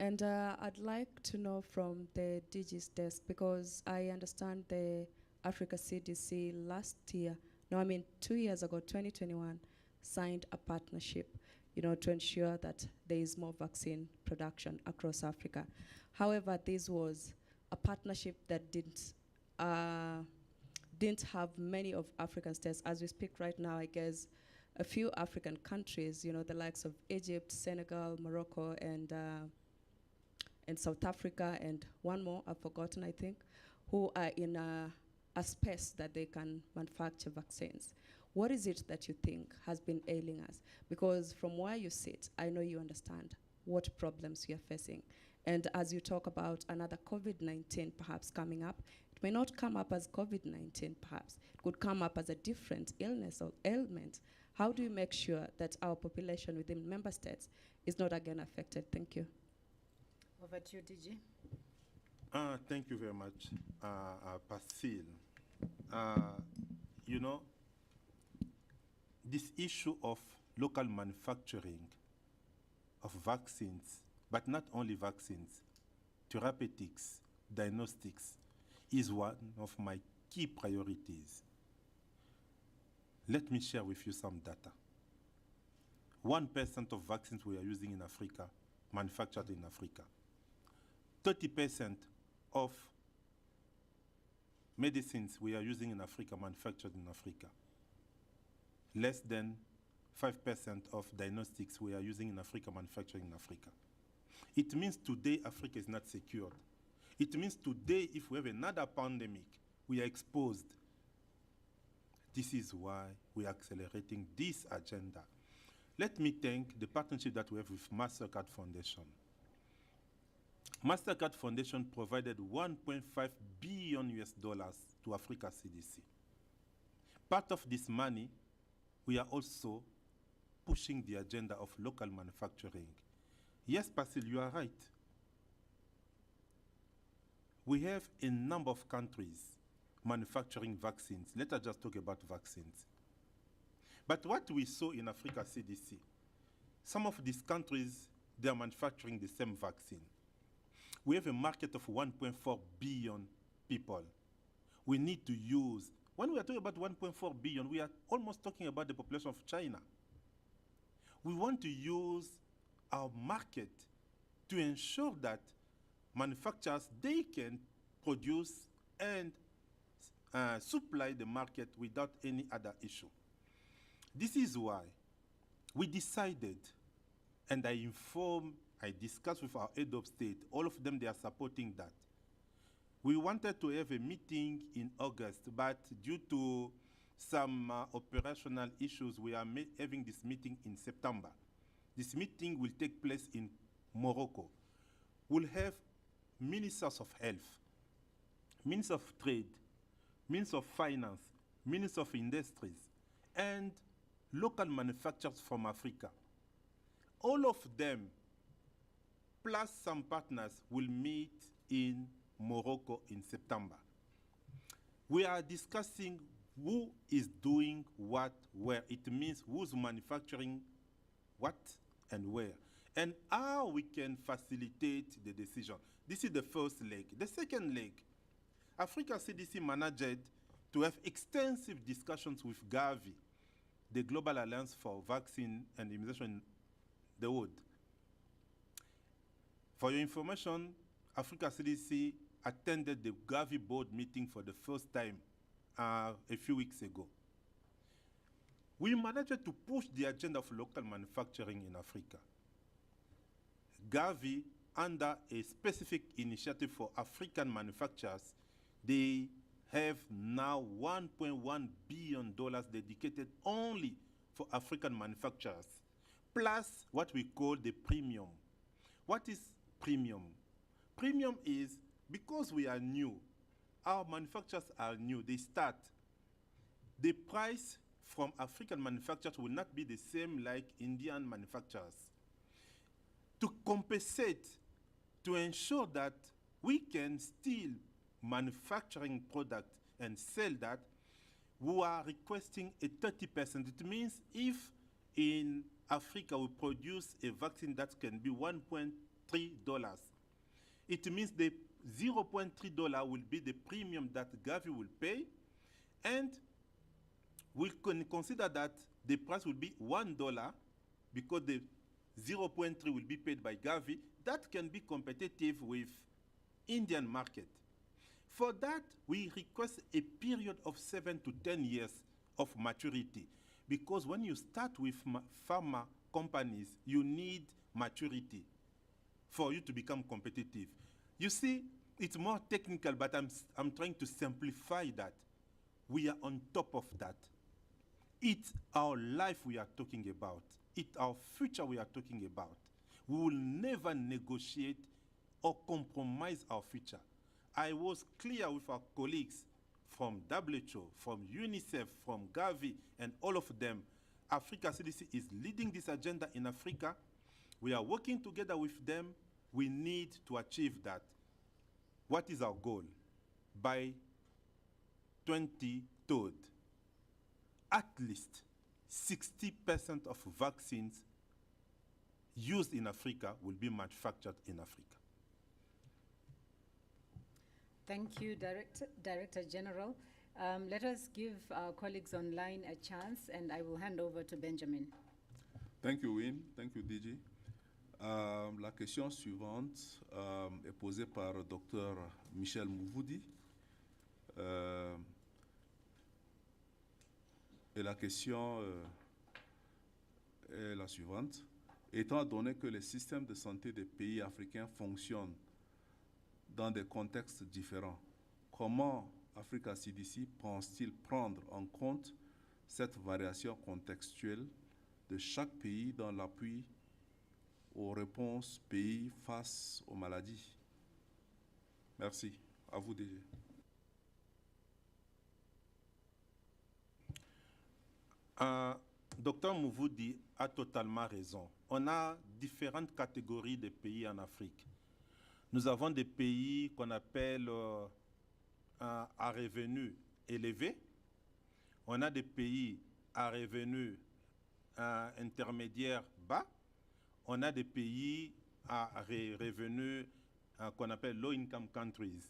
and I'd like to know from the DG's desk, because I understand the Africa CDC last year, 2 years ago, 2021, signed a partnership, to ensure that there is more vaccine production across Africa. However, this was a partnership that didn't have many of African states. As we speak right now, I guess a few African countries, the likes of Egypt, Senegal, Morocco, and South Africa, and one more I've forgotten, I think, who are in a space that they can manufacture vaccines. What is it that you think has been ailing us? Because from where you sit, I know you understand what problems we are facing. And as you talk about another COVID-19 perhaps coming up, it may not come up as COVID-19 perhaps. It could come up as a different illness or ailment. How do you make sure that our population within member states is not again affected? Thank you. Over to you, DG. Thank you very much, Pasil. This issue of local manufacturing of vaccines, but not only vaccines, therapeutics, diagnostics, is one of my key priorities. Let me share with you some data. 1% of vaccines we are using in Africa, manufactured in Africa. 30% of medicines we are using in Africa, manufactured in Africa. Less than 5% of diagnostics we are using in Africa, manufactured in Africa. It means today Africa is not secured. It means today if we have another pandemic, we are exposed. This is why we are accelerating this agenda. Let me thank the partnership that we have with MasterCard Foundation. MasterCard Foundation provided $1.5 billion to Africa CDC. Part of this money, we are also pushing the agenda of local manufacturing. Yes, Pasil, you are right. We have a number of countries manufacturing vaccines. Let us just talk about vaccines. But what we saw in Africa CDC, some of these countries, they are manufacturing the same vaccine. We have a market of 1.4 billion people. We need to use, when we are talking about 1.4 billion, we are almost talking about the population of China. We want to use our market to ensure that manufacturers, they can produce and supply the market without any other issue. This is why we decided, and I discussed with our head of state, all of them, they are supporting that. We wanted to have a meeting in August, but due to some operational issues, we are having this meeting in September. This meeting will take place in Morocco. We'll have ministers of health, ministers of trade, ministers of finance, ministers of industries, and local manufacturers from Africa. All of them, plus some partners, will meet in Morocco in September. We are discussing who is doing what, where. It means who's manufacturing what and where, and how we can facilitate the decision. This is the first leg. The second leg, Africa CDC managed to have extensive discussions with Gavi, the Global Alliance for Vaccine and Immunization in the world. For your information, Africa CDC attended the Gavi board meeting for the first time a few weeks ago. We managed to push the agenda of local manufacturing in Africa. Gavi, under a specific initiative for African manufacturers, they have now $1.1 billion dedicated only for African manufacturers, plus what we call the premium. What is premium? Premium is, because we are new, our manufacturers are new, they start. The price from African manufacturers will not be the same like Indian manufacturers. To compensate, to ensure that we can still manufacturing product and sell that, we are requesting a 30%. It means if in Africa we produce a vaccine that can be $1.3, it means the $0.3 will be the premium that Gavi will pay, and we can consider that the price will be $1 because the 0.3 will be paid by Gavi. That can be competitive with Indian market. For that, we request a period of 7 to 10 years of maturity, because when you start with pharma companies, you need maturity for you to become competitive. You see, it's more technical, but I'm trying to simplify that. We are on top of that. It's our life we are talking about. It's our future we are talking about. We will never negotiate or compromise our future. I was clear with our colleagues from WHO, from UNICEF, from Gavi, and all of them. Africa CDC is leading this agenda in Africa. We are working together with them. We need to achieve that. What is our goal? By 2030, at least 60% of vaccines used in Africa will be manufactured in Africa. Thank you, Director General. Let us give our colleagues online a chance, and I will hand over to Benjamin. Thank you, Win. Thank you, DG. La question suivante est posée par Dr Michel Mouvoudi. Et la question est la suivante. Étant donné que les systèmes de santé des pays africains fonctionnent dans des contextes différents, comment Africa CDC pense-t-il prendre en compte cette variation contextuelle de chaque pays dans l'appui aux réponses pays face aux maladies? Merci. À vous, DG. Dr Mouvoudi a totalement raison. On a différentes catégories de pays en Afrique. Nous avons des pays qu'on appelle à revenus élevés. On a des pays à revenus intermédiaires bas. on a des pays à revenus qu'on appelle low income countries,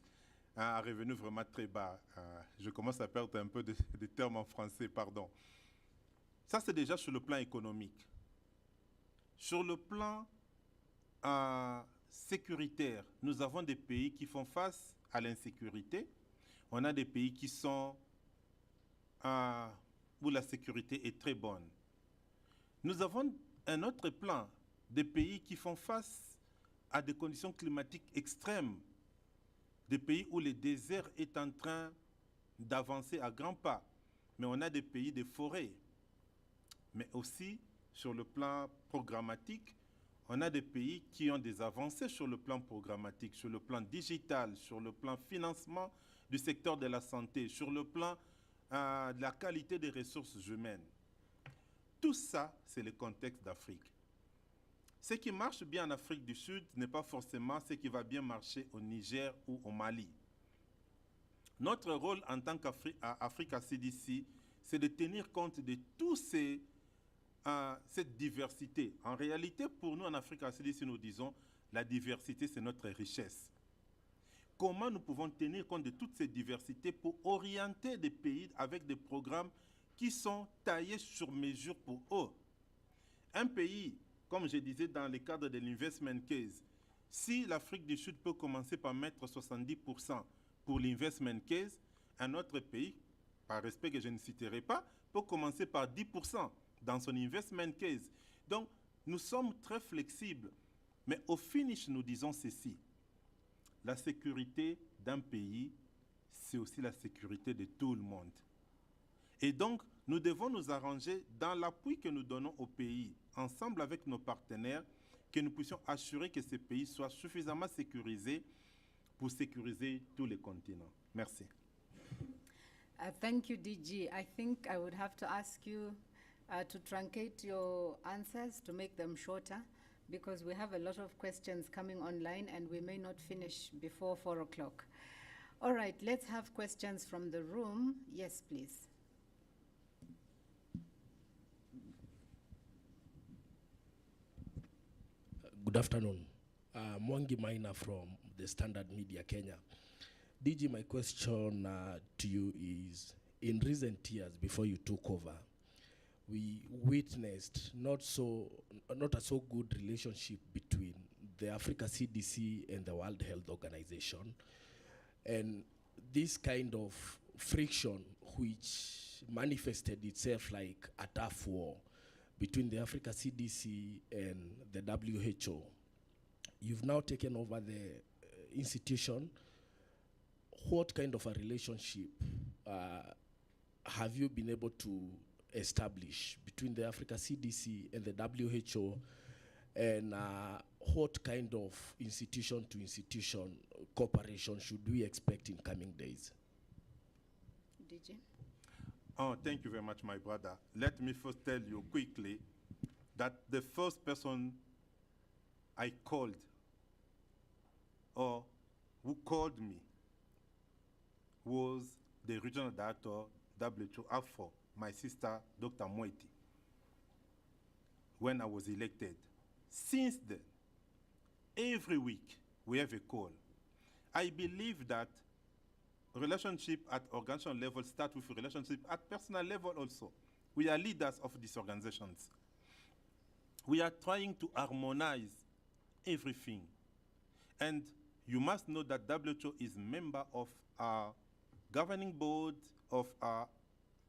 à revenus vraiment très bas. Je commence à perdre un peu de termes en français, pardon. Ça, c'est déjà sur le plan économique. Sur le plan sécuritaire, nous avons des pays qui font face à l'insécurité. On a des pays qui sont où la sécurité est très bonne. Nous avons un autre plan, des pays qui font face à des conditions climatiques extrêmes, des pays où le désert est en train d'avancer à grands pas. Mais on a des pays de forêts. Mais aussi, sur le plan programmatique, on a des pays qui ont des avancées sur le plan programmatique, sur le plan digital, sur le plan financement du secteur de la santé, sur le plan de la qualité des ressources humaines. Tout ça, c'est le contexte d'Afrique. Ce qui marche bien en Afrique du Sud n'est pas forcément ce qui va bien marcher au Niger ou au Mali. Notre rôle en tant qu'Africa CDC, c'est de tenir compte de tous cette diversité. En réalité, pour nous en Africa CDC, nous disons la diversité, c'est notre richesse. Comment nous pouvons tenir compte de toutes ces diversités pour orienter des pays avec des programmes qui sont taillés sur mesure pour eux? Un pays, comme je disais dans le cadre de l'investment case, si l'Afrique du Sud peut commencer par mettre 70% pour l'investment case, un autre pays, par respect que je ne citerai pas, peut commencer par 10% dans son investment case. Donc, nous sommes très flexibles. Mais au finish, nous disons ceci. La sécurité d'un pays, c'est aussi la sécurité de tout le monde. Et donc, nous devons nous arranger dans l'appui que nous donnons au pays, ensemble avec nos partenaires, que nous puissions assurer que ces pays soient suffisamment sécurisés pour sécuriser tous les continents. Merci. Thank you, DG. I think I would have to ask you to truncate your answers to make them shorter, because we have a lot of questions coming online and we may not finish before 4 o'clock. All right, let's have questions from the room. Yes, please. Good afternoon. Mwangi Maina from the Standard Media, Kenya. DG, my question to you is, in recent years before you took over, we witnessed not a so good relationship between the Africa CDC and the World Health Organization. And this kind of friction, which manifested itself like a tough war between the Africa CDC and the WHO. You've now taken over the institution. What kind of a relationship have you been able to establish between the Africa CDC and the WHO, and what kind of institution to institution cooperation should we expect in coming days? DJ? Oh, thank you very much, my brother. Let me first tell you quickly that the first person I called, or who called me, was the regional director, WHO AFO, my sister, Dr. Moeti, when I was elected. Since then, every week we have a call. I believe that relationship at organizational level start with relationship at personal level also. We are leaders of these organizations. We are trying to harmonize everything. And you must know that WHO is member of our governing board, of our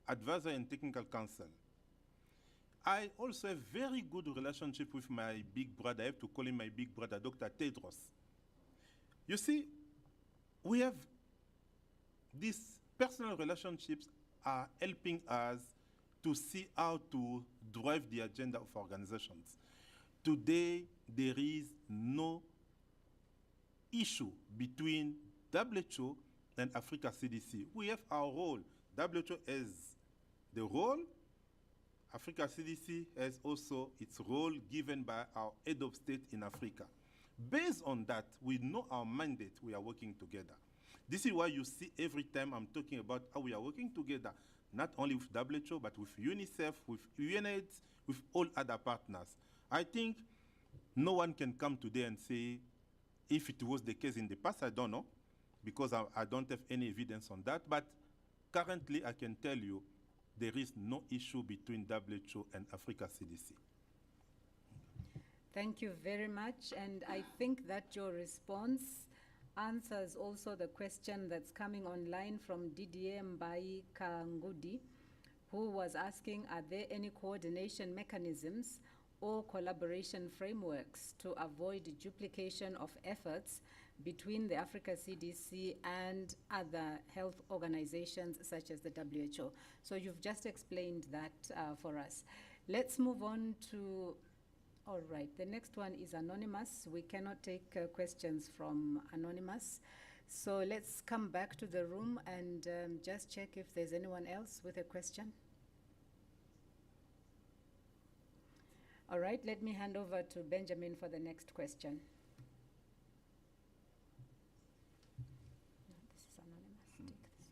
advisory and technical council. I also have very good relationship with my big brother. I have to call him my big brother, Dr. Tedros. You see, we have these personal relationships are helping us to see how to drive the agenda of organizations. Today, there is no issue between WHO and Africa CDC. We have our role. WHO has the role. Africa CDC has also its role given by our head of state in Africa. Based on that, we know our mandate. We are working together. This is why you see every time I'm talking about how we are working together, not only with WHO, but with UNICEF, with UNAIDS, with all other partners. I think no one can come today and say, if it was the case in the past, I don't know, because I don't have any evidence on that. But currently, I can tell you, there is no issue between WHO and Africa CDC. Thank you very much. And I think that your response answers also the question that's coming online from Didier Mbai Kangudi, who was asking, are there any coordination mechanisms or collaboration frameworks to avoid duplication of efforts between the Africa CDC and other health organizations such as the WHO? So you've just explained that for us. Let's move on to, all right, the next one is anonymous. We cannot take questions from anonymous. So let's come back to the room and just check if there's anyone else with a question. All right, let me hand over to Benjamin for the next question. No, this is anonymous. Take this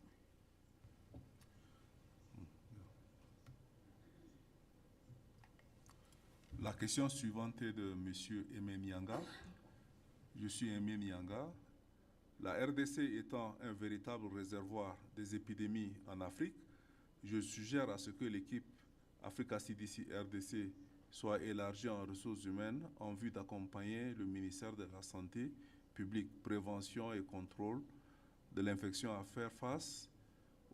one. La question suivante est de M. Aimé Mianga. Je suis Aimé Mianga. La RDC étant un véritable réservoir des épidémies en Afrique, je suggère à ce que l'équipe Africa CDC RDC soit élargie en ressources humaines en vue d'accompagner le ministère de la Santé publique, prévention et contrôle de l'infection à faire face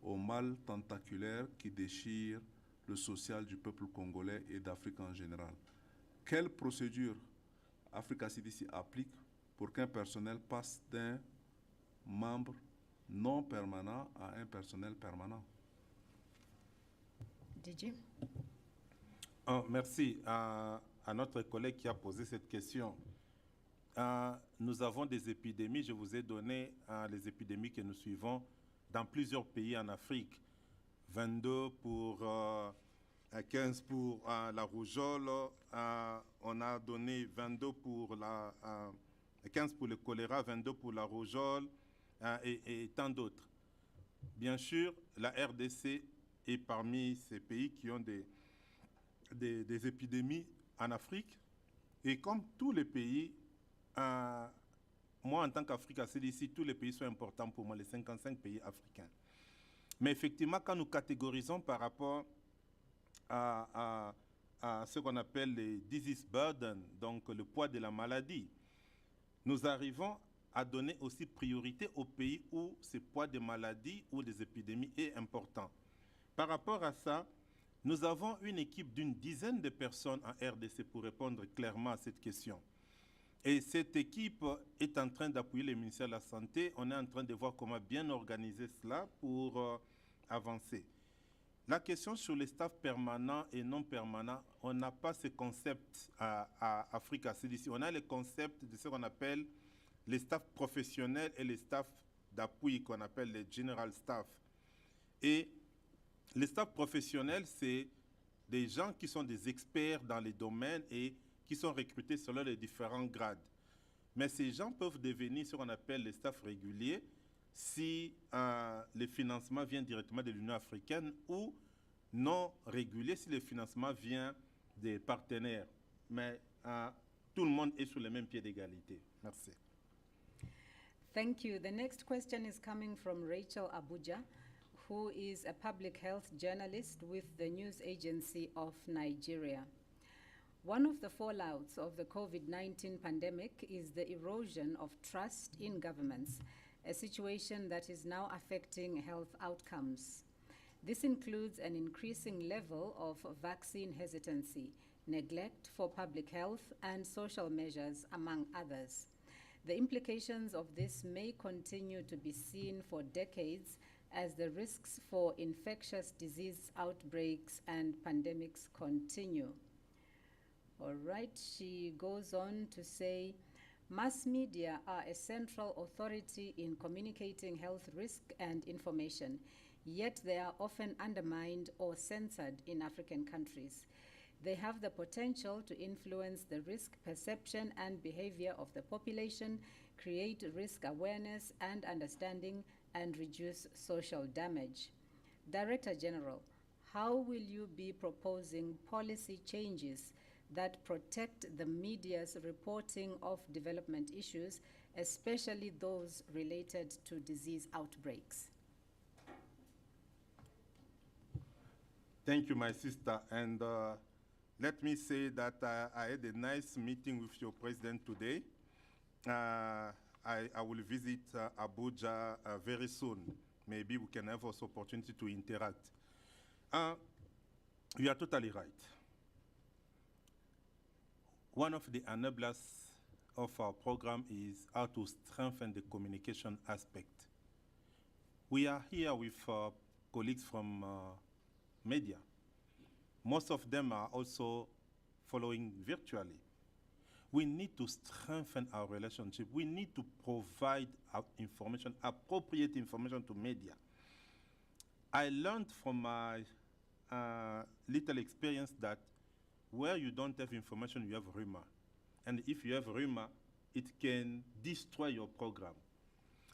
au mal tentaculaire qui déchire le social du peuple congolais et d'Afrique en général. Quelle procédure Africa CDC applique pour qu'un personnel passe d'un membre non permanent à un personnel permanent? Didier? Oh, merci à notre collègue qui a posé cette question. Nous avons des épidémies, je vous ai donné les épidémies que nous suivons dans plusieurs pays en Afrique. 22 pour 15 pour la rougeole, on a donné 22 pour 15 pour le choléra, 22 pour la rougeole et tant d'autres. Bien sûr, la RDC est parmi ces pays qui ont des épidémies en Afrique. Et comme tous les pays, moi en tant qu'Africa CDC, tous les pays sont importants pour moi, les 55 pays africains. Mais effectivement, quand nous catégorisons par rapport à ce qu'on appelle les disease burden, donc le poids de la maladie, nous arrivons à donner aussi priorité aux pays où ce poids de maladie ou des épidémies est important. Par rapport à ça, nous avons une équipe d'une dizaine de personnes en RDC pour répondre clairement à cette question. Et cette équipe est en train d'appuyer le ministère de la Santé. On est en train de voir comment bien organiser cela pour avancer. La question sur les staffs permanents et non permanents, on n'a pas ce concept à Africa CDC. On a le concept de ce qu'on appelle les staffs professionnels et les staffs d'appui qu'on appelle les general staff. Et les staffs professionnels, c'est des gens qui sont des experts dans les domaines et qui sont recrutés selon les différents grades. Mais ces gens peuvent devenir ce qu'on appelle les staffs réguliers si le financement vient directement de l'Union africaine ou non réguliers si le financement vient des partenaires. Mais tout le monde est sur le même pied d'égalité. Merci. Thank you. The next question is coming from Rachel Abuja, who is a public health journalist with the news agency of Nigeria. One of the fallouts of the COVID-19 pandemic is the erosion of trust in governments, a situation that is now affecting health outcomes. This includes an increasing level of vaccine hesitancy, neglect for public health, and social measures, among others. The implications of this may continue to be seen for decades as the risks for infectious disease outbreaks and pandemics continue. All right, she goes on to say, mass media are a central authority in communicating health risk and information, yet they are often undermined or censored in African countries. They have the potential to influence the risk perception and behavior of the population, create risk awareness and understanding, and reduce social damage. Director General, how will you be proposing policy changes that protect the media's reporting of development issues, especially those related to disease outbreaks? Thank you, my sister. And let me say that I had a nice meeting with your president today. I will visit Abuja very soon. Maybe we can have also opportunity to interact. You are totally right. One of the enablers of our program is how to strengthen the communication aspect. We are here with colleagues from media. Most of them are also following virtually. We need to strengthen our relationship. We need to provide our information, appropriate information to media. I learned from my little experience that where you don't have information, you have rumor. And if you have rumor, it can destroy your program.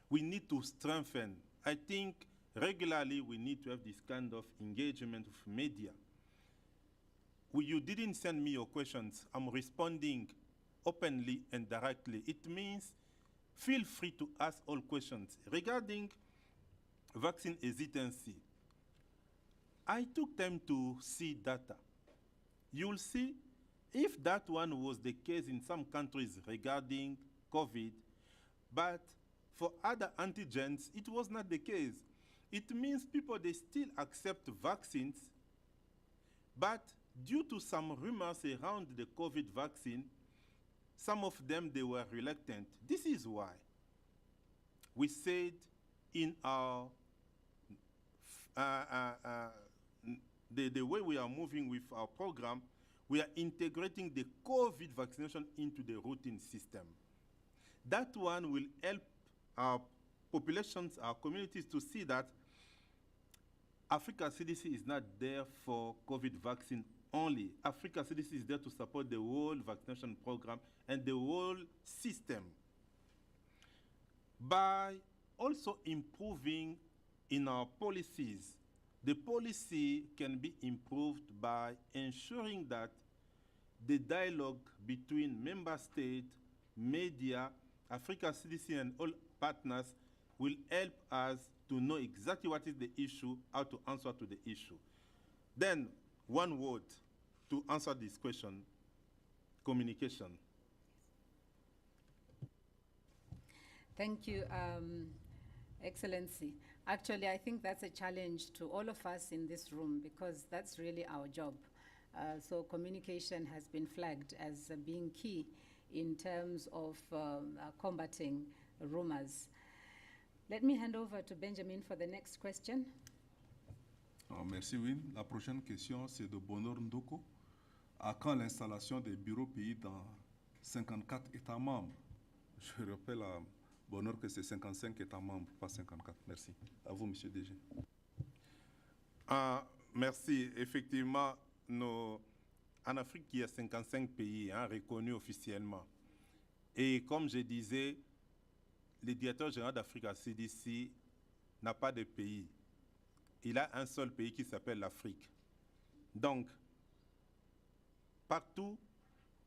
We need to strengthen. I think regularly we need to have this kind of engagement with media. You didn't send me your questions. I'm responding openly and directly. It means feel free to ask all questions. Regarding vaccine hesitancy, I took time to see data. You will see if that one was the case in some countries regarding COVID, but for other antigens, it was not the case. It means people, they still accept vaccines, but due to some rumors around the COVID vaccine, some of them, they were reluctant. This is why we said in our, the way we are moving with our program, we are integrating the COVID vaccination into the routine system. That one will help our populations, our communities to see that Africa CDC is not there for COVID vaccine only. Africa CDC is there to support the whole vaccination program and the whole system. By also improving in our policies, the policy can be improved by ensuring that the dialogue between member states, media, Africa CDC and all partners will help us to know exactly what is the issue, how to answer to the issue. Then, one word to answer this question, communication. Thank you, Excellency. Actually, I think that's a challenge to all of us in this room because that's really our job. So communication has been flagged as being key in terms of combating rumors. Let me hand over to Benjamin for the next question. Merci, Win. La prochaine question, c'est de Bonheur Ndoko. À quand l'installation des bureaux pays dans 54 États membres? Je rappelle à Bonheur que c'est 55 États membres, pas 54. Merci. À vous, Monsieur DG. Merci. Effectivement, en Afrique, il y a 55 pays reconnus officiellement. Et comme je disais, le directeur général d'Africa CDC n'a pas de pays. Il a un seul pays qui s'appelle l'Afrique. Donc, partout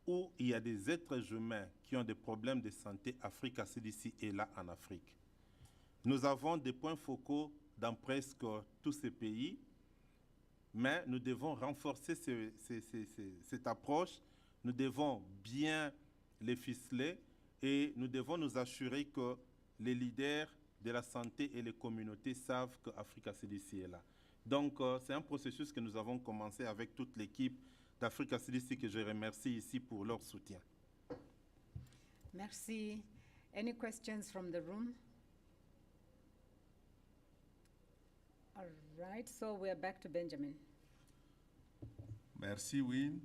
où il y a des êtres humains qui ont des problèmes de santé, Africa CDC est là en Afrique. Nous avons des points focaux dans presque tous ces pays, mais nous devons renforcer cette approche, nous devons bien les ficeler et nous devons nous assurer que les leaders de la santé et les communautés savent que Africa CDC est là. Donc, c'est un processus que nous avons commencé avec toute l'équipe d'Africa CDC que je remercie ici pour leur soutien. Merci. Any questions from the room? All right, so we're back to Benjamin. Merci, Win.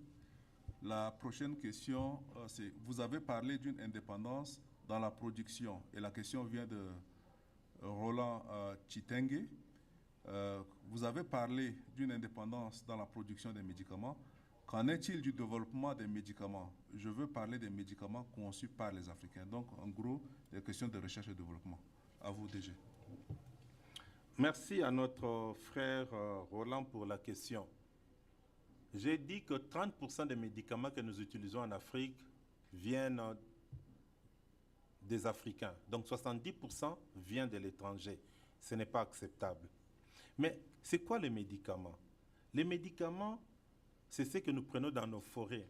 La prochaine question, c'est vous avez parlé d'une indépendance dans la production et la question vient de Roland Chitengue. Vous avez parlé d'une indépendance dans la production des médicaments. Qu'en est-il du développement des médicaments? Je veux parler des médicaments conçus par les Africains. Donc, en gros, des questions de recherche et développement. À vous, DG. Merci à notre frère Roland pour la question. j'ai dit que 30% des médicaments que nous utilisons en Afrique viennent des Africains. Donc 70% vient de l'étranger. Ce n'est pas acceptable. Mais c'est quoi les médicaments? Les médicaments, c'est ce que nous prenons dans nos forêts.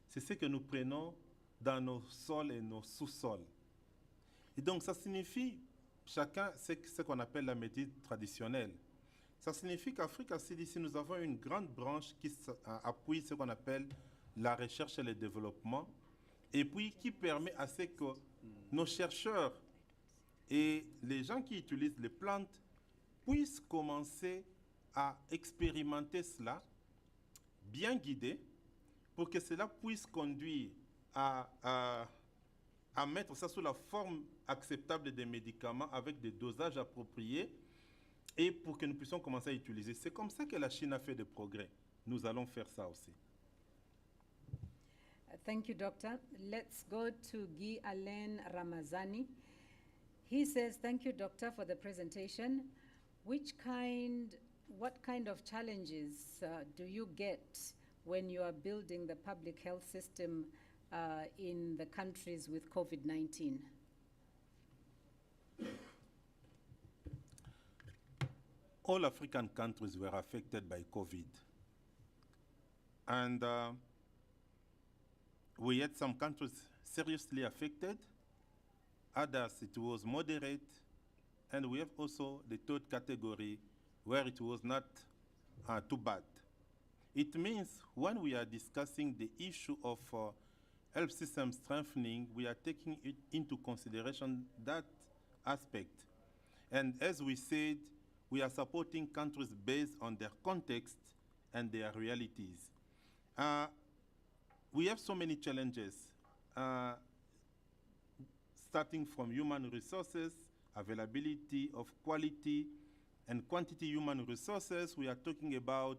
C'est ce que nous prenons dans nos sols et nos sous-sols. Et donc ça signifie, chacun sait ce qu'on appelle la médecine traditionnelle. Ça signifie qu'Africa CDC, nous avons une grande branche qui appuie ce qu'on appelle la recherche et le développement, et puis qui permet à ce que nos chercheurs et les gens qui utilisent les plantes puissent commencer à expérimenter cela, bien guidés, pour que cela puisse conduire à mettre ça sous la forme acceptable des médicaments avec des dosages appropriés et pour que nous puissions commencer à utiliser. C'est comme ça que la Chine a fait des progrès. Nous allons faire ça aussi. Thank you, Doctor. Let's go to Guy Alain Ramazani. He says, thank you, Doctor, for the presentation. What kind of challenges do you get when you are building the public health system in the countries with COVID-19? All African countries were affected by COVID. And we had some countries seriously affected, others it was moderate, and we have also the third category where it was not too bad. It means when we are discussing the issue of health system strengthening, we are taking it into consideration that aspect. And as we said, we are supporting countries based on their context and their realities. We have so many challenges, starting from human resources, availability of quality and quantity human resources. We are talking about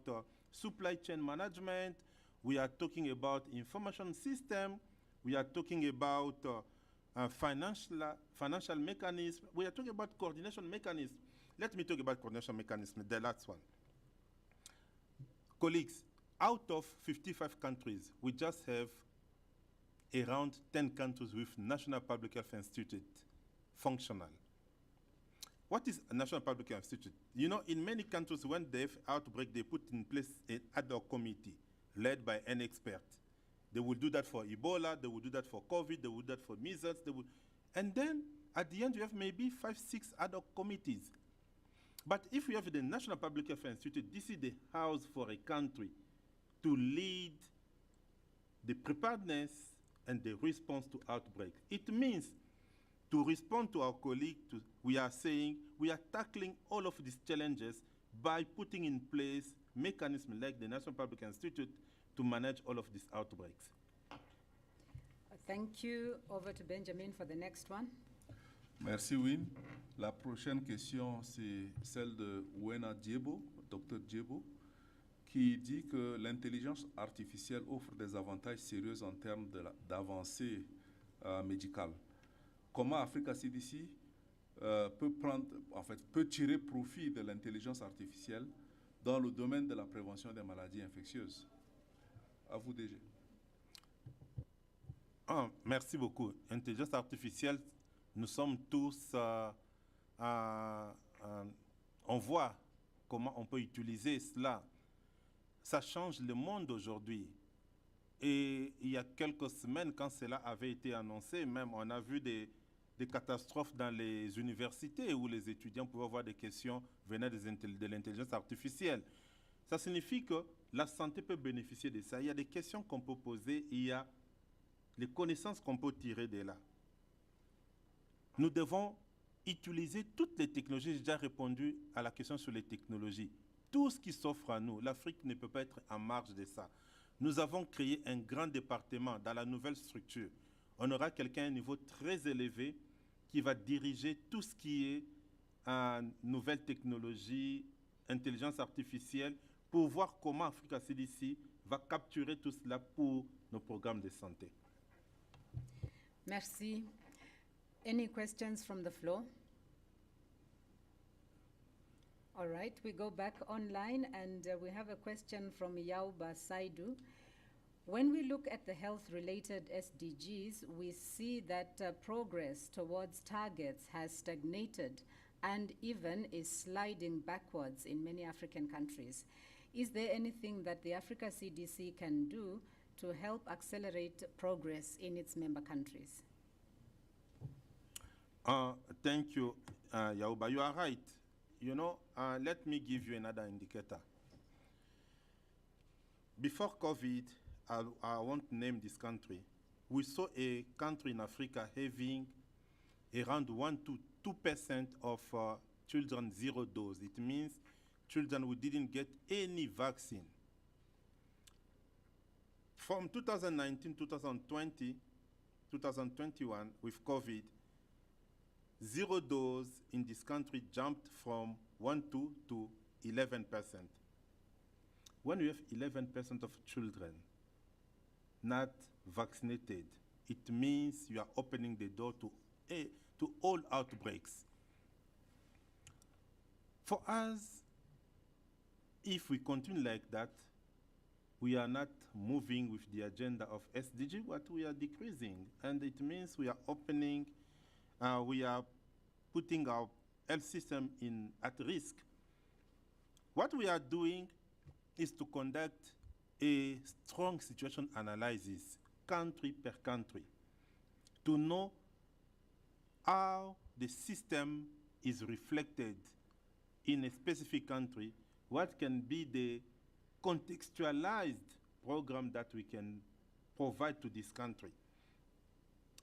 supply chain management. We are talking about information system. We are talking about financial mechanism. We are talking about coordination mechanism. Let me talk about coordination mechanism, the last one. Colleagues, out of 55 countries, we just have around 10 countries with National Public Health Institute functional. What is a National Public Health Institute? You know, in many countries, when they have outbreak, they put in place an ad hoc committee led by an expert. They will do that for Ebola, they will do that for COVID, they will do that for measles, and then at the end, you have maybe 5, 6 ad hoc committees. But if you have the National Public Health Institute, this is the house for a country to lead the preparedness and the response to outbreak. It means to respond to our colleague, we are saying we are tackling all of these challenges by putting in place mechanisms like the National Public Institute to manage all of these outbreaks. Thank you. Over to Benjamin for the next one. Merci, Win. La prochaine question, c'est celle de Wena Djebo, Dr Djebo, qui dit que l'intelligence artificielle offre des avantages sérieux en termes d'avancées médicales. Comment Africa CDC peut tirer profit de l'intelligence artificielle dans le domaine de la prévention des maladies infectieuses? À vous, DG. Merci beaucoup. Intelligence artificielle, nous sommes tous, on voit comment on peut utiliser cela. Ça change le monde aujourd'hui. Et il y a quelques semaines, quand cela avait été annoncé, même on a vu des catastrophes dans les universités où les étudiants pouvaient avoir des questions venant de l'intelligence artificielle. Ça signifie que la santé peut bénéficier de ça. Il y a des questions qu'on peut poser, il y a les connaissances qu'on peut tirer de là. Nous devons utiliser toutes les technologies. J'ai déjà répondu à la question sur les technologies. Tout ce qui s'offre à nous, l'Afrique ne peut pas être en marge de ça. Nous avons créé un grand département dans la nouvelle structure. On aura quelqu'un à un niveau très élevé qui va diriger tout ce qui est nouvelles technologies, intelligence artificielle, pour voir comment Africa CDC va capturer tout cela pour nos programmes de santé. Merci. Any questions from the floor? All right, we go back online and we have a question from Yauba Saidu. When we look at the health-related SDGs, we see that progress towards targets has stagnated and even is sliding backwards in many African countries. Is there anything that the Africa CDC can do to help accelerate progress in its member countries? Thank you, Yauba. You are right. You know, let me give you another indicator. Before COVID, I won't name this country. We saw a country in Africa having around 1 to 2% of children zero dose. It means children who didn't get any vaccine. From 2019, 2020, 2021, with COVID, zero dose in this country jumped from 1 to 11%. When you have 11% of children not vaccinated, it means you are opening the door to all outbreaks. For us, if we continue like that, we are not moving with the agenda of SDG, but we are decreasing. And it means we are opening, we are putting our health system at risk. What we are doing is to conduct a strong situation analysis, country per country, to know how the system is reflected in a specific country, what can be the contextualized program that we can provide to this country.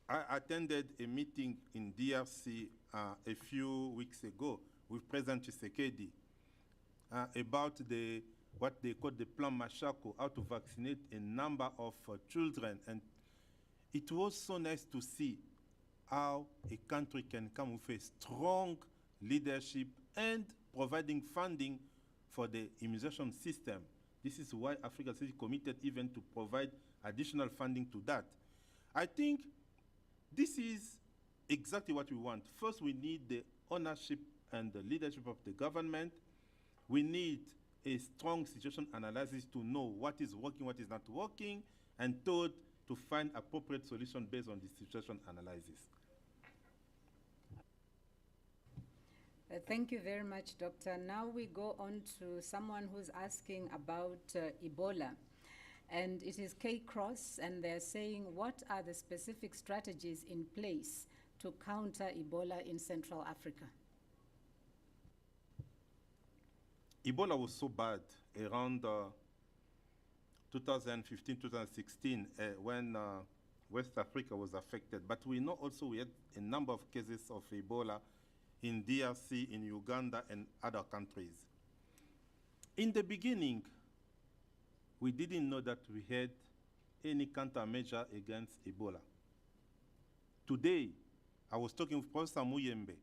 I attended a meeting in DRC a few weeks ago with President Tshisekedi about what they call the Plan Machako, how to vaccinate a number of children. And it was so nice to see how a country can come with a strong leadership and providing funding for the immunization system. This is why Africa is committed even to provide additional funding to that. I think this is exactly what we want. First, we need the ownership and the leadership of the government. We need a strong situation analysis to know what is working, what is not working, and third, to find appropriate solution based on the situation analysis. Thank you very much, Doctor. Now we go on to someone who's asking about Ebola. And it is K-Cross, and they're saying, what are the specific strategies in place to counter Ebola in Central Africa? Ebola was so bad around 2015, 2016, when West Africa was affected. But we know also we had a number of cases of Ebola in DRC, in Uganda, and other countries. In the beginning, we didn't know that we had any countermeasure against Ebola. Today, I was talking with Professor Muyembe.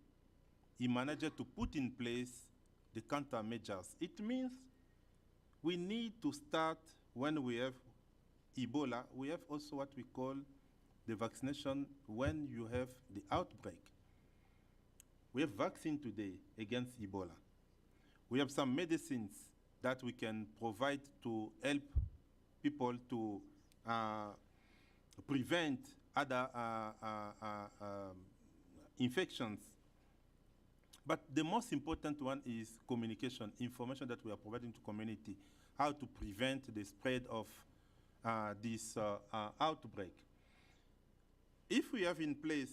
He managed to put in place the countermeasures. It means we need to start when we have Ebola. We have also what we call the vaccination when you have the outbreak. We have vaccine today against Ebola. We have some medicines that we can provide to help people to prevent other infections. But the most important one is communication, information that we are providing to community, how to prevent the spread of this outbreak. If we have in place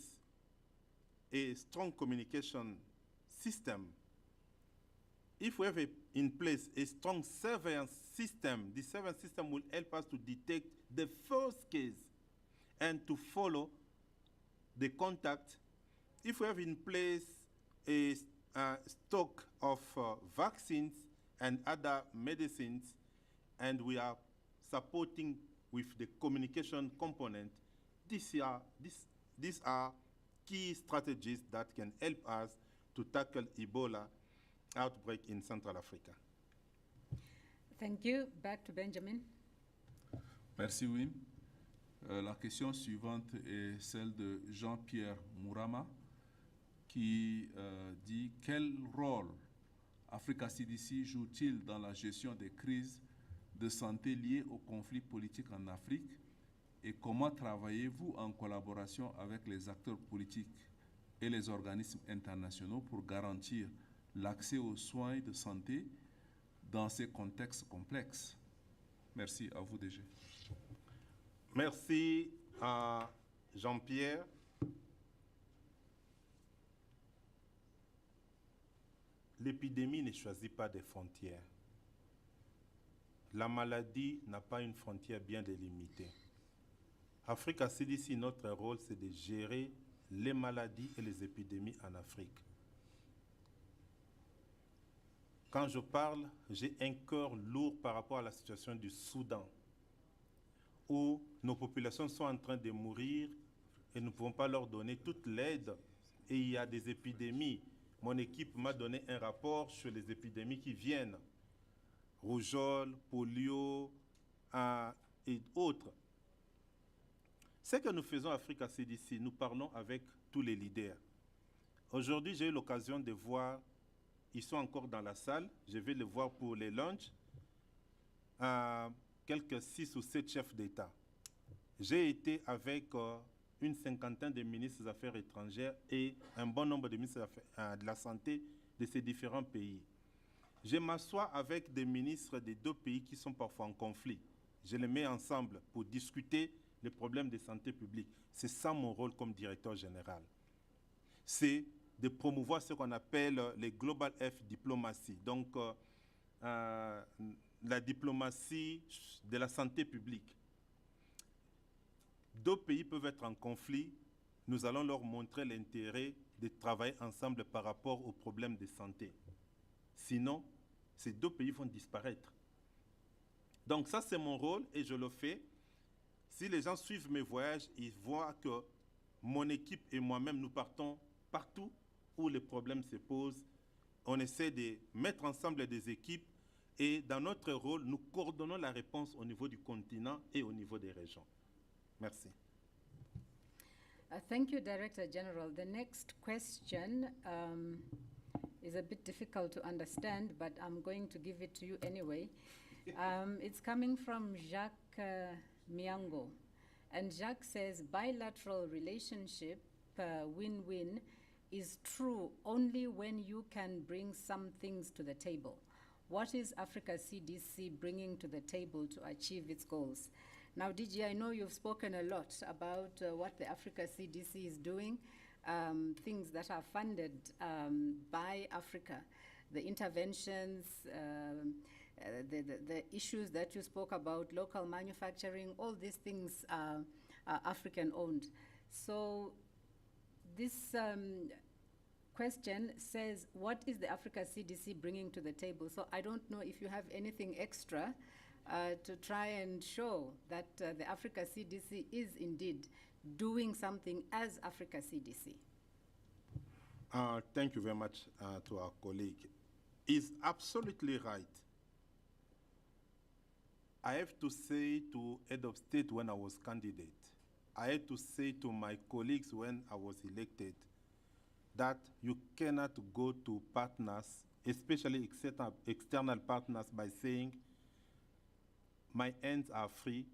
a strong communication system, if we have in place a strong surveillance system, the surveillance system will help us to detect the first case and to follow the contact. If we have in place a stock of vaccines and other medicines, and we are supporting with the communication component, these are key strategies that can help us to tackle Ebola outbreak in Central Africa. Thank you. Back to Benjamin. Merci, Wim. La question suivante est celle de Jean-Pierre Mourama qui dit quel rôle Africa CDC joue-t-il dans la gestion des crises de santé liées aux conflits politiques en Afrique? Et comment travaillez-vous en collaboration avec les acteurs politiques et les organismes internationaux pour garantir l'accès aux soins de santé dans ces contextes complexes? Merci à vous, DG. Merci à Jean-Pierre. L'épidémie ne choisit pas des frontières. La maladie n'a pas une frontière bien délimitée. Africa CDC, notre rôle, c'est de gérer les maladies et les épidémies en Afrique. Quand je parle, j'ai un cœur lourd par rapport à la situation du Soudan, où nos populations sont en train de mourir et nous ne pouvons pas leur donner toute l'aide. Et il y a des épidémies. Mon équipe m'a donné un rapport sur les épidémies qui viennent. Rougeole, polio et autres. Ce que nous faisons à Africa CDC, nous parlons avec tous les leaders. Aujourd'hui, j'ai eu l'occasion de voir, ils sont encore dans la salle, je vais les voir pour les lunchs, quelques 6 ou 7 chefs d'État. J'ai été avec une cinquantaine de ministres des Affaires étrangères et un bon nombre de ministres de la Santé de ces différents pays. Je m'assois avec des ministres des 2 pays qui sont parfois en conflit. Je les mets ensemble pour discuter les problèmes de santé publique. C'est ça mon rôle comme directeur général. C'est de promouvoir ce qu'on appelle les Global Health Diplomacy, donc la diplomatie de la santé publique. 2 pays peuvent être en conflit, nous allons leur montrer l'intérêt de travailler ensemble par rapport aux problèmes de santé. Sinon, ces 2 pays vont disparaître. Donc ça, c'est mon rôle et je le fais. Si les gens suivent mes voyages, ils voient que mon équipe et moi-même, nous partons partout où les problèmes se posent. On essaie de mettre ensemble des équipes et dans notre rôle, nous coordonnons la réponse au niveau du continent et au niveau des régions. Merci. Thank you, Director General. The next question is a bit difficult to understand, but I'm going to give it to you anyway. It's coming from Jacques Miango. And Jacques says, bilateral relationship, win-win, is true only when you can bring some things to the table. What is Africa CDC bringing to the table to achieve its goals? Now, DG, I know you've spoken a lot about what the Africa CDC is doing, things that are funded by Africa, the interventions, the issues that you spoke about, local manufacturing, all these things are African-owned. So this question says, what is the Africa CDC bringing to the table? So I don't know if you have anything extra to try and show that the Africa CDC is indeed doing something as Africa CDC. Thank you very much to our colleague. He's absolutely right. I have to say to head of state when I was candidate, I had to say to my colleagues when I was elected, that you cannot go to partners, especially external partners, by saying, my hands are free,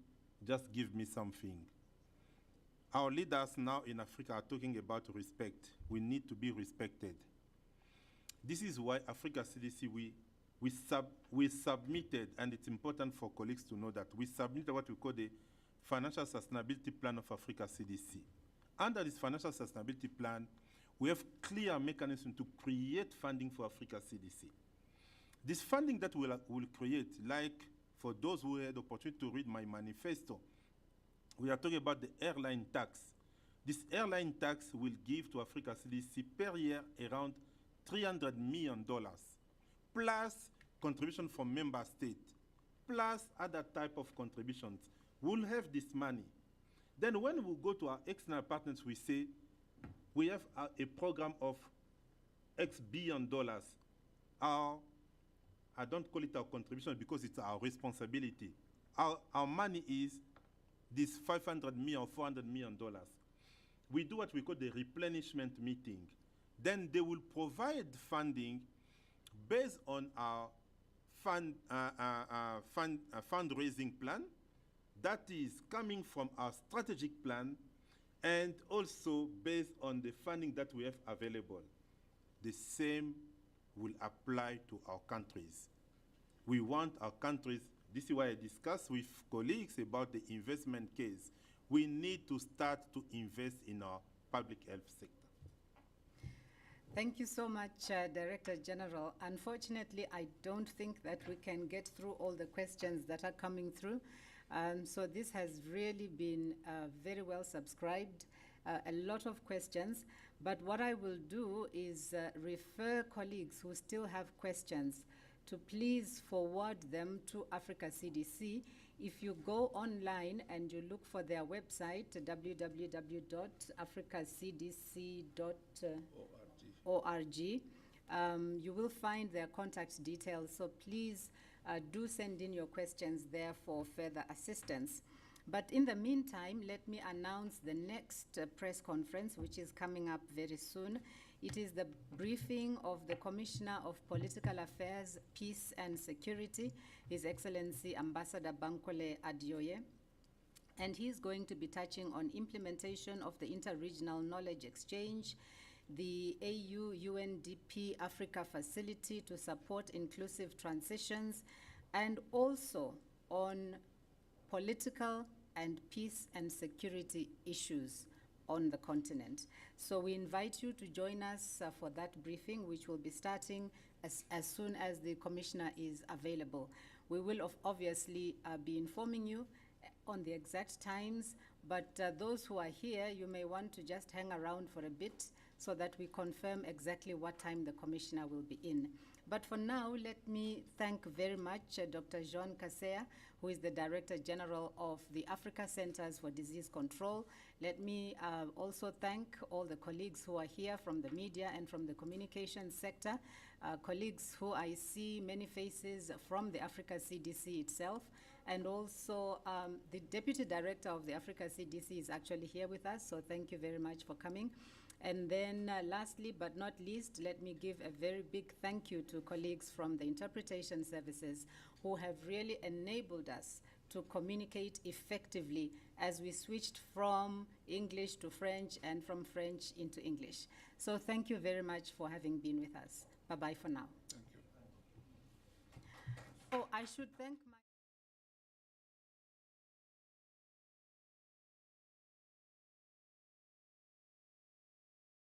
just give me something. Our leaders now in Africa are talking about respect. We need to be respected. This is why Africa CDC, we submitted, and it's important for colleagues to know that, we submitted what we call the Financial Sustainability Plan of Africa CDC. Under this Financial Sustainability Plan, we have clear mechanisms to create funding for Africa CDC. This funding that we'll create, like for those who had the opportunity to read my manifesto, we are talking about the airline tax. This airline tax will give to Africa CDC per year around $300 million, plus contribution from member states, plus other type of contributions. We'll have this money. Then when we go to our external partners, we say, we have a program of X billion dollars. I don't call it our contribution because it's our responsibility. Our money is this $500 million or $400 million. We do what we call the replenishment meeting. Then they will provide funding based on our fundraising plan that is coming from our strategic plan, and also based on the funding that we have available. The same will apply to our countries. We want our countries, this is why I discussed with colleagues about the investment case. We need to start to invest in our public health sector. Thank you so much, Director General. Unfortunately, I don't think that we can get through all the questions that are coming through. So this has really been very well subscribed, a lot of questions. But what I will do is refer colleagues who still have questions to please forward them to Africa CDC. If you go online and you look for their website, www.africacdc.org, you will find their contact details. So please do send in your questions there for further assistance. But in the meantime, let me announce the next press conference, which is coming up very soon. It is the briefing of the Commissioner of Political Affairs, Peace and Security, His Excellency Ambassador Bankole Adioye. And he's going to be touching on implementation of the Interregional Knowledge Exchange, the AU-UNDP Africa Facility to support inclusive transitions, and also on political and peace and security issues on the continent. So we invite you to join us for that briefing, which will be starting as soon as the Commissioner is available. We will obviously be informing you on the exact times, but those who are here, you may want to just hang around for a bit so that we confirm exactly what time the Commissioner will be in. But for now, let me thank very much Dr. Jean Kaseya, who is the Director General of the Africa Centers for Disease Control. Let me also thank all the colleagues who are here from the media and from the communications sector, colleagues who I see many faces from the Africa CDC itself, and also the Deputy Director of the Africa CDC is actually here with us, so thank you very much for coming. And then lastly but not least, let me give a very big thank you to colleagues from the interpretation services who have really enabled us to communicate effectively as we switched from English to French and from French into English. So thank you very much for having been with us. Bye-bye for now. Thank you. Oh, I should thank my